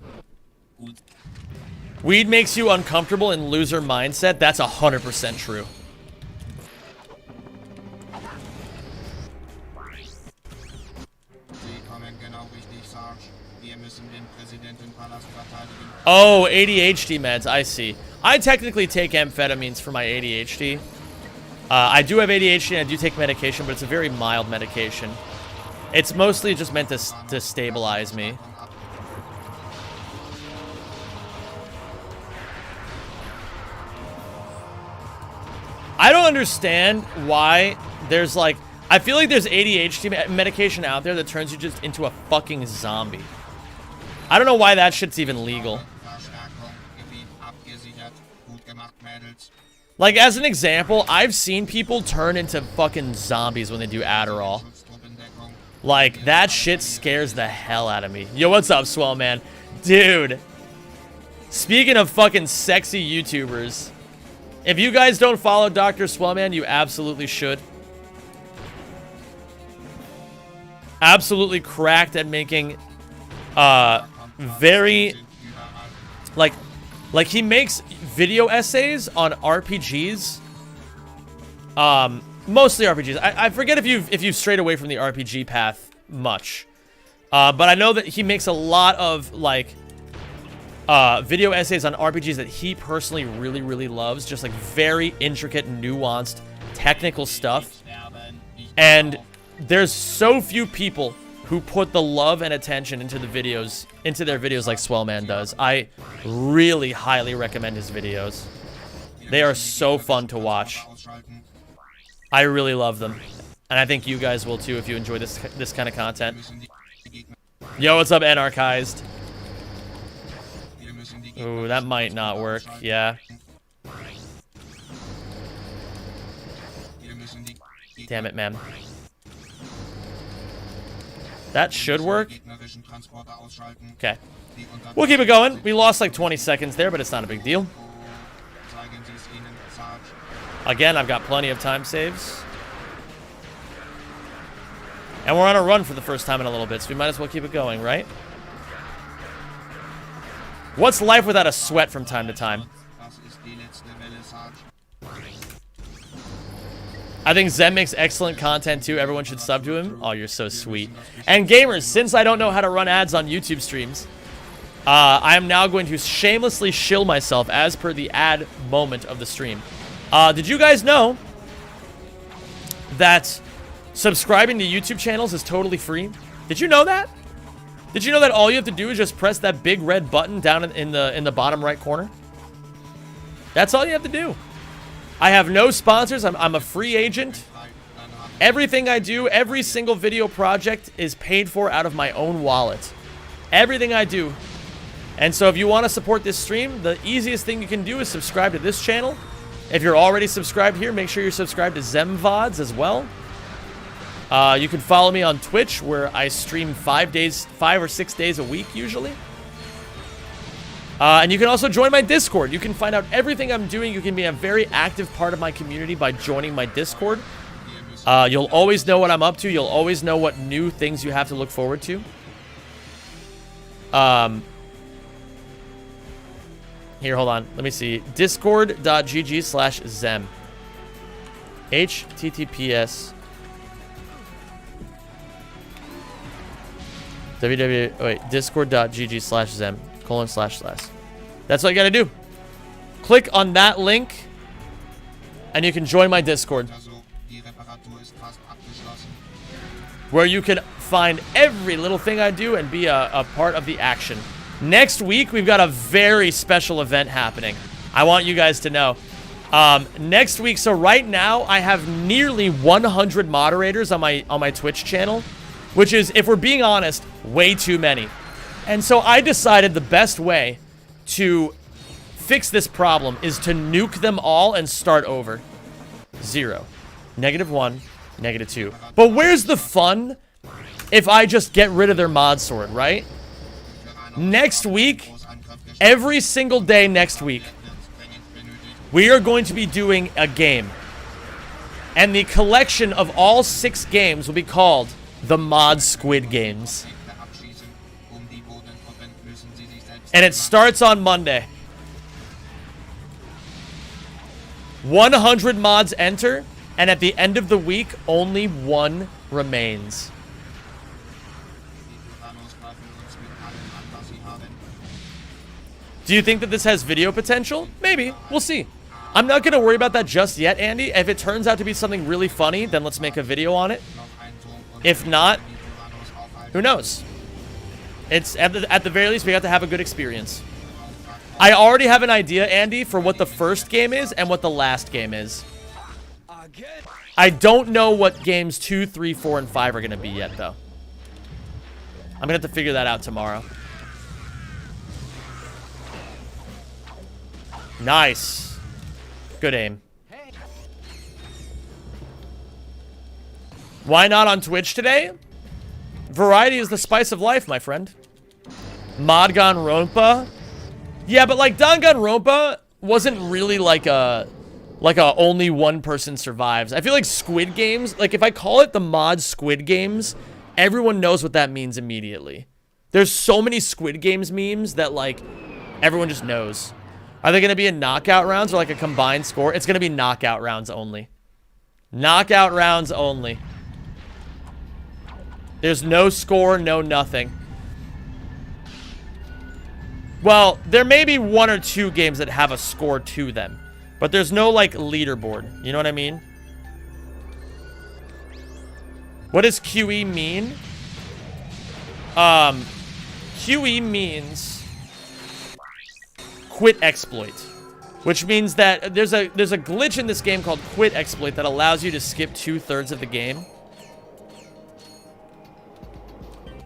Weed makes you uncomfortable in loser mindset. That's 100% true. Oh, ADHD meds, I see. I technically take amphetamines for my ADHD. I do have ADHD and I do take medication, but it's a very mild medication. It's mostly just meant to stabilize me. I don't understand why there's like... I feel like there's ADHD medication out there that turns you just into a fucking zombie. I don't know why that shit's even legal. Like, as an example, I've seen people turn into fucking zombies when they do Adderall. Like, that shit scares the hell out of me. Yo, what's up, Swell Man? Dude. Speaking of fucking sexy YouTubers, if you guys don't follow Dr. Swellman, you absolutely should. Absolutely cracked at making very like he makes video essays on RPGs. Mostly RPGs. I forget if you've strayed away from the RPG path much. But I know that he makes a lot of like video essays on RPGs that he personally really, really loves. Just like very intricate, nuanced, technical stuff. And there's so few people who put the love and attention into their videos like Swellman does. I really highly recommend his videos. They are so fun to watch. I really love them. And I think you guys will too if you enjoy this kind of content. Yo, what's up, Anarchized? Ooh, that might not work. Yeah. Damn it, man. That should work. Okay. We'll keep it going. We lost like 20 seconds there, but it's not a big deal. Again, I've got plenty of time saves. And we're on a run for the first time in a little bit, so we might as well keep it going, right? What's life without a sweat from time to time? I think Zen makes excellent content too. Everyone should sub to him. Oh, you're so sweet. And gamers, since I don't know how to run ads on YouTube streams, I am now going to shamelessly shill myself as per the ad moment of the stream. Did you guys know that subscribing to YouTube channels is totally free? Did you know that? Did you know that all you have to do is just press that big red button down in the bottom right corner? That's all you have to do. I have no sponsors. I'm a free agent. Everything I do, every single video project is paid for out of my own wallet. Everything I do. And so if you want to support this stream, the easiest thing you can do is subscribe to this channel. If you're already subscribed here, make sure you're subscribed to ZemVods as well. You can follow me on Twitch, where I stream 5 or 6 days a week usually. And you can also join my Discord. You can find out everything I'm doing. You can be a very active part of my community by joining my Discord. You'll always know what I'm up to. You'll always know what new things you have to look forward to. Here, hold on. Let me see. Discord.gg/Zem. HTTPS. Discord.gg/Zem. // That's what you gotta do. Click on that link, and you can join my Discord, where you can find every little thing I do and be a part of the action. Next week, we've got a very special event happening. I want you guys to know. Next week, so right now, I have nearly 100 moderators on my Twitch channel, which is, if we're being honest, way too many. And so I decided the best way to fix this problem is to nuke them all and start over. 0, -1, -2. But where's the fun if I just get rid of their mod sword, right? Next week, every single day next week, we are going to be doing a game. And the collection of all 6 games will be called the Mod Squid Games. And it starts on Monday. 100 mods enter, and at the end of the week, only 1 remains. Do you think that this has video potential? Maybe. We'll see. I'm not going to worry about that just yet, Andy. If it turns out to be something really funny, then let's make a video on it. If not, who knows? It's at the very least, we got to have a good experience. I already have an idea, Andy, for what the first game is and what the last game is. I don't know what games 2, 3, 4, and 5 are going to be yet, though. I'm going to have to figure that out tomorrow. Nice. Good aim. Why not on Twitch today? Variety is the spice of life, my friend. Danganronpa? Yeah, but like Danganronpa wasn't really like a only one person survives. I feel like Squid Games, like if I call it the mod Squid Games, everyone knows what that means immediately. There's so many Squid Games memes that like everyone just knows. Are they going to be in knockout rounds or like a combined score? It's going to be knockout rounds only. Knockout rounds only. There's no score, no nothing. Well, there may be 1 or 2 games that have a score to them, but there's no, like, leaderboard. You know what I mean? What does QE mean? QE means quit exploit, which means that there's a glitch in this game called quit exploit that allows you to skip 2/3 of the game.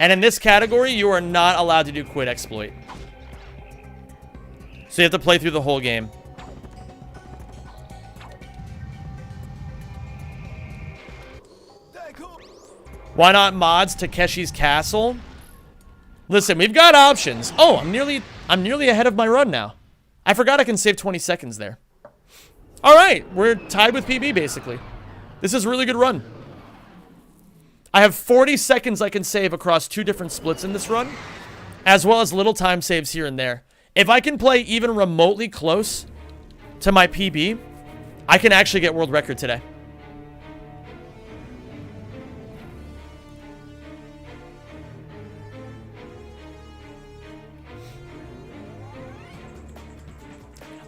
And in this category, you are not allowed to do quit exploit. So you have to play through the whole game. Why not mods Takeshi's Castle? Listen, we've got options. Oh, I'm nearly ahead of my run now. I forgot I can save 20 seconds there. All right, we're tied with PB basically. This is a really good run. I have 40 seconds I can save across 2 different splits in this run, as well as little time saves here and there. If I can play even remotely close to my PB, I can actually get world record today.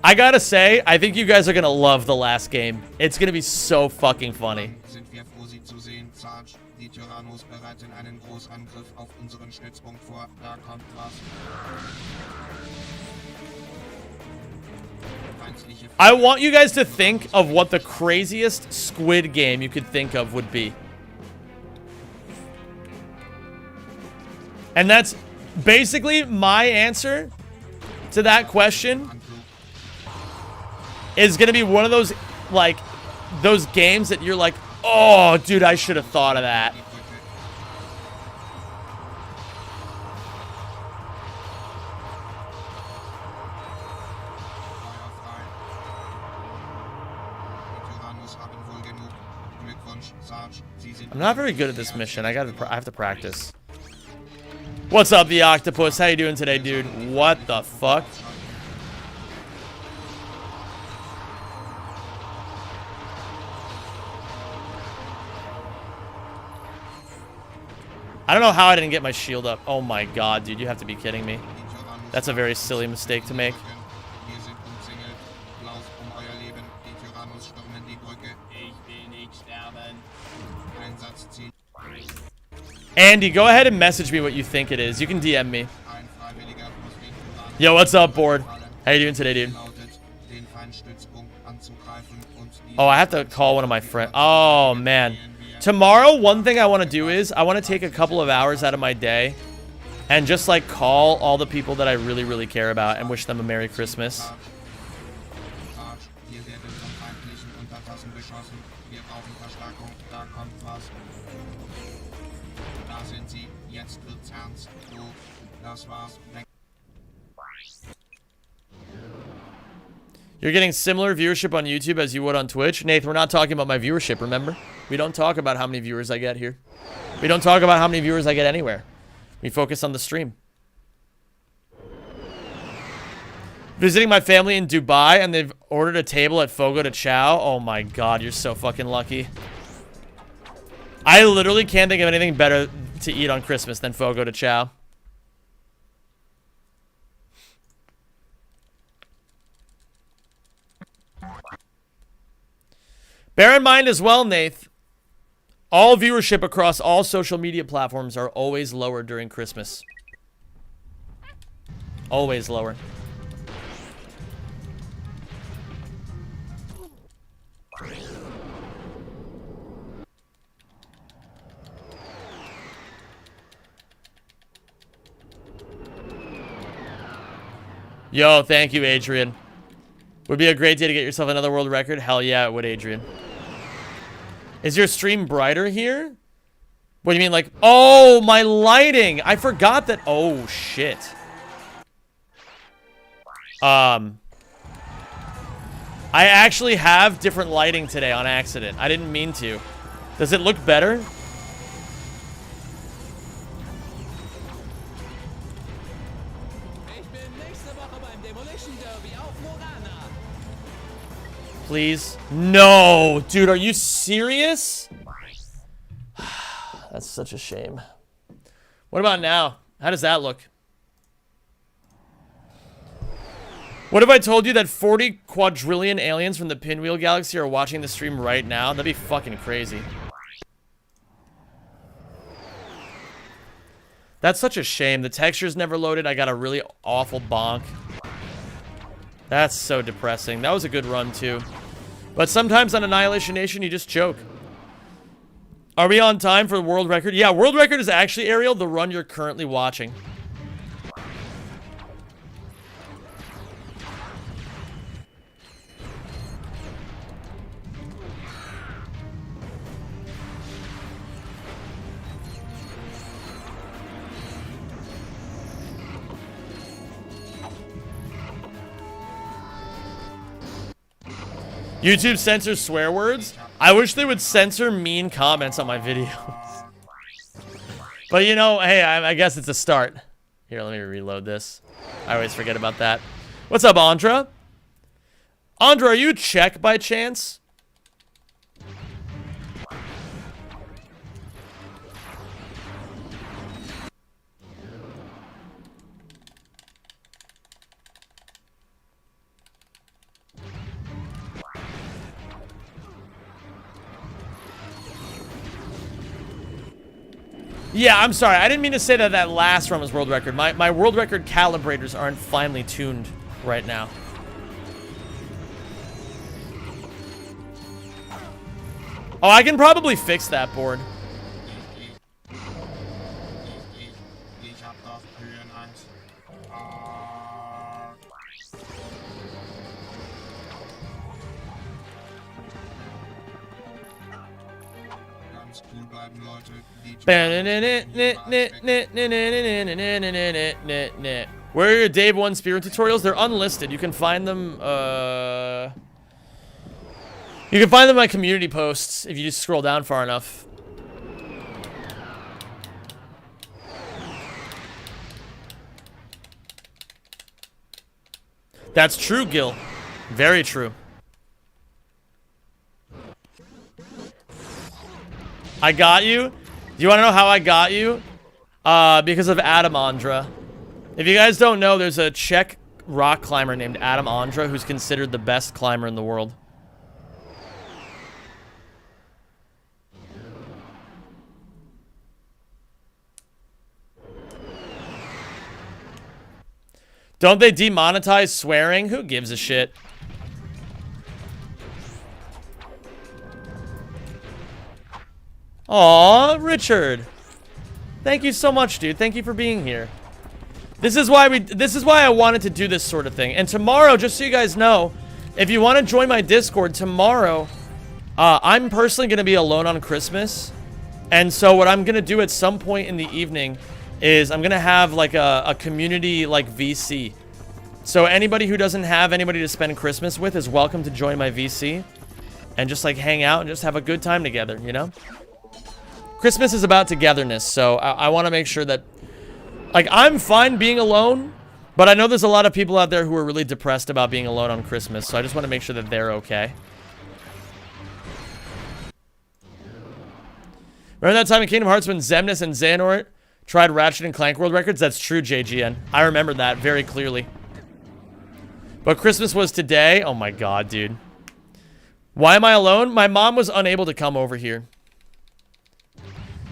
I gotta say, I think you guys are gonna love the last game. It's gonna be so fucking funny. I want you guys to think of what the craziest Squid Game you could think of would be. And that's basically my answer to that question. Is gonna be one of those, like, those games that you're like, oh, dude, I should have thought of that. I'm not very good at this mission. I have to practice. What's up, the octopus? How you doing today, dude? What the fuck? I don't know how I didn't get my shield up. Oh my god, dude, you have to be kidding me. That's a very silly mistake to make. Andy, go ahead and message me what you think it is. You can DM me. Yo, what's up, board? How you doing today, dude? Oh, I have to call one of my friends. Oh, man. Tomorrow, one thing I want to do is I want to take a couple of hours out of my day and just, like, call all the people that I really, really care about and wish them a Merry Christmas. You're getting similar viewership on YouTube as you would on Twitch. Nathan, we're not talking about my viewership, remember? We don't talk about how many viewers I get here. We don't talk about how many viewers I get anywhere. We focus on the stream. Visiting my family in Dubai, and they've ordered a table at Fogo de Chao. Oh my god, you're so fucking lucky. I literally can't think of anything better to eat on Christmas than Fogo de Chao. Bear in mind as well, Nath, all viewership across all social media platforms are always lower during Christmas. Always lower. Yo, thank you, Adrian. Would be a great day to get yourself another world record. Hell yeah, it would, Adrian. Is your stream brighter here? What do you mean, like... Oh, my lighting! I forgot that... Oh, shit. I actually have different lighting today on accident. I didn't mean to. Does it look better? Please. No! Dude, are you serious? That's such a shame. What about now? How does that look? What if I told you that 40 quadrillion aliens from the Pinwheel Galaxy are watching the stream right now? That'd be fucking crazy. That's such a shame. The texture's never loaded. I got a really awful bonk. That's so depressing. That was a good run, too. But sometimes on Annihilation Nation, you just choke. Are we on time for the world record? Yeah, world record is actually, Ariel, the run you're currently watching. YouTube censors swear words? I wish they would censor mean comments on my videos. But you know, hey, I guess it's a start. Here, let me reload this. I always forget about that. What's up, Andra? Andra, are you Czech by chance? Yeah, I'm sorry. I didn't mean to say that that last run was world record. My world record calibrators aren't finely tuned right now. Oh, I can probably fix that board. Where are your Dave 1 Speedrun tutorials? They're unlisted. You can find them, you can find them in my community posts if you just scroll down far enough. That's true, Gil. Very true. I got you. Do you want to know how I got you? Because of Adam Ondra. If you guys don't know, there's a Czech rock climber named Adam Ondra who's considered the best climber in the world. Don't they demonetize swearing? Who gives a shit? Aw, Richard. Thank you so much, dude. Thank you for being here. This is why I wanted to do this sort of thing. And tomorrow, just so you guys know, if you want to join my Discord tomorrow, I'm personally going to be alone on Christmas. And so what I'm going to do at some point in the evening is I'm going to have like a community like VC. So anybody who doesn't have anybody to spend Christmas with is welcome to join my VC and just like hang out and just have a good time together, you know? Christmas is about togetherness, so I want to make sure that, like, I'm fine being alone, but I know there's a lot of people out there who are really depressed about being alone on Christmas, so I just want to make sure that they're okay. Remember that time in Kingdom Hearts when Xemnas and Xehanort tried Ratchet and Clank world records? That's true, JGN. I remember that very clearly. But Christmas was today. Oh my god, dude. Why am I alone? My mom was unable to come over here.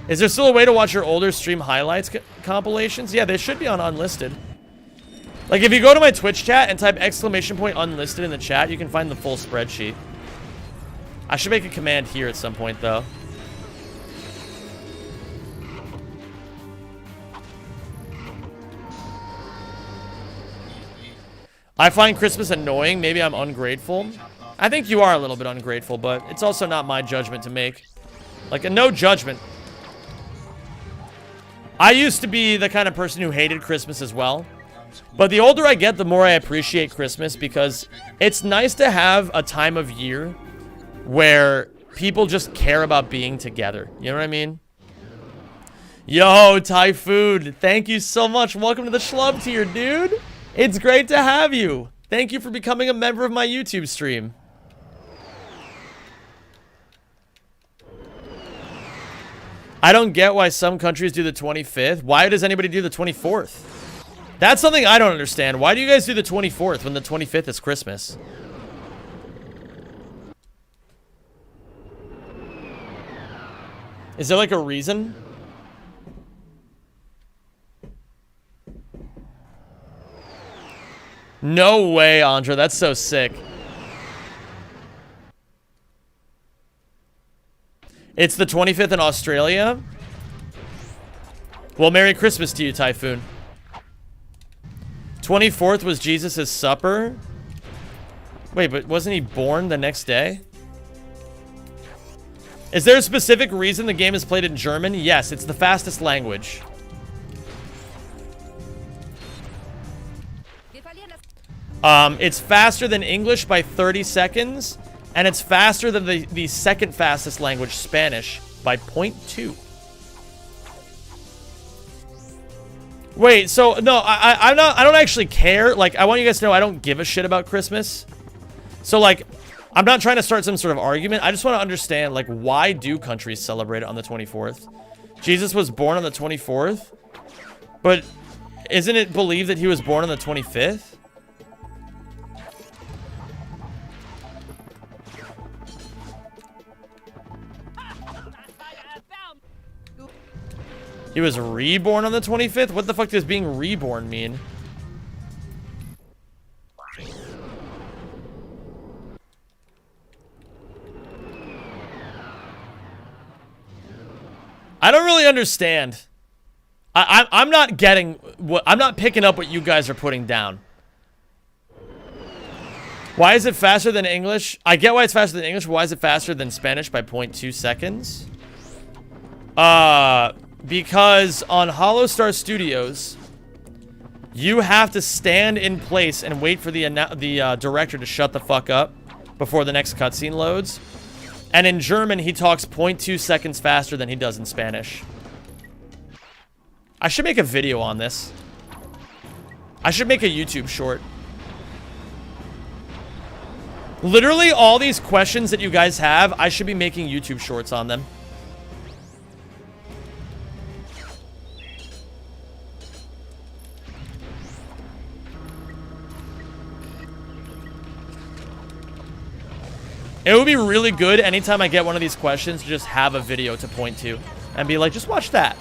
Is there still a way to watch your older stream highlights compilations? Yeah, they should be on unlisted. Like, if you go to my Twitch chat and type !unlisted in the chat, you can find the full spreadsheet. I should make a command here at some point, though. I find Christmas annoying. Maybe I'm ungrateful. I think you are a little bit ungrateful, but it's also not my judgment to make. Like, no judgment. I used to be the kind of person who hated Christmas as well. But the older I get, the more I appreciate Christmas because it's nice to have a time of year where people just care about being together. You know what I mean? Yo, Typhoon, thank you so much. Welcome to the Schlub tier, dude. It's great to have you. Thank you for becoming a member of my YouTube stream. I don't get why some countries do the 25th. Why does anybody do the 24th? That's something I don't understand. Why do you guys do the 24th when the 25th is Christmas? Is there like a reason? No way, Andra. That's so sick. It's the 25th in Australia? Well, Merry Christmas to you, Typhoon. 24th was Jesus' supper? Wait, but wasn't he born the next day? Is there a specific reason the game is played in German? Yes, it's the fastest language. It's faster than English by 30 seconds, and it's faster than the second fastest language, Spanish, by 0.2. Wait, so no, I don't actually care. Like, I want you guys to know I don't give a shit about Christmas. So like, I'm not trying to start some sort of argument. I just want to understand, like, why do countries celebrate it on the 24th? Jesus was born on the 24th, but isn't it believed that he was born on the 25th? He was reborn on the 25th? What the fuck does being reborn mean? I don't really understand. I'm not getting what, I'm not picking up what you guys are putting down. Why is it faster than English? I get why it's faster than English, but why is it faster than Spanish by 0.2 seconds? Because on Hollowstar Studios, you have to stand in place and wait for the director to shut the fuck up before the next cutscene loads. And in German, he talks 0.2 seconds faster than he does in Spanish. I should make a video on this. I should make a YouTube short. Literally all these questions that you guys have, I should be making YouTube shorts on them. It would be really good anytime I get one of these questions to just have a video to point to and be like, just watch that.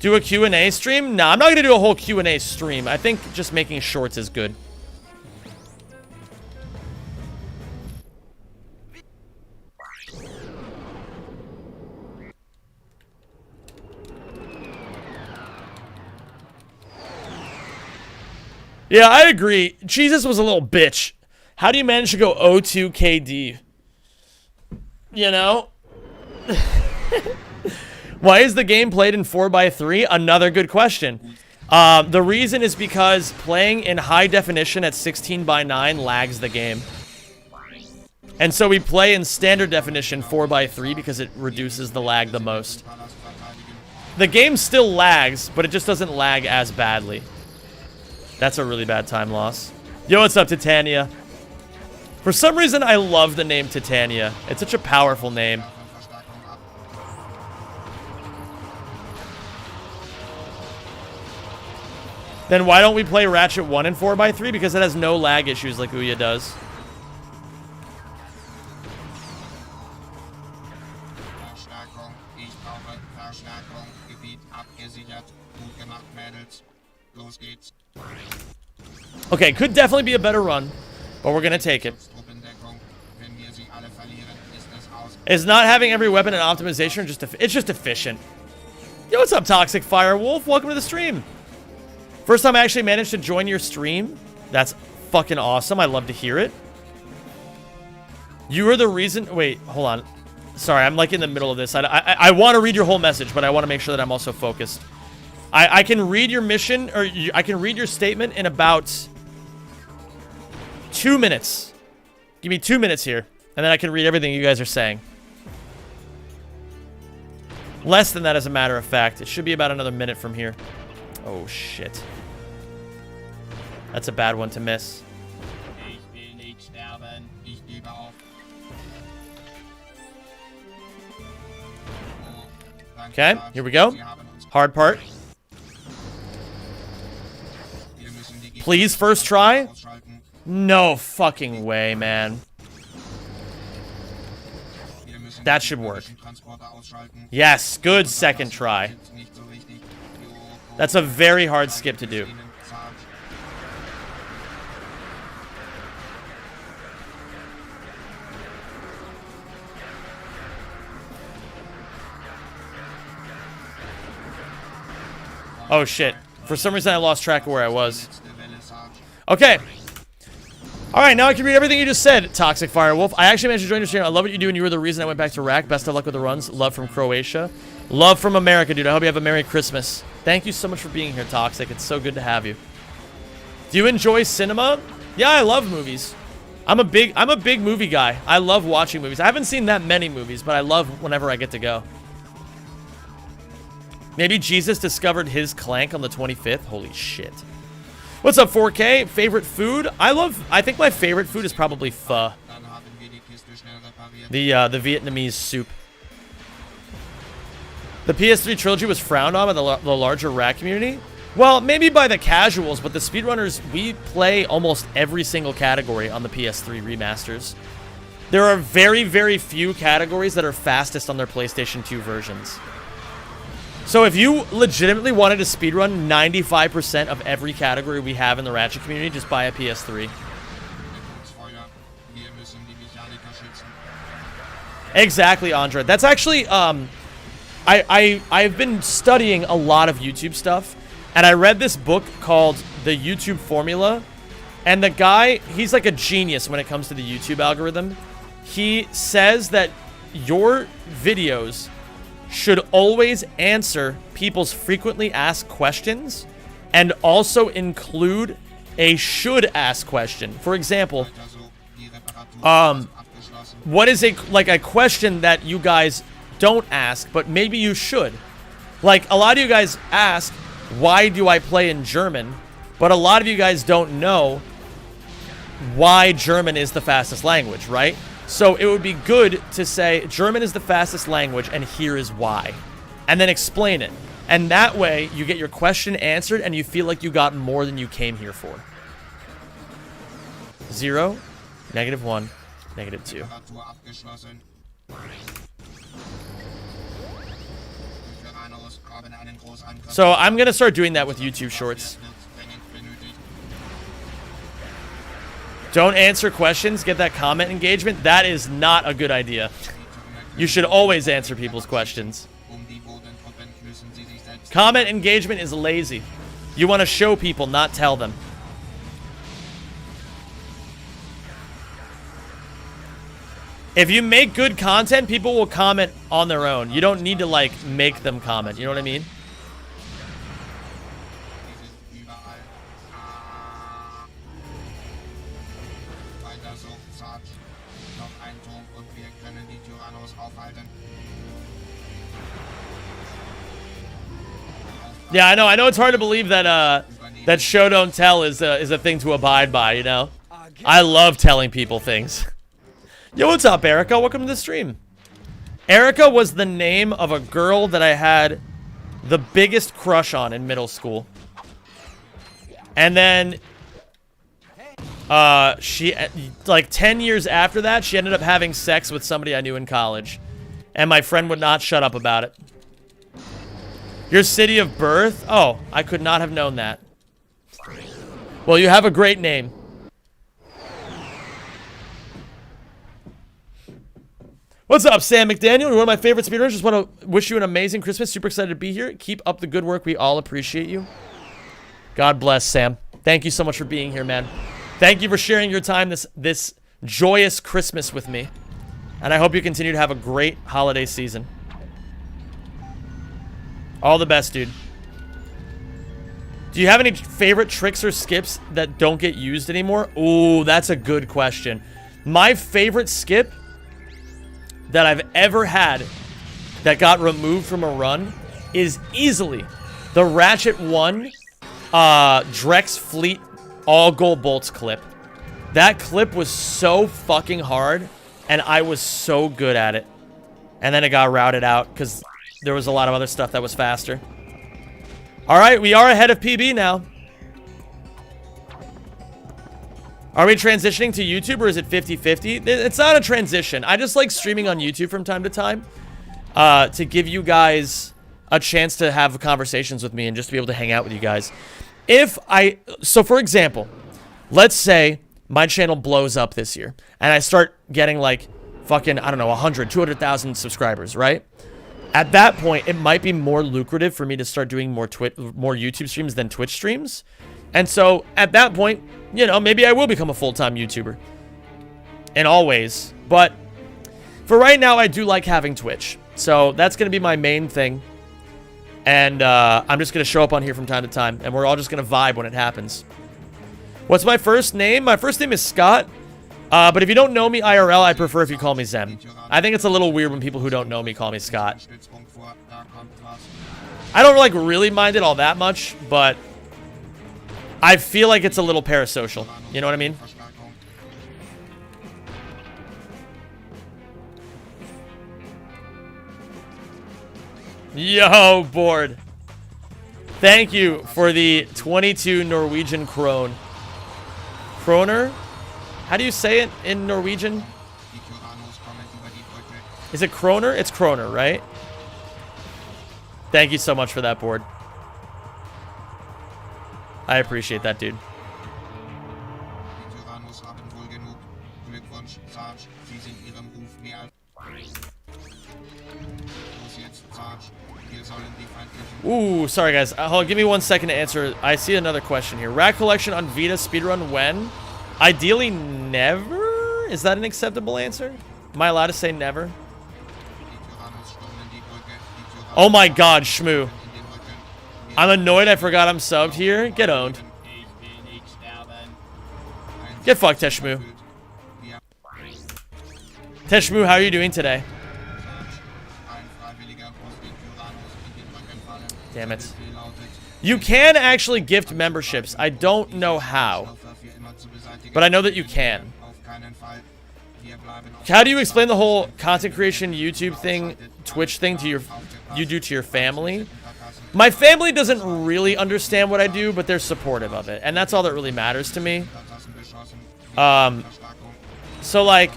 Do a Q&A stream? Nah, I'm not going to do a whole Q&A stream. I think just making shorts is good. Yeah, I agree. Jesus was a little bitch. How do you manage to go 0-2 KD? You know? Why is the game played in 4x3? Another good question. The reason is because playing in high definition at 16:9 lags the game. And so we play in standard definition 4x3 because it reduces the lag the most. The game still lags, but it just doesn't lag as badly. That's a really bad time loss. Yo, what's up, Titania? For some reason, I love the name Titania. It's such a powerful name. Then why don't we play Ratchet 1 in 4x3? Because it has no lag issues like Ouya does. Okay, could definitely be a better run, but we're gonna take it. Is not having every weapon in optimization just it's just efficient. Yo, what's up, Toxic Fire Wolf? Welcome to the stream. First time I actually managed to join your stream. That's fucking awesome. I love to hear it. You are the reason. Wait, hold on. Sorry, I'm like in the middle of this. I want to read your whole message, but I want to make sure that I'm also focused. I can read your mission, or I can read your statement in about 2 minutes. Give me 2 minutes here, and then I can read everything you guys are saying. Less than that, as a matter of fact. It should be about another minute from here. Oh, shit. That's a bad one to miss. Okay, here we go. Hard part. Please, first try. No fucking way, man. That should work. Yes, good second try. That's a very hard skip to do. Oh shit. For some reason I lost track of where I was. Okay. Alright, now I can read everything you just said, Toxic Firewolf. I actually managed to join your stream. I love what you do, and you were the reason I went back to RAC. Best of luck with the runs. Love from Croatia. Love from America, dude. I hope you have a Merry Christmas. Thank you so much for being here, Toxic. It's so good to have you. Do you enjoy cinema? Yeah, I love movies. I'm a big movie guy. I love watching movies. I haven't seen that many movies, but I love whenever I get to go. Maybe Jesus discovered his Clank on the 25th. Holy shit. What's up, 4K? Favorite food? I think my favorite food is probably pho. The Vietnamese soup. The PS3 trilogy was frowned on by the larger RAC community. Well, maybe by the casuals, but the speedrunners, we play almost every single category on the PS3 remasters. There are very, very few categories that are fastest on their PlayStation 2 versions. So if you legitimately wanted to speedrun 95% of every category we have in the Ratchet community, just buy a PS3. Exactly, Andre. That's actually, I've been studying a lot of YouTube stuff, and I read this book called The YouTube Formula, and the guy, he's like a genius when it comes to the YouTube algorithm. He says that your videos should always answer people's frequently asked questions and also include a should ask question. For example, what is a question that you guys don't ask, but maybe you should? Like, a lot of you guys ask, why do I play in German? But a lot of you guys don't know why German is the fastest language, right? So it would be good to say German is the fastest language and here is why. And then explain it. And that way you get your question answered and you feel like you got more than you came here for. 0, -1, -2. So I'm going to start doing that with YouTube Shorts. Don't answer questions, get that comment engagement. That is not a good idea. You should always answer people's questions. Comment engagement is lazy. You want to show people, not tell them. If you make good content, people will comment on their own. You don't need to, like, make them comment. You know what I mean? Yeah, I know. I know it's hard to believe that that show don't tell is a thing to abide by. You know, I love telling people things. Yo, what's up, Erica? Welcome to the stream. Erica was the name of a girl that I had the biggest crush on in middle school, and then she, like 10 years after that, she ended up having sex with somebody I knew in college, and my friend would not shut up about it. Your city of birth? Oh, I could not have known that. Well, you have a great name. What's up, Sam McDaniel? You're one of my favorite speedrunners. Just want to wish you an amazing Christmas. Super excited to be here. Keep up the good work. We all appreciate you. God bless, Sam. Thank you so much for being here, man. Thank you for sharing your time this joyous Christmas with me. And I hope you continue to have a great holiday season. All the best, dude. Do you have any favorite tricks or skips that don't get used anymore? Ooh, that's a good question. My favorite skip that I've ever had that got removed from a run is easily the Ratchet 1 Drex Fleet all gold bolts clip. That clip was so fucking hard, and I was so good at it. And then it got routed out because there was a lot of other stuff that was faster. All right, we are ahead of PB now. Are we transitioning to YouTube, or is it 50-50? It's not a transition. I just like streaming on YouTube from time to time to give you guys a chance to have conversations with me and just to be able to hang out with you guys. So for example, let's say my channel blows up this year and I start getting like fucking, I don't know, 100, 200,000 subscribers, right? At that point, it might be more lucrative for me to start doing more YouTube streams than Twitch streams. And so, at that point, you know, maybe I will become a full-time YouTuber. In all ways. But, for right now, I do like having Twitch. So, that's going to be my main thing. And, I'm just going to show up on here from time to time. And we're all just going to vibe when it happens. What's my first name? My first name is Scott. But if you don't know me IRL, I prefer if you call me Zem. I think it's a little weird when people who don't know me call me Scott. I don't like really mind it all that much, but I feel like it's a little parasocial. You know what I mean? Yo, bored. Thank you for the 22 Norwegian krone. Kroner? How do you say it in Norwegian? Is it Kroner? It's Kroner, right? Thank you so much for that, board. I appreciate that, dude. Ooh, sorry guys. Hold on, give me 1 second to answer. I see another question here. Rack collection on Vita speedrun when? Ideally, never? Is that an acceptable answer? Am I allowed to say never? Oh my god, Shmoo. I'm annoyed I forgot I'm subbed here. Get owned. Get fucked, Teshmoo. Teshmoo, how are you doing today? Damn it. You can actually gift memberships. I don't know how, but I know that you can. How do you explain the whole content creation YouTube thing, Twitch thing to your family? My family doesn't really understand what I do, but they're supportive of it, and that's all that really matters to me. So like,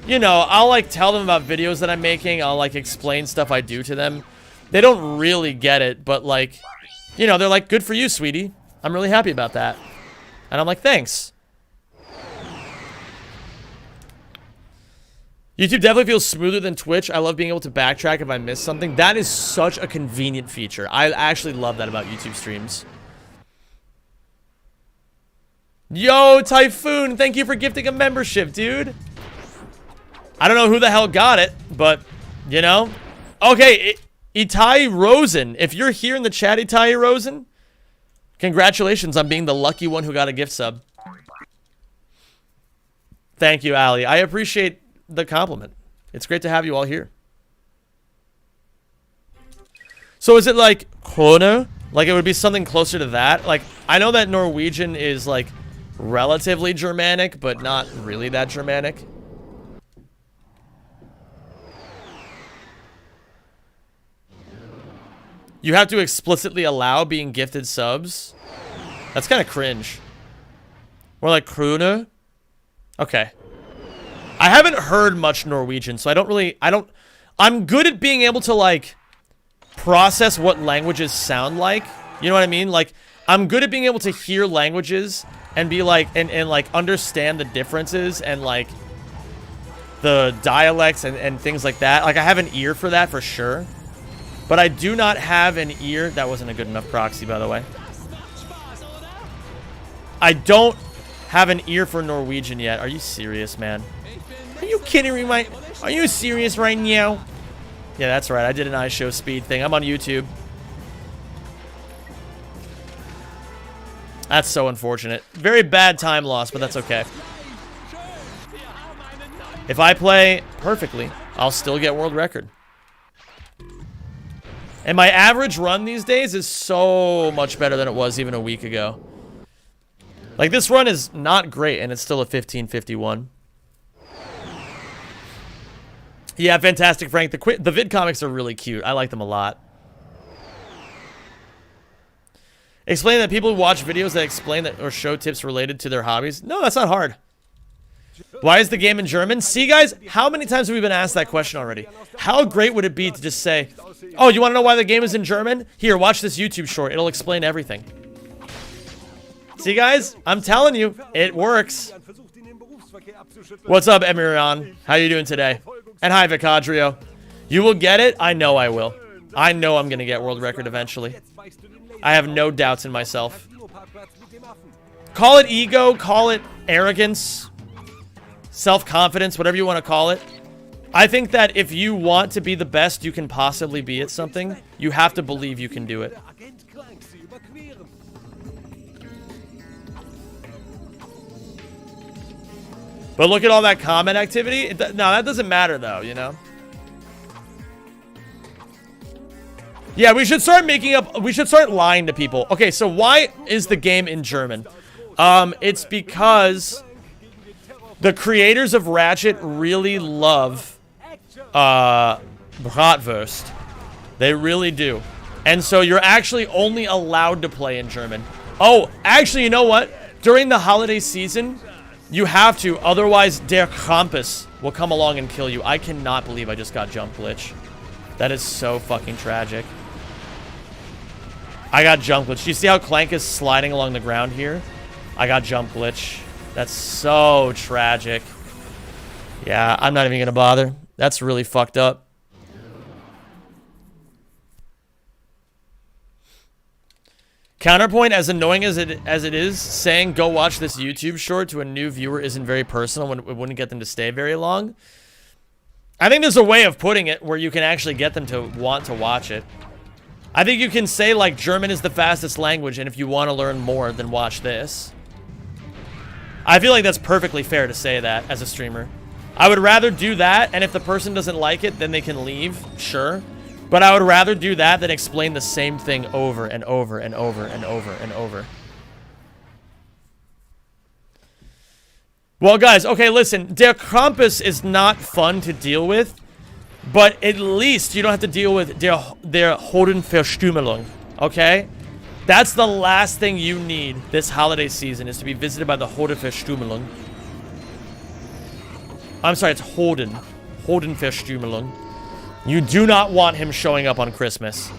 you know, I'll like tell them about videos that I'm making. I'll like explain stuff I do to them. They don't really get it, but like, you know, they're like, good for you, sweetie. I'm really happy about that. And I'm like, thanks. YouTube definitely feels smoother than Twitch. I love being able to backtrack if I miss something. That is such a convenient feature. I actually love that about YouTube streams. Yo, Typhoon, thank you for gifting a membership, dude. I don't know who the hell got it, but, you know. Okay, Itai Rosen. If you're here in the chat, Itai Rosen, congratulations on being the lucky one who got a gift sub. Thank you, Ali. I appreciate the compliment. It's great to have you all here. So is it like krone? Like it would be something closer to that? Like, I know that Norwegian is like relatively Germanic, but not really that Germanic. You have to explicitly allow being gifted subs? That's kind of cringe. More like krone? Okay. I haven't heard much Norwegian, so I'm good at being able to, like, process what languages sound like. You know what I mean? Like, I'm good at being able to hear languages and be like, and like, understand the differences and, like, the dialects and things like that. Like, I have an ear for that for sure. But I do not have an ear. That wasn't a good enough proxy, by the way. I don't have an ear for Norwegian yet. Are you serious, man? Are you kidding me? Are you serious right now? Yeah, that's right. I did an iShow speed thing. I'm on YouTube. That's so unfortunate. Very bad time loss, but that's okay. If I play perfectly, I'll still get world record. And my average run these days is so much better than it was even a week ago. Like, this run is not great, and it's still a 1551. Yeah, fantastic, Frank. The vid comics are really cute. I like them a lot. Explain that people who watch videos that explain that or show tips related to their hobbies. No, that's not hard. Why is the game in German? See, guys, how many times have we been asked that question already? How great would it be to just say, oh, you want to know why the game is in German? Here, watch this YouTube short. It'll explain everything. See, guys, I'm telling you, it works. What's up, Emirion? How you doing today? And hi, Vicadrio. You will get it? I know I will. I know I'm going to get world record eventually. I have no doubts in myself. Call it ego, call it arrogance, self-confidence, whatever you want to call it. I think that if you want to be the best you can possibly be at something, you have to believe you can do it. But look at all that comment activity. No, that doesn't matter though, you know? Yeah, we should start lying to people. Okay, so why is the game in German? It's because the creators of Ratchet really love Bratwurst. They really do. And so you're actually only allowed to play in German. Oh, actually, you know what? During the holiday season, you have to, otherwise Der Krampus will come along and kill you. I cannot believe I just got jump glitch. That is so fucking tragic. I got jump glitch. Do you see how Clank is sliding along the ground here? I got jump glitch. That's so tragic. Yeah, I'm not even gonna bother. That's really fucked up. Counterpoint, as annoying as it is, saying go watch this YouTube short to a new viewer isn't very personal when it wouldn't get them to stay very long. I think there's a way of putting it where you can actually get them to want to watch it. I think you can say, like, German is the fastest language, and if you want to learn more, then watch this. I feel like that's perfectly fair to say that as a streamer. I would rather do that, and if the person doesn't like it, then they can leave, sure. But I would rather do that than explain the same thing over and over and over and over and over. Well, guys, okay, listen. Der Krampus is not fun to deal with, but at least you don't have to deal with der Hodenverstümmelung, okay? That's the last thing you need this holiday season, is to be visited by the Hodenverstümmelung. I'm sorry, it's Hodenverstümmelung. You do not want him showing up on Christmas.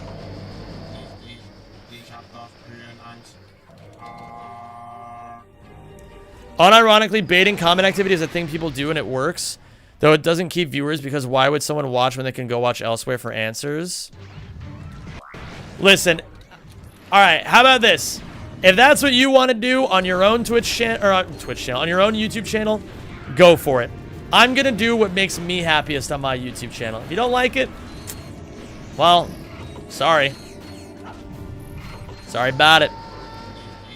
Unironically, baiting comment activity is a thing people do and it works. Though it doesn't keep viewers, because why would someone watch when they can go watch elsewhere for answers? Listen. Alright, how about this? If that's what you want to do on your own Twitch channel, or on your own YouTube channel, go for it. I'm gonna do what makes me happiest on my YouTube channel. If you don't like it, well, sorry. Sorry about it.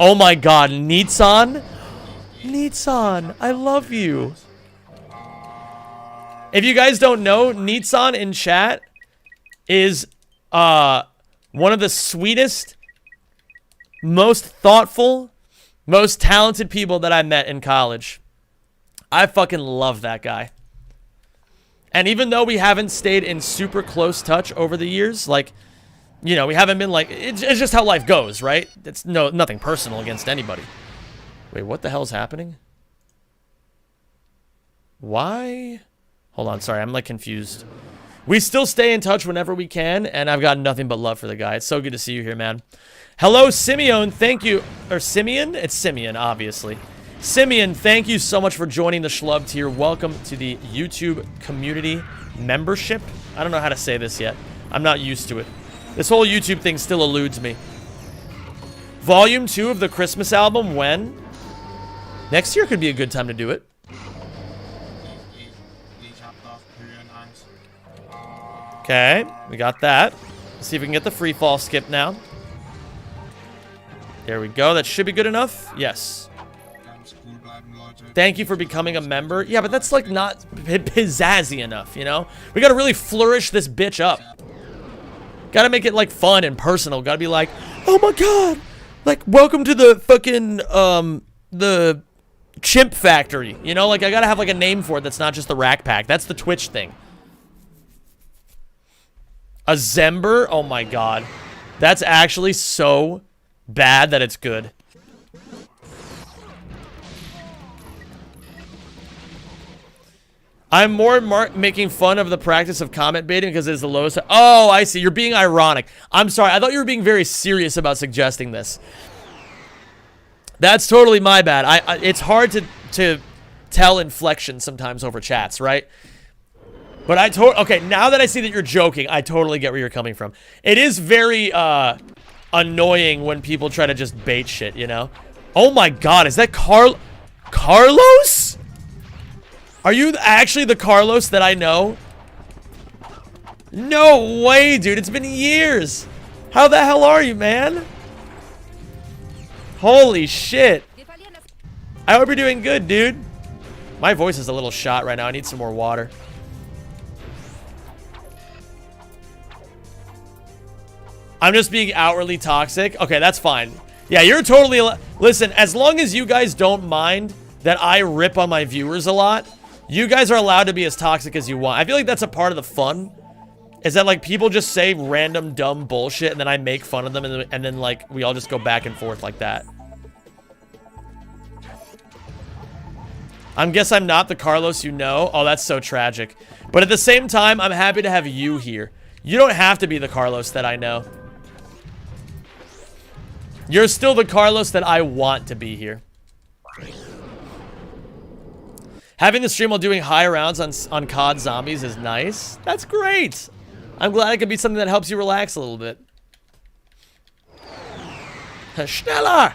Oh my god, Nitsan? Nitsan, I love you. If you guys don't know, Nitsan in chat is one of the sweetest, most thoughtful, most talented people that I met in college. I fucking love that guy. And even though we haven't stayed in super close touch over the years, like, you know, we haven't been like, it's just how life goes, right? It's nothing personal against anybody. Wait, what the hell's happening? Why? Hold on, sorry, I'm like confused. We still stay in touch whenever we can, and I've got nothing but love for the guy. It's so good to see you here, man. Hello, Simeon, thank you. Or Simeon? It's Simeon, obviously. Simeon, thank you so much for joining the Schlub tier. Welcome to the YouTube community membership. I don't know how to say this yet. I'm not used to it. This whole YouTube thing still eludes me. Volume 2 of the Christmas album, when? Next year could be a good time to do it. Okay, we got that. Let's see if we can get the free fall skip now. There we go. That should be good enough. Yes. Thank you for becoming a member. Yeah, but that's like not pizzazzy enough, you know? We gotta really flourish this bitch up. Gotta make it like fun and personal. Gotta be like, oh my god, like welcome to the fucking the chimp factory, you know? Like I gotta have like a name for it that's not just the Rack Pack. That's the Twitch thing. A Zember? Oh my god. That's actually so bad that it's good. I'm more making fun of the practice of comment baiting because it's the lowest. Oh, I see. You're being ironic. I'm sorry. I thought you were being very serious about suggesting this. That's totally my bad. It's hard to tell inflection sometimes over chats, right? But okay, now that I see that you're joking, I totally get where you're coming from. It is very annoying when people try to just bait shit, you know? Oh my god, is that Carlos? Are you actually the Carlos that I know? No way, dude. It's been years. How the hell are you, man? Holy shit. I hope you're doing good, dude. My voice is a little shot right now. I need some more water. I'm just being outwardly toxic. Okay, that's fine. Yeah, you're totally... Listen, as long as you guys don't mind that I rip on my viewers a lot, you guys are allowed to be as toxic as you want. I feel like that's a part of the fun. Is that, like, people just say random dumb bullshit and then I make fun of them and then, like, we all just go back and forth like that. I guess I'm not the Carlos you know. Oh, that's so tragic. But at the same time, I'm happy to have you here. You don't have to be the Carlos that I know. You're still the Carlos that I want to be here. Having the stream while doing high rounds on COD Zombies is nice. That's great. I'm glad it could be something that helps you relax a little bit. Schneller!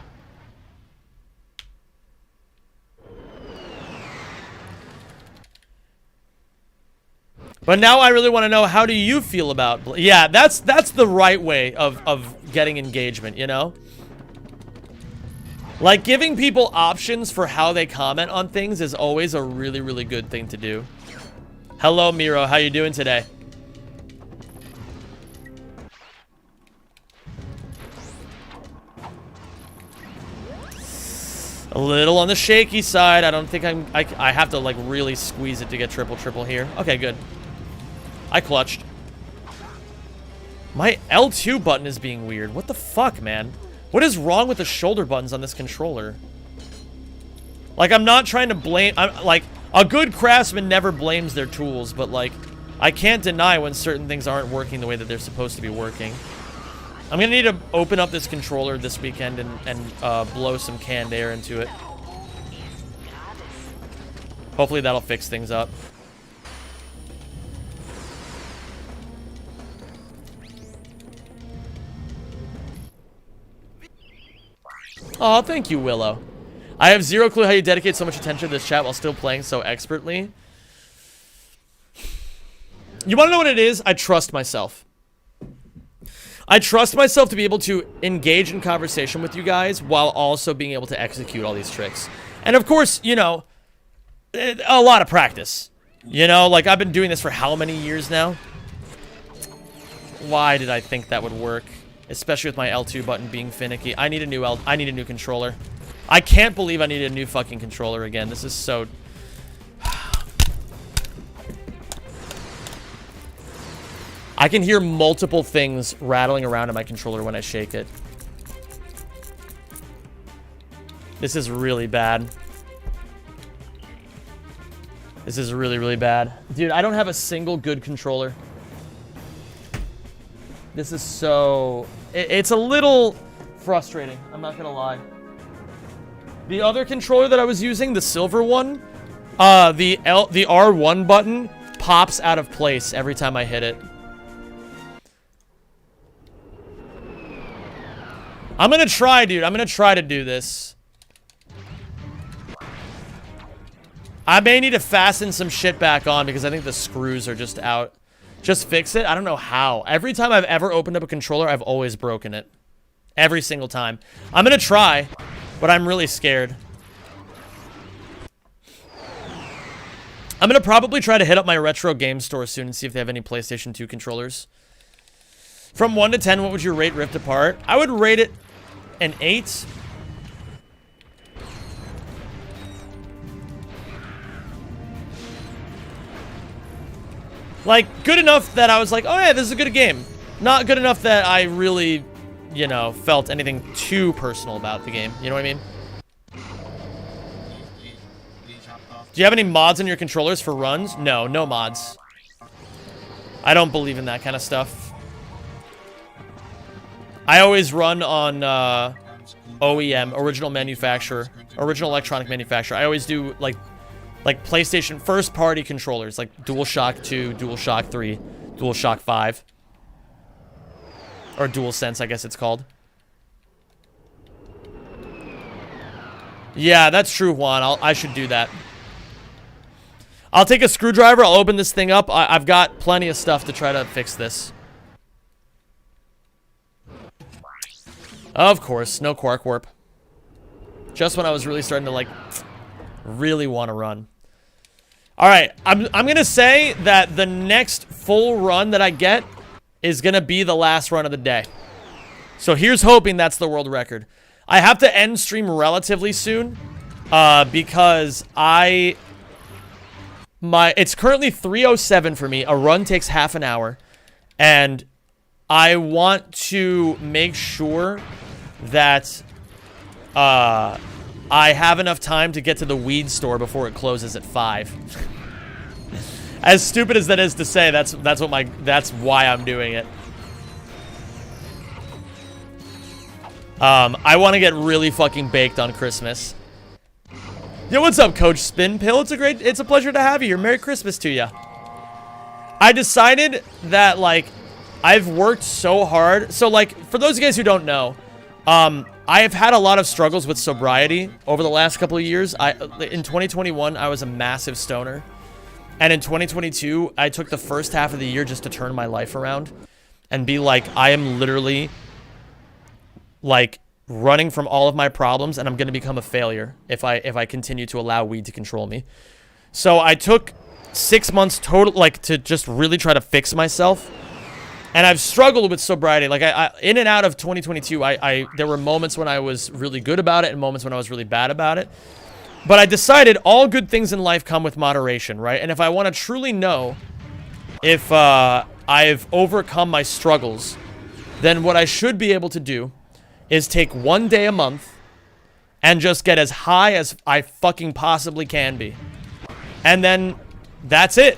But now I really want to know, how do you feel about... Yeah, that's the right way of getting engagement, you know? Like, giving people options for how they comment on things is always a really, really good thing to do. Hello, Miro. How you doing today? A little on the shaky side. I don't think I have to, like, really squeeze it to get triple here. Okay, good. I clutched. My L2 button is being weird. What the fuck, man? What is wrong with the shoulder buttons on this controller? Like, I'm not trying to blame... like, a good craftsman never blames their tools, but, like, I can't deny when certain things aren't working the way that they're supposed to be working. I'm gonna need to open up this controller this weekend and blow some canned air into it. Hopefully that'll fix things up. Oh, thank you, Willow. I have zero clue how you dedicate so much attention to this chat while still playing so expertly. You want to know what it is? I trust myself. I trust myself to be able to engage in conversation with you guys while also being able to execute all these tricks. And of course, you know, a lot of practice. You know, like I've been doing this for how many years now? Why did I think that would work? Especially with my L2 button being finicky. I need a new controller. I can't believe I need a new fucking controller again. This is so... I can hear multiple things rattling around in my controller when I shake it. This is really bad. This is really, really bad. Dude, I don't have a single good controller. This is so... It's a little frustrating. I'm not gonna lie. The other controller that I was using, the silver one, the R1 button pops out of place every time I hit it. I'm gonna try, dude. I'm gonna try to do this. I may need to fasten some shit back on because I think the screws are just out. Just fix it? I don't know how. Every time I've ever opened up a controller, I've always broken it. Every single time. I'm gonna try, but I'm really scared. I'm gonna probably try to hit up my retro game store soon and see if they have any PlayStation 2 controllers. From 1 to 10, what would you rate Rift Apart? I would rate it an 8. Like, good enough that I was like, oh yeah, this is a good game. Not good enough that I really, you know, felt anything too personal about the game. You know what I mean? Do you have any mods on your controllers for runs? No, no mods. I don't believe in that kind of stuff. I always run on OEM, original manufacturer, original electronic manufacturer. I always do like PlayStation first-party controllers, like DualShock 2, DualShock 3, DualShock 5. Or DualSense, I guess it's called. Yeah, that's true, Juan. I should do that. I'll take a screwdriver. I'll open this thing up. I've got plenty of stuff to try to fix this. Of course, no Quark Warp. Just when I was really starting to, like, really want to run. Alright, I'm gonna say that the next full run that I get is gonna be the last run of the day. So here's hoping that's the world record. I have to end stream relatively soon, because it's currently 3:07 for me. A run takes half an hour, and I want to make sure that I have enough time to get to the weed store before it closes at 5. As stupid as that is to say, that's why I'm doing it. I want to get really fucking baked on Christmas. Yo, what's up, Coach Spinpill? It's a pleasure to have you here. Merry Christmas to you. I decided that, like, I've worked so hard. So, like, for those of you guys who don't know, I have had a lot of struggles with sobriety over the last couple of years. In 2021, I was a massive stoner. And in 2022, I took the first half of the year just to turn my life around and be like, I am literally, like, running from all of my problems, and I'm going to become a failure if I continue to allow weed to control me. So I took 6 months total, like, to just really try to fix myself. And I've struggled with sobriety. Like, I in and out of 2022, there were moments when I was really good about it and moments when I was really bad about it. But I decided all good things in life come with moderation, right? And if I want to truly know if I've overcome my struggles, then what I should be able to do is take 1 day a month and just get as high as I fucking possibly can be. And then that's it.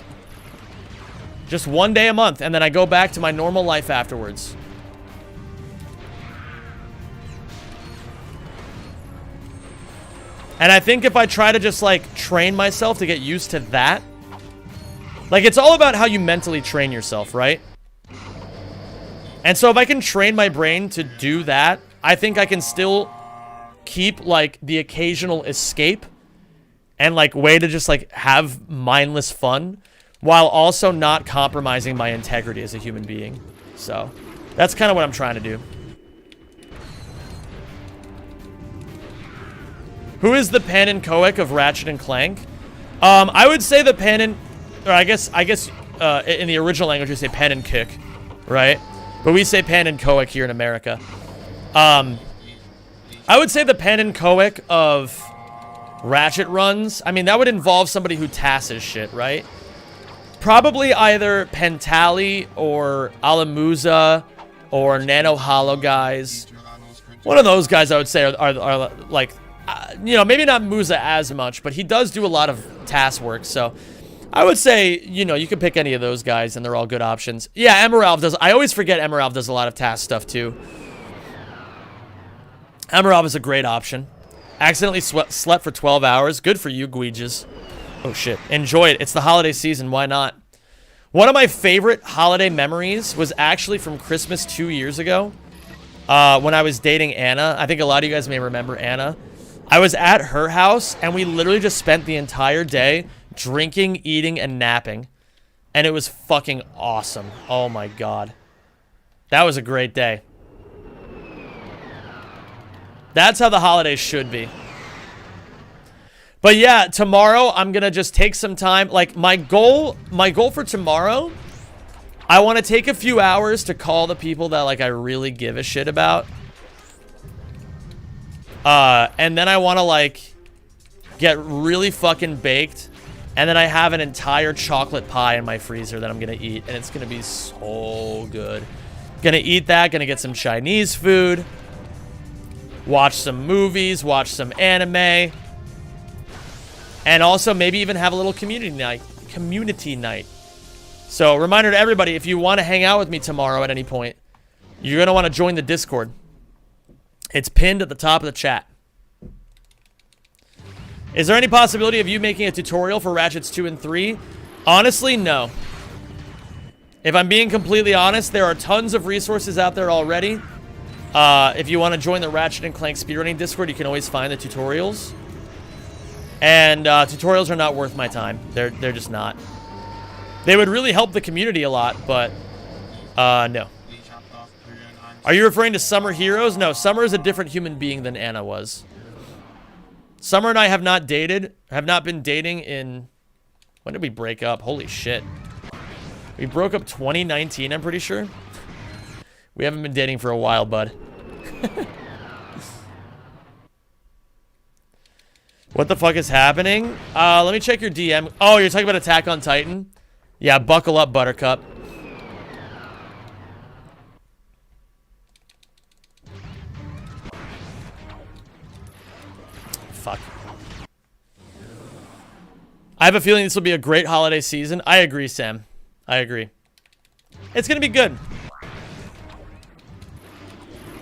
Just 1 day a month, and then I go back to my normal life afterwards. And I think if I try to just, like, train myself to get used to that, like, it's all about how you mentally train yourself, right? And so if I can train my brain to do that, I think I can still keep, like, the occasional escape and, like, way to just, like, have mindless fun, while also not compromising my integrity as a human being. So, that's kind of what I'm trying to do. Who is the Pan and Coic of Ratchet and Clank? I would say the Pan and... Or I guess in the original language we say Pan and Kick, right? But we say Pan and Coic here in America. I would say the Pan and Coic of Ratchet runs. I mean, that would involve somebody who tasses shit, right? Probably either Pentali or Alamusa or Nano Hollow guys. One of those guys I would say are like, you know, maybe not Musa as much, but he does do a lot of task work. So I would say, you know, you could pick any of those guys and they're all good options. Yeah, Emerald does. I always forget Emerald does a lot of task stuff too. Emerald is a great option. Accidentally slept for 12 hours. Good for you, Guiges. Oh, shit. Enjoy it. It's the holiday season. Why not? One of my favorite holiday memories was actually from Christmas 2 years ago when I was dating Anna. I think a lot of you guys may remember Anna. I was at her house, and we literally just spent the entire day drinking, eating, and napping. And it was fucking awesome. Oh, my God. That was a great day. That's how the holidays should be. But yeah, tomorrow I'm gonna just take some time. Like my goal for tomorrow, I want to take a few hours to call the people that like I really give a shit about. And then I want to like get really fucking baked, and then I have an entire chocolate pie in my freezer that I'm gonna eat, and it's gonna be so good. Gonna eat that. Gonna get some Chinese food. Watch some movies. Watch some anime. And also maybe even have a little community night. So reminder to everybody, if you want to hang out with me tomorrow at any point, you're going to want to join the Discord. It's pinned at the top of the chat. Is there any possibility of you making a tutorial for Ratchets 2 and 3? Honestly, no. If I'm being completely honest, there are tons of resources out there already. If you want to join the Ratchet and Clank speedrunning Discord, you can always find the tutorials. And tutorials are not worth my time. They're just not. They would really help the community a lot, but no. Are you referring to Summer Heroes? No, Summer is a different human being than Anna was. Summer and I have not been dating in... When did we break up? Holy shit. We broke up 2019, I'm pretty sure. We haven't been dating for a while, bud. What the fuck is happening? Let me check your DM. Oh, you're talking about Attack on Titan? Yeah, buckle up, Buttercup. Fuck. I have a feeling this will be a great holiday season. I agree, Sam. I agree. It's gonna be good.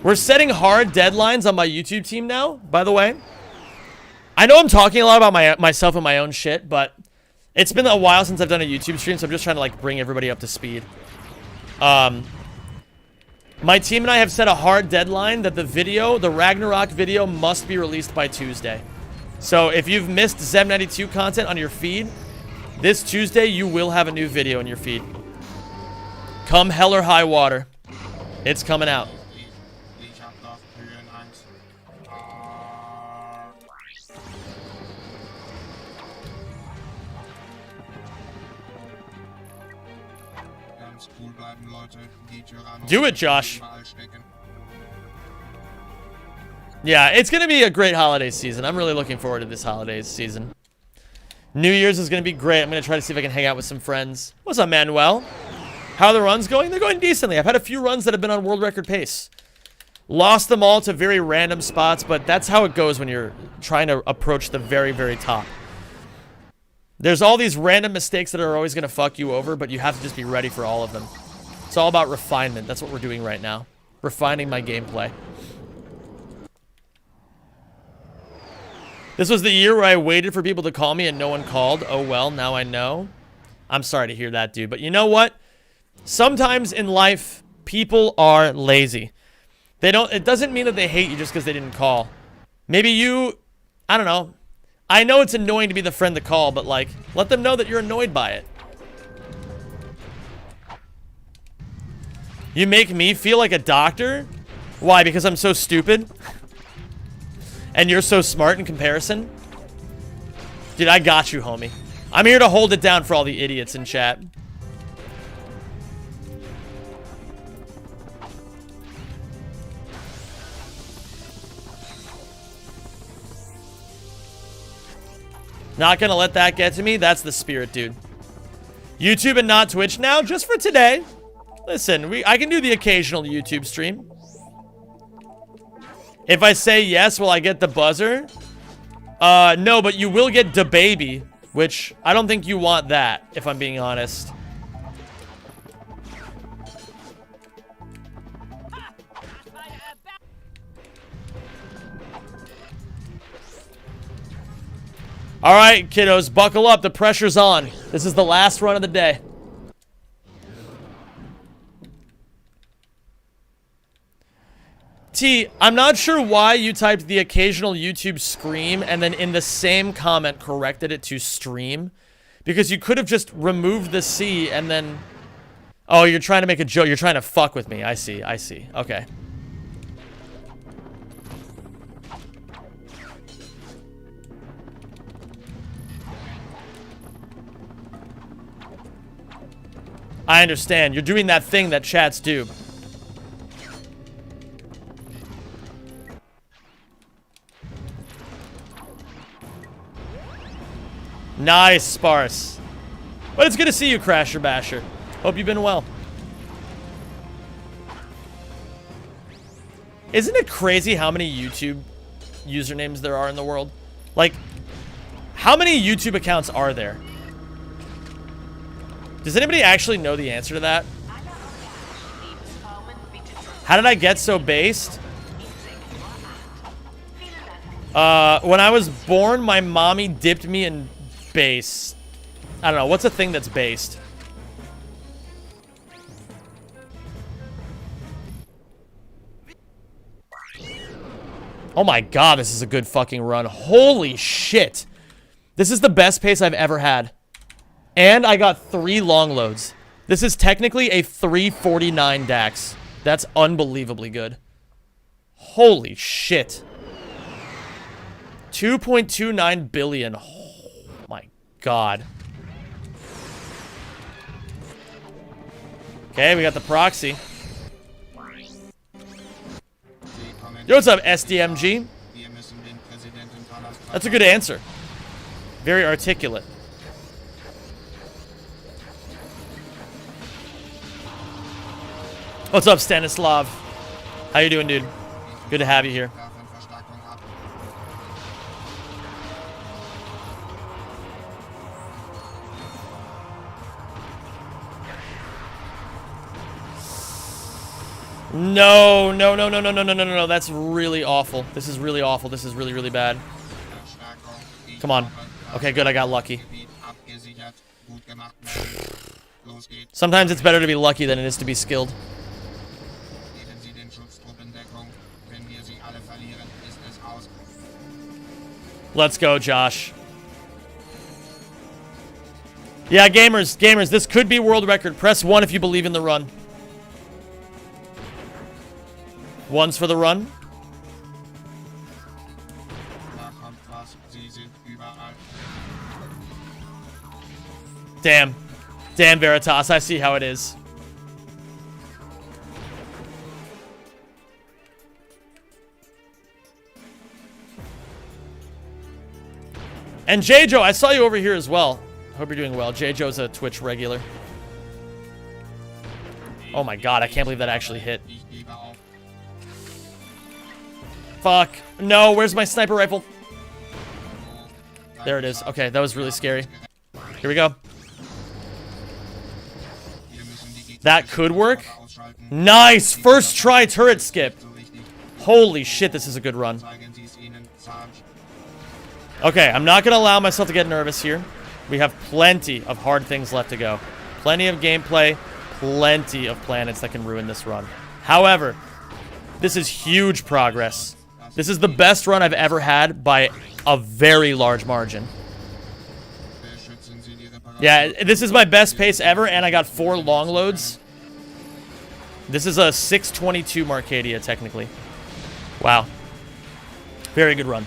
We're setting hard deadlines on my YouTube team now, by the way. I know I'm talking a lot about myself and my own shit, but it's been a while since I've done a YouTube stream, so I'm just trying to like bring everybody up to speed. My team and I have set a hard deadline that the Ragnarok video must be released by Tuesday. So if you've missed Zem92 content on your feed, this Tuesday you will have a new video in your feed. Come hell or high water, it's coming out. Do it, Josh. Yeah, it's going to be a great holiday season. I'm really looking forward to this holiday season. New Year's is going to be great. I'm going to try to see if I can hang out with some friends. What's up, Manuel? How are the runs going? They're going decently. I've had a few runs that have been on world record pace. Lost them all to very random spots, but that's how it goes when you're trying to approach the very, very top. There's all these random mistakes that are always going to fuck you over, but you have to just be ready for all of them. It's all about refinement. That's what we're doing right now. Refining my gameplay. This was the year where I waited for people to call me and no one called. Oh well, now I know. I'm sorry to hear that, dude. But you know what? Sometimes in life, people are lazy. It doesn't mean that they hate you just because they didn't call. Maybe you, I don't know. I know it's annoying to be the friend to call, but like, let them know that you're annoyed by it. You make me feel like a doctor? Why? Because I'm so stupid? And you're so smart in comparison? Dude, I got you, homie. I'm here to hold it down for all the idiots in chat. Not gonna let that get to me. That's the spirit, dude. YouTube and not Twitch now, just for today. Listen, I can do the occasional YouTube stream. If I say yes, will I get the buzzer? No, but you will get the baby, which I don't think you want that, if I'm being honest. All right, kiddos, buckle up. The pressure's on. This is the last run of the day. T, I'm not sure why you typed the occasional YouTube scream and then in the same comment corrected it to stream. Because you could have just removed the C and then... Oh, you're trying to make a joke. You're trying to fuck with me. I see. I see. Okay. I understand. You're doing that thing that chats do. Nice, Sparse. But it's good to see you, Crasher Basher. Hope you've been well. Isn't it crazy how many YouTube usernames there are in the world? Like, how many YouTube accounts are there? Does anybody actually know the answer to that? How did I get so based? When I was born, my mommy dipped me in base. I don't know. What's a thing that's based? Oh my god, this is a good fucking run. Holy shit. This is the best pace I've ever had. And I got 3 long loads. This is technically a 349 DAX. That's unbelievably good. Holy shit. 2.29 billion. Oh my god. Okay, we got the proxy. Yo, what's up, SDMG? That's a good answer. Very articulate. What's up, Stanislav? How you doing, dude? Good to have you here. No, no, no, no, no, no, no, no, no. That's really awful. This is really awful. This is really, really bad. Come on. Okay, good. I got lucky. Sometimes it's better to be lucky than it is to be skilled. Let's go, Josh. Yeah, gamers, this could be world record. Press 1 if you believe in the run. 1's for the run. Damn. Damn, Veritas, I see how it is. And J-Joe, I saw you over here as well. Hope you're doing well. J-Joe's a Twitch regular. Oh my god, I can't believe that actually hit. Fuck. No, where's my sniper rifle? There it is. Okay, that was really scary. Here we go. That could work. Nice! First try turret skip. Holy shit, this is a good run. Okay, I'm not going to allow myself to get nervous here. We have plenty of hard things left to go. Plenty of gameplay, plenty of planets that can ruin this run. However, this is huge progress. This is the best run I've ever had by a very large margin. Yeah, this is my best pace ever, and I got 4 long loads. This is a 6:22 Marcadia, technically. Wow. Very good run.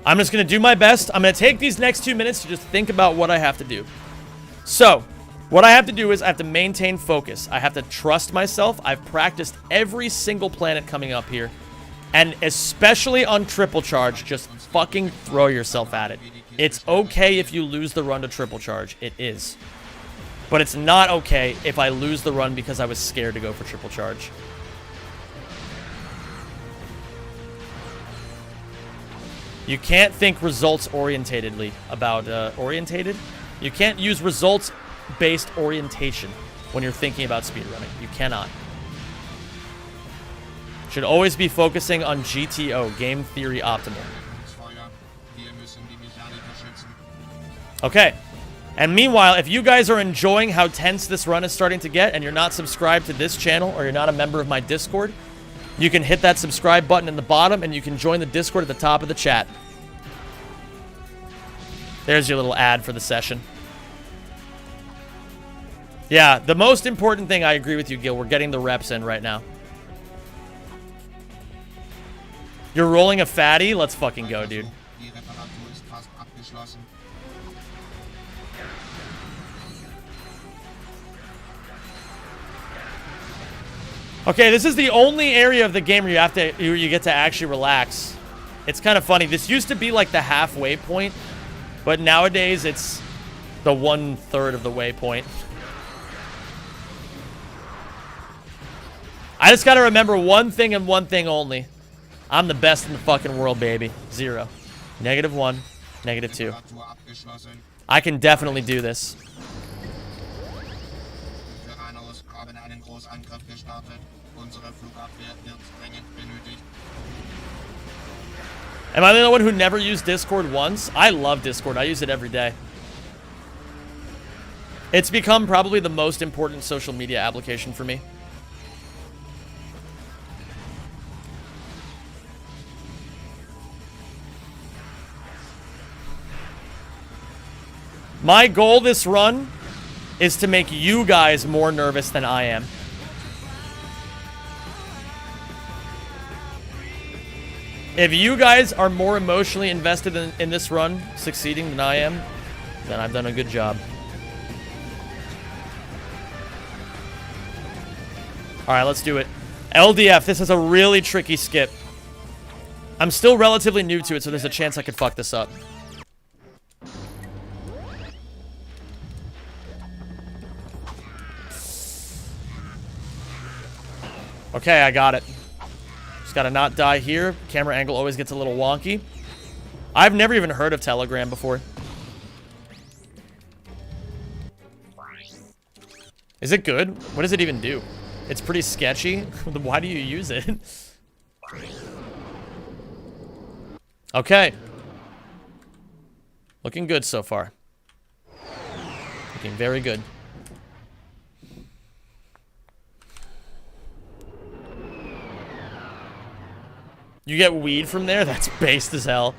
I'm just going to do my best. I'm going to take these next 2 minutes to just think about what I have to do. So, what I have to do is I have to maintain focus. I have to trust myself. I've practiced every single planet coming up here. And especially on triple charge, just fucking throw yourself at it. It's okay if you lose the run to triple charge. It is. But it's not okay if I lose the run because I was scared to go for triple charge. You can't think results-orientatedly about, orientated? You can't use results-based orientation when you're thinking about speedrunning. You cannot. Should always be focusing on GTO, Game Theory Optimal. Okay. And meanwhile, if you guys are enjoying how tense this run is starting to get and you're not subscribed to this channel or you're not a member of my Discord, you can hit that subscribe button in the bottom and you can join the Discord at the top of the chat. There's your little ad for the session. Yeah, the most important thing, I agree with you, Gil, we're getting the reps in right now. You're rolling a fatty? Let's fucking go, dude. Okay, this is the only area of the game where you get to actually relax. It's kind of funny. This used to be like the halfway point, but nowadays it's the 1/3 of the waypoint. I just gotta remember one thing and one thing only. I'm the best in the fucking world, baby. 0. -1. -2. I can definitely do this. Am I the only one who never used Discord once? I love Discord. I use it every day. It's become probably the most important social media application for me. My goal this run is to make you guys more nervous than I am. If you guys are more emotionally invested in this run succeeding than I am, then I've done a good job. Alright, let's do it. LDF, this is a really tricky skip. I'm still relatively new to it, so there's a chance I could fuck this up. Okay, I got it. Just gotta not die here. Camera angle always gets a little wonky. I've never even heard of Telegram before. Is it good? What does it even do? It's pretty sketchy. Why do you use it? Okay. Looking good so far. Looking very good. You get weed from there? That's based as hell.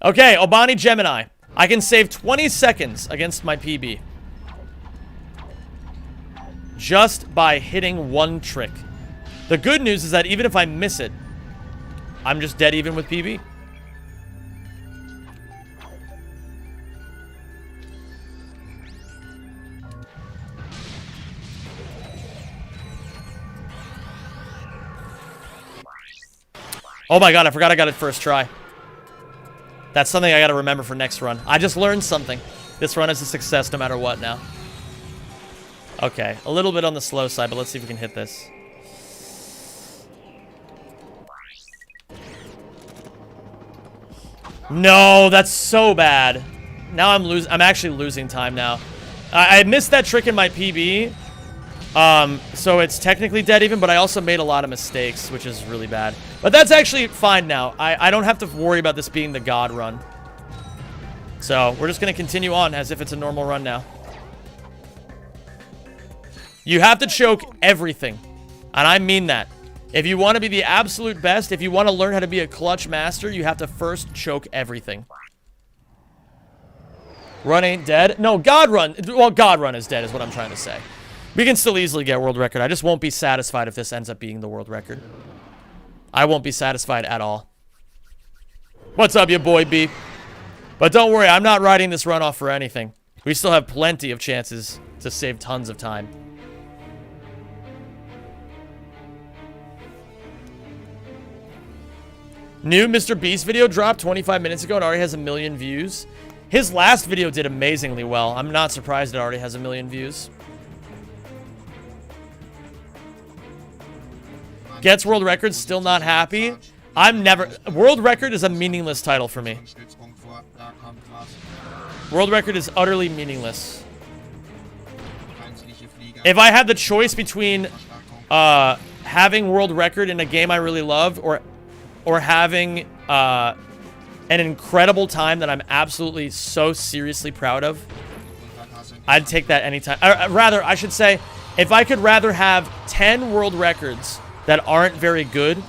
Okay, Obani Gemini. I can save 20 seconds against my PB. Just by hitting one trick. The good news is that even if I miss it, I'm just dead even with PB. Oh my god, I forgot I got it first try. That's something I gotta remember for next run. I just learned something. This run is a success no matter what now. Okay, a little bit on the slow side, but let's see if we can hit this. No, that's so bad. Now I'm actually losing time now. I missed that trick in my PB. So it's technically dead even, but I also made a lot of mistakes, which is really bad. But that's actually fine now. I don't have to worry about this being the God run. So we're just going to continue on as if it's a normal run now. You have to choke everything. And I mean that. If you want to be the absolute best, if you want to learn how to be a clutch master, you have to first choke everything. Run ain't dead. No, God run. Well, God run is dead is what I'm trying to say. We can still easily get world record. I just won't be satisfied if this ends up being the world record. I won't be satisfied at all. What's up, you boy B? But don't worry, I'm not riding this run off for anything. We still have plenty of chances to save tons of time. New Mr. Beast video dropped 25 minutes ago and already has 1 million views. His last video did amazingly well. I'm not surprised it already has 1 million views. Gets world record, still not happy. World record is a meaningless title for me. World record is utterly meaningless. If I had the choice between having world record in a game I really love or having an incredible time that I'm absolutely so seriously proud of, I'd take that anytime. Rather, I should say, if I could rather have 10 world records that aren't very good,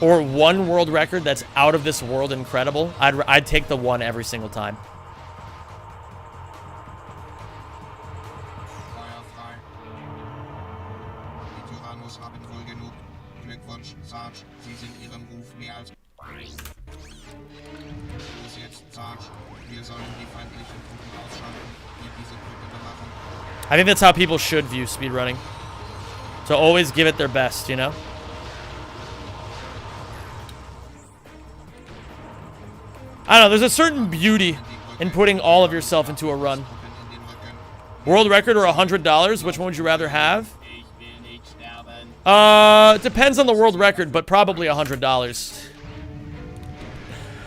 or 1 world record that's out of this world incredible, I'd take the 1 every single time. I think that's how people should view speedrunning. To always give it their best, you know? I don't know, there's a certain beauty in putting all of yourself into a run. World record or $100, which one would you rather have? Depends on the world record, but probably $100.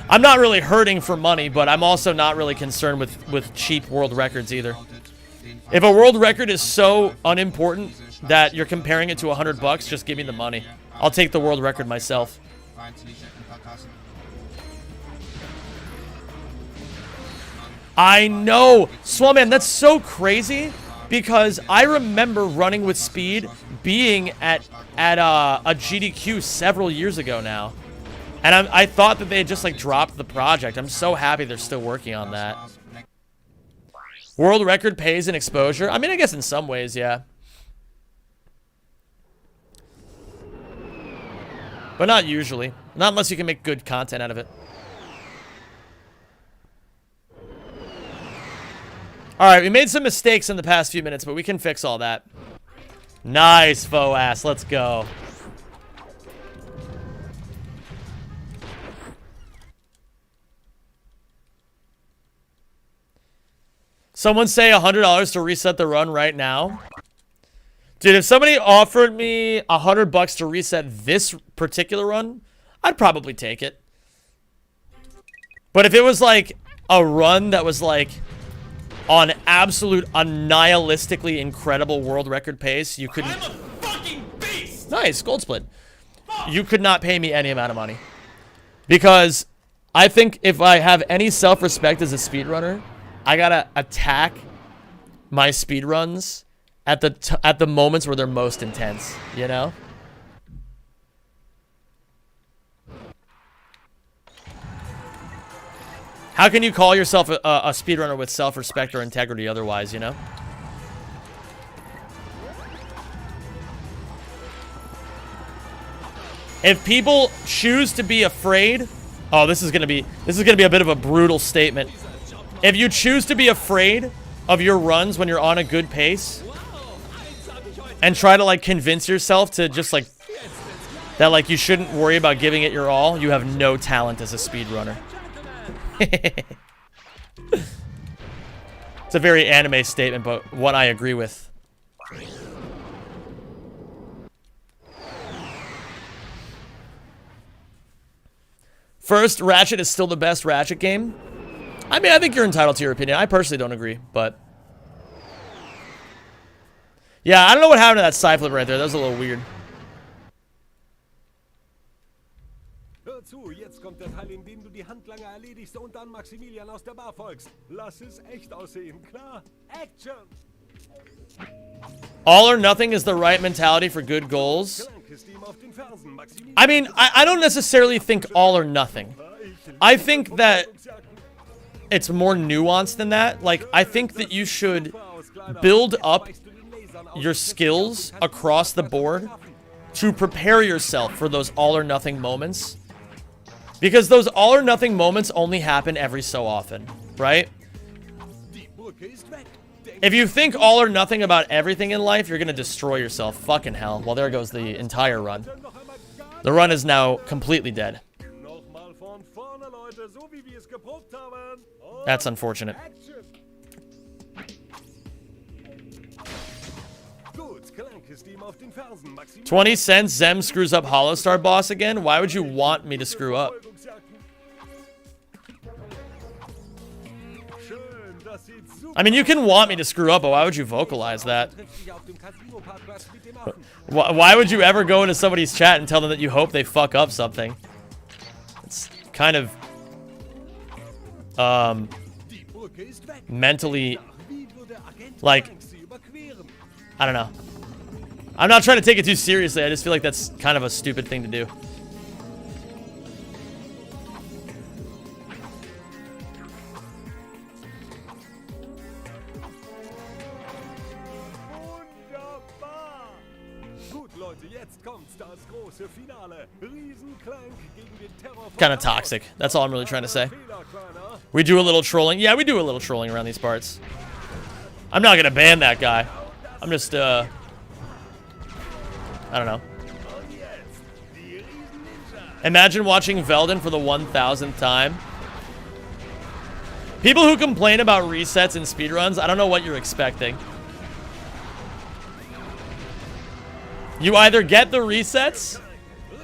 I'm not really hurting for money, but I'm also not really concerned with cheap world records either. If a world record is so unimportant that you're comparing it to $100, just give me the money. I'll take the world record myself. I know! Swellman, that's so crazy because I remember running with Speed being at a GDQ several years ago now. And I thought that they had just like dropped the project. I'm so happy they're still working on that. World record pays in exposure? I mean, I guess in some ways, yeah. But not usually. Not unless you can make good content out of it. Alright, we made some mistakes in the past few minutes, but we can fix all that. Nice, faux ass. Let's go. Someone say $100 to reset the run right now. Dude, if somebody offered me $100 to reset this particular run, I'd probably take it. But if it was like a run that was like on absolute annihilistically incredible world record pace, you couldn't. I'm a fucking beast! Nice, gold split. You could not pay me any amount of money. Because I think if I have any self-respect as a speedrunner, I gotta attack my speedruns at the moments where they're most intense, you know? How can you call yourself a speedrunner with self-respect or integrity otherwise, you know? If people choose to be afraid, oh, this is gonna be a bit of a brutal statement. If you choose to be afraid of your runs when you're on a good pace and try to like convince yourself to just like that like you shouldn't worry about giving it your all, you have no talent as a speedrunner. It's a very anime statement, but one I agree with. First, Ratchet is still the best Ratchet game. I mean, I think you're entitled to your opinion. I personally don't agree, but... Yeah, I don't know what happened to that side flip right there. That was a little weird. Hör zu, jetzt kommt der Teil, in dem du die Handlanger erledigst und dann Maximilian aus der Bar folgst. Lass es echt aussehen, klar? Action! All or nothing is the right mentality for good goals. I mean, I don't necessarily think all or nothing. I think that it's more nuanced than that. Like, I think that you should build up your skills across the board to prepare yourself for those all or nothing moments. Because those all or nothing moments only happen every so often, right? If you think all or nothing about everything in life, you're gonna destroy yourself. Fucking hell. Well, there goes the entire run. The run is now completely dead. That's unfortunate. 20 cents, Zem screws up Hollowstar boss again? Why would you want me to screw up? I mean, you can want me to screw up, but why would you vocalize that? Why would you ever go into somebody's chat and tell them that you hope they fuck up something? It's kind of... mentally... like... I don't know. I'm not trying to take it too seriously, I just feel like that's kind of a stupid thing to do. Kind of toxic. That's all I'm really trying to say. We do a little trolling. Yeah, we do a little trolling around these parts. I'm not gonna ban that guy. I'm just, I don't know. Imagine watching Velden for the 1000th time. People who complain about resets and speedruns, I don't know what you're expecting. You either get the resets,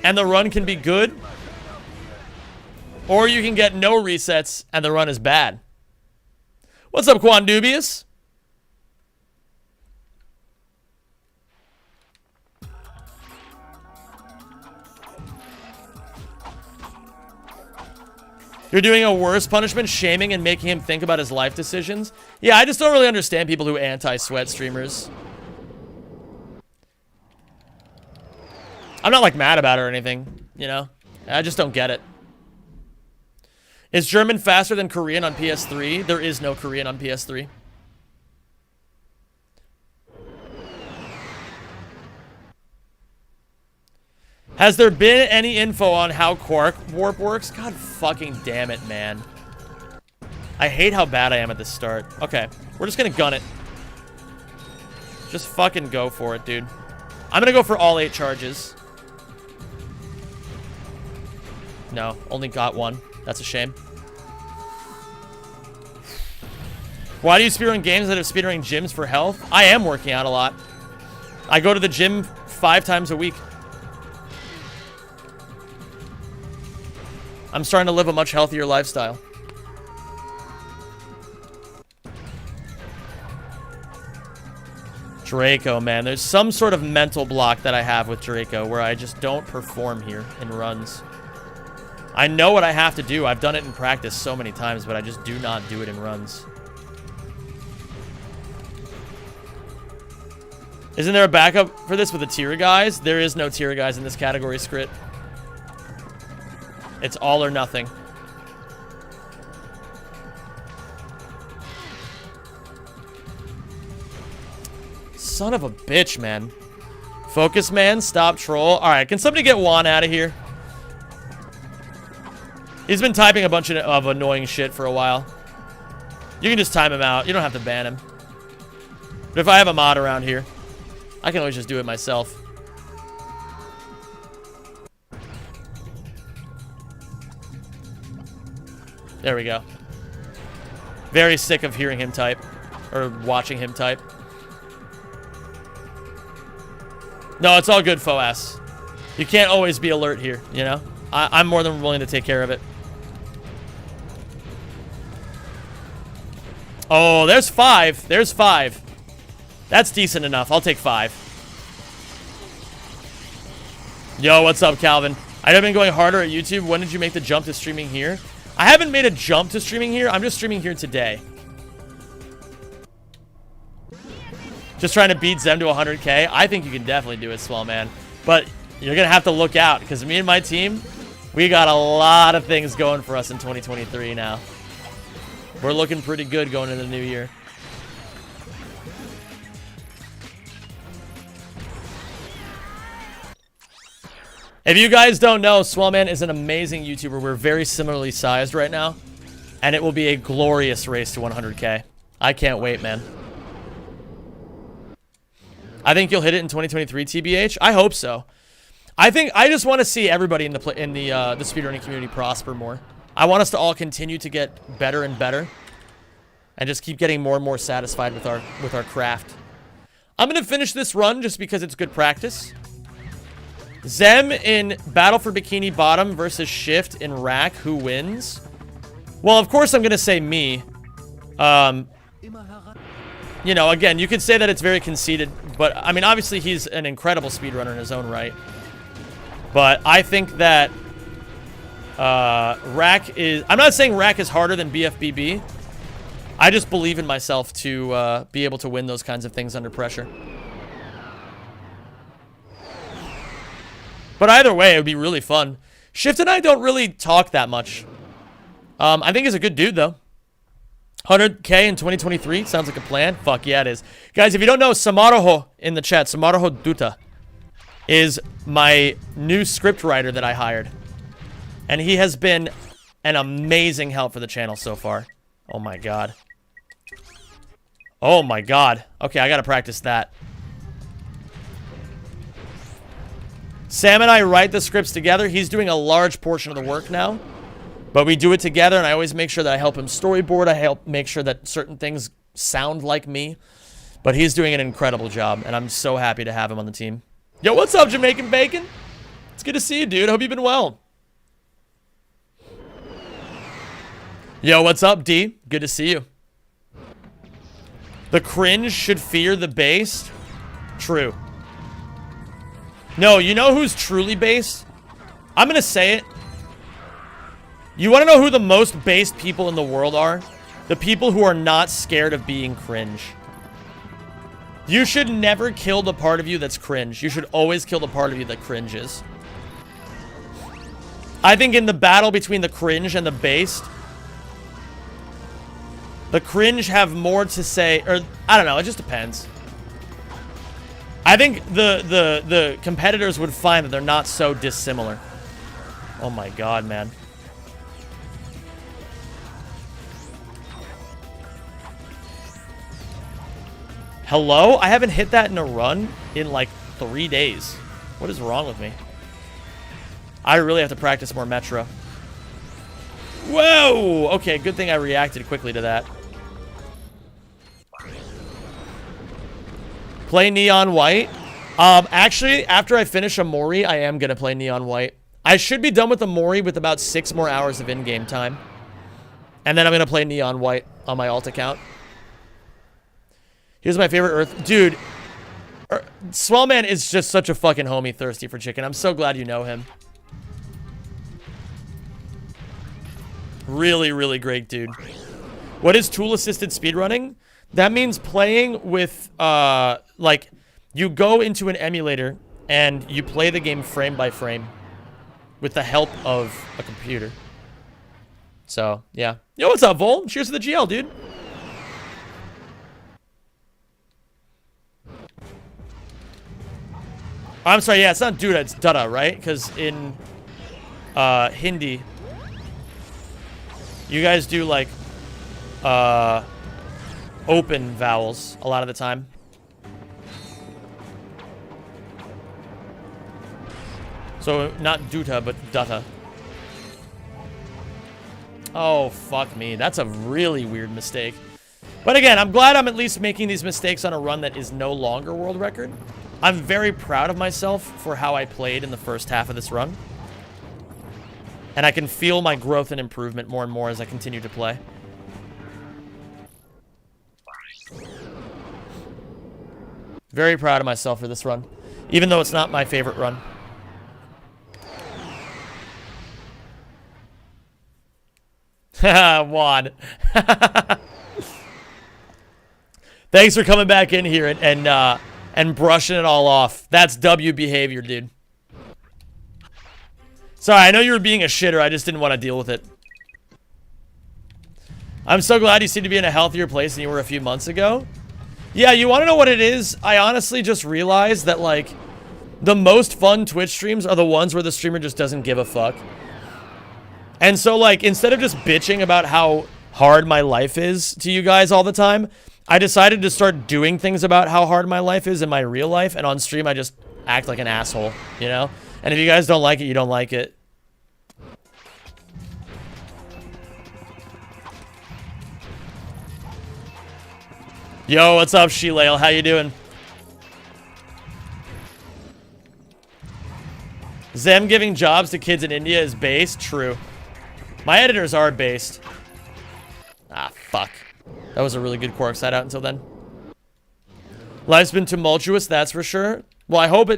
and the run can be good, or you can get no resets, and the run is bad. What's up, Quandubius? You're doing a worse punishment, shaming and making him think about his life decisions? Yeah, I just don't really understand people who anti-sweat streamers. I'm not, like, mad about it or anything, you know? I just don't get it. Is German faster than Korean on PS3? There is no Korean on PS3. Has there been any info on how Quark Warp works? God fucking damn it, man. I hate how bad I am at this start. Okay, we're just gonna gun it. Just fucking go for it, dude. I'm gonna go for all 8 charges. No, only got 1. That's a shame. Why do you speedrun games instead of speedrunning gyms for health? I am working out a lot. I go to the gym 5 times a week. I'm starting to live a much healthier lifestyle. Draco, man. There's some sort of mental block that I have with Draco where I just don't perform here in runs. I know what I have to do. I've done it in practice so many times, but I just do not do it in runs. Isn't there a backup for this with the tier guys? There is no tier guys in this category, Scrit. It's all or nothing. Son of a bitch, man. Focus, man. Stop troll. Alright, can somebody get Juan out of here? He's been typing a bunch of annoying shit for a while. You can just time him out. You don't have to ban him. But if I have a mod around here, I can always just do it myself. There we go. Very sick of hearing him type. Or watching him type. No, it's all good, Foas. You can't always be alert here, you know? I'm more than willing to take care of it. Oh, there's 5. There's 5. That's decent enough. I'll take 5. Yo, what's up, Calvin? I've been going harder at YouTube. When did you make the jump to streaming here? I haven't made a jump to streaming here. I'm just streaming here today. Just trying to beat Zem to 100K. I think you can definitely do it, Swell Man. But you're going to have to look out because me and my team, we got a lot of things going for us in 2023 now. We're looking pretty good going into the new year. If you guys don't know, Swellman is an amazing YouTuber. We're very similarly sized right now. And it will be a glorious race to 100K. I can't wait, man. I think you'll hit it in 2023, TBH. I hope so. I just want to see everybody in the speedrunning community prosper more. I want us to all continue to get better and better, and just keep getting more and more satisfied with our craft. I'm gonna finish this run just because it's good practice. Zem in Battle for Bikini Bottom versus Shift in Rack. Who wins? Well, of course I'm gonna say me. You know, again, you could say that it's very conceited, but I mean, obviously he's an incredible speedrunner in his own right. But I think that Rack is... I'm not saying Rack is harder than BFBB. I just believe in myself to be able to win those kinds of things under pressure. But either way, it would be really fun. Shift and I don't really talk that much. I think he's a good dude, though. 100K in 2023 sounds like a plan. Fuck yeah, it is. Guys, if you don't know, Samaroho in the chat, Samaroho Duta, is my new script writer that I hired. And he has been an amazing help for the channel so far. Oh my god. Oh my god. Okay, I gotta practice that. Sam and I write the scripts together. He's doing a large portion of the work now. But we do it together, and I always make sure that I help him storyboard. I help make sure that certain things sound like me. But he's doing an incredible job, and I'm so happy to have him on the team. Yo, what's up, Jamaican Bacon? It's good to see you, dude. Hope you've been well. Yo, what's up, D? Good to see you. The cringe should fear the based? True. No, you know who's truly based? I'm gonna say it. You want to know who the most based people in the world are? The people who are not scared of being cringe. You should never kill the part of you that's cringe. You should always kill the part of you that cringes. I think in the battle between the cringe and the based, the cringe have more to say, or I don't know, it just depends. I think the competitors would find that they're not so dissimilar. Oh my god, man. Hello? I haven't hit that in a run in like 3 days. What is wrong with me? I really have to practice more Metro. Whoa! Okay, good thing I reacted quickly to that. Play Neon White. Actually, after I finish a Mori, I am gonna play Neon White. I should be done with the Mori with about 6 more hours of in-game time. And then I'm gonna play Neon White on my alt account. Here's my favorite Earth. Dude, Swellman is just such a fucking homie thirsty for chicken. I'm so glad you know him. Really, really great dude. What is tool-assisted speedrunning? That means playing with, like, you go into an emulator and you play the game frame by frame with the help of a computer. So, yeah. Yo, what's up, Vol? Cheers to the GL, dude. I'm sorry, yeah, it's not Duda, it's Dada, right? Because in Hindi, you guys do, like, open vowels a lot of the time. So, not Duta, but Dutta. Oh, fuck me. That's a really weird mistake. But again, I'm glad I'm at least making these mistakes on a run that is no longer world record. I'm very proud of myself for how I played in the first half of this run. And I can feel my growth and improvement more and more as I continue to play. Very proud of myself for this run, even though it's not my favorite run. Haha, Juan. Thanks for coming back in here and brushing it all off. That's W behavior, dude. Sorry, I know you were being a shitter. I just didn't want to deal with it. I'm so glad you seem to be in a healthier place than you were a few months ago. Yeah, you want to know what it is? I honestly just realized that, like, the most fun Twitch streams are the ones where the streamer just doesn't give a fuck. And so, like, instead of just bitching about how hard my life is to you guys all the time, I decided to start doing things about how hard my life is in my real life, and on stream I just act like an asshole, you know? And if you guys don't like it, you don't like it. Yo, what's up, Shelail? How you doing? Them giving jobs to kids in India is based? True. My editors are based. Ah, fuck. That was a really good Quark side out until then. Life's been tumultuous, that's for sure. Well, I hope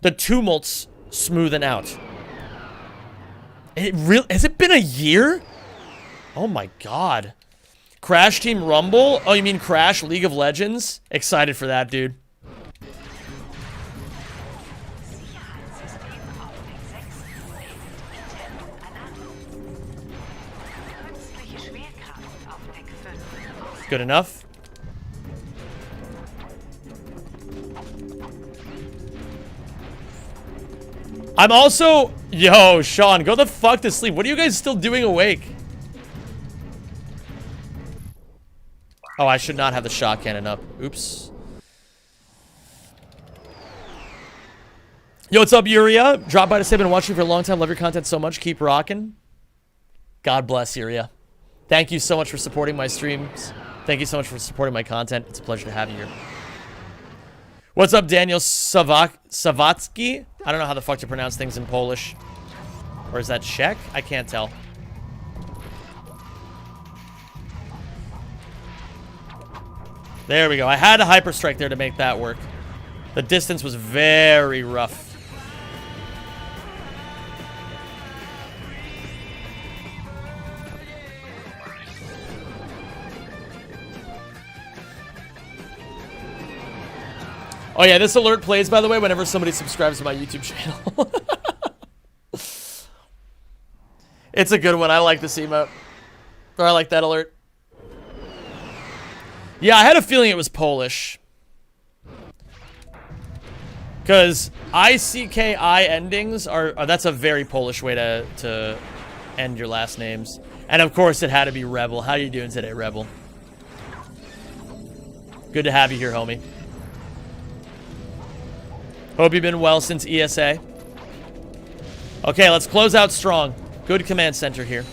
the tumult's smoothing out. Has it been a year? Oh my god. Crash Team Rumble? Oh, you mean Crash League of Legends? Excited for that, dude. Good enough. I'm also... Yo, Sean, go the fuck to sleep. What are you guys still doing awake? Oh, I should not have the shot cannon up. Oops. Yo, what's up, Yuria? Drop by to say I've been watching for a long time. Love your content so much. Keep rocking. God bless, Yuria. Thank you so much for supporting my streams. Thank you so much for supporting my content. It's a pleasure to have you here. What's up, Daniel Savatsky? I don't know how the fuck to pronounce things in Polish. Or is that Czech? I can't tell. There we go. I had a hyper strike there to make that work. The distance was very rough. Oh yeah, this alert plays, by the way, whenever somebody subscribes to my YouTube channel. It's a good one. I like this emote. Or I like that alert. Yeah, I had a feeling it was Polish. Because ICKI endings are that's a very Polish way to end your last names. And of course it had to be Rebel. How you doing today, Rebel? Good to have you here, homie. Hope you've been well since ESA. Okay, let's close out strong. Good command center here.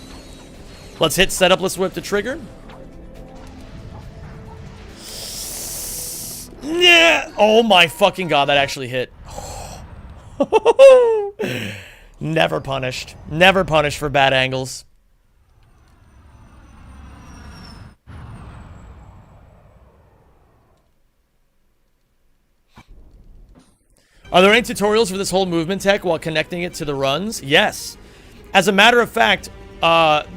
Let's hit setup, let's whip the trigger. Yeah. Oh my fucking god, that actually hit. Never punished. Never punished for bad angles. Are there any tutorials for this whole movement tech while connecting it to the runs? Yes. As a matter of fact,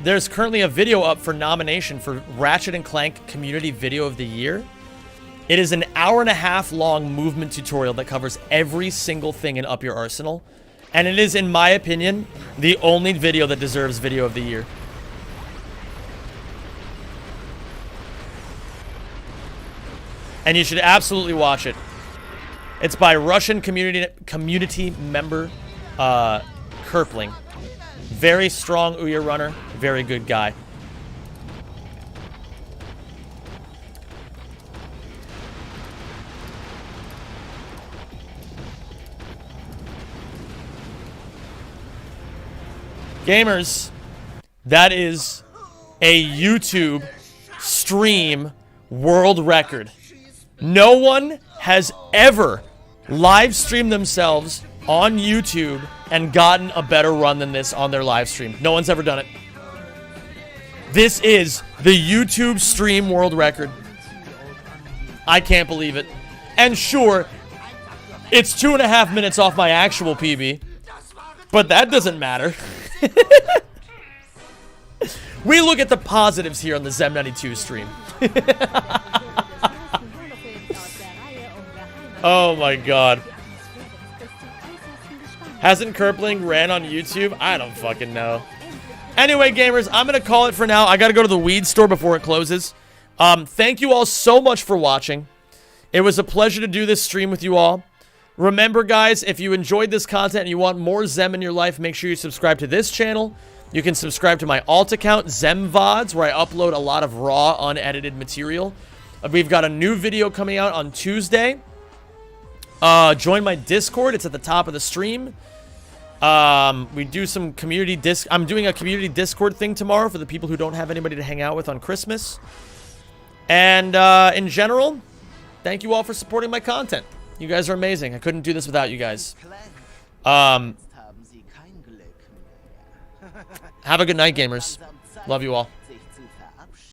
there's currently a video up for nomination for Ratchet and Clank Community Video of the Year. It is an hour-and-a-half long movement tutorial that covers every single thing in Up Your Arsenal. And it is, in my opinion, the only video that deserves Video of the Year. And you should absolutely watch it. It's by Russian community member Kerpling. Very strong Ouya runner. Very good guy. Gamers, That is a YouTube stream world record. No one has ever live streamed themselves on YouTube and gotten a better run than this on their live stream. No one's ever done it. This is the YouTube stream world record. I can't believe it. And sure, it's 2.5 minutes off my actual PB, but that doesn't matter. We look at the positives here on the Zem92 stream. Oh my god. Hasn't Kerpling ran on YouTube? I don't fucking know. Anyway, gamers, I'm going to call it for now. I got to go to the weed store before it closes. Thank you all so much for watching. It was a pleasure to do this stream with you all. Remember, guys, if you enjoyed this content and you want more Zem in your life, make sure you subscribe to this channel. You can subscribe to my alt account, ZemVods, where I upload a lot of raw, unedited material. We've got a new video coming out on Tuesday. Join my Discord. It's at the top of the stream. We do some community I'm doing a community Discord thing tomorrow for the people who don't have anybody to hang out with on Christmas. And, in general, thank you all for supporting my content. You guys are amazing. I couldn't do this without you guys. Have a good night, gamers. Love you all.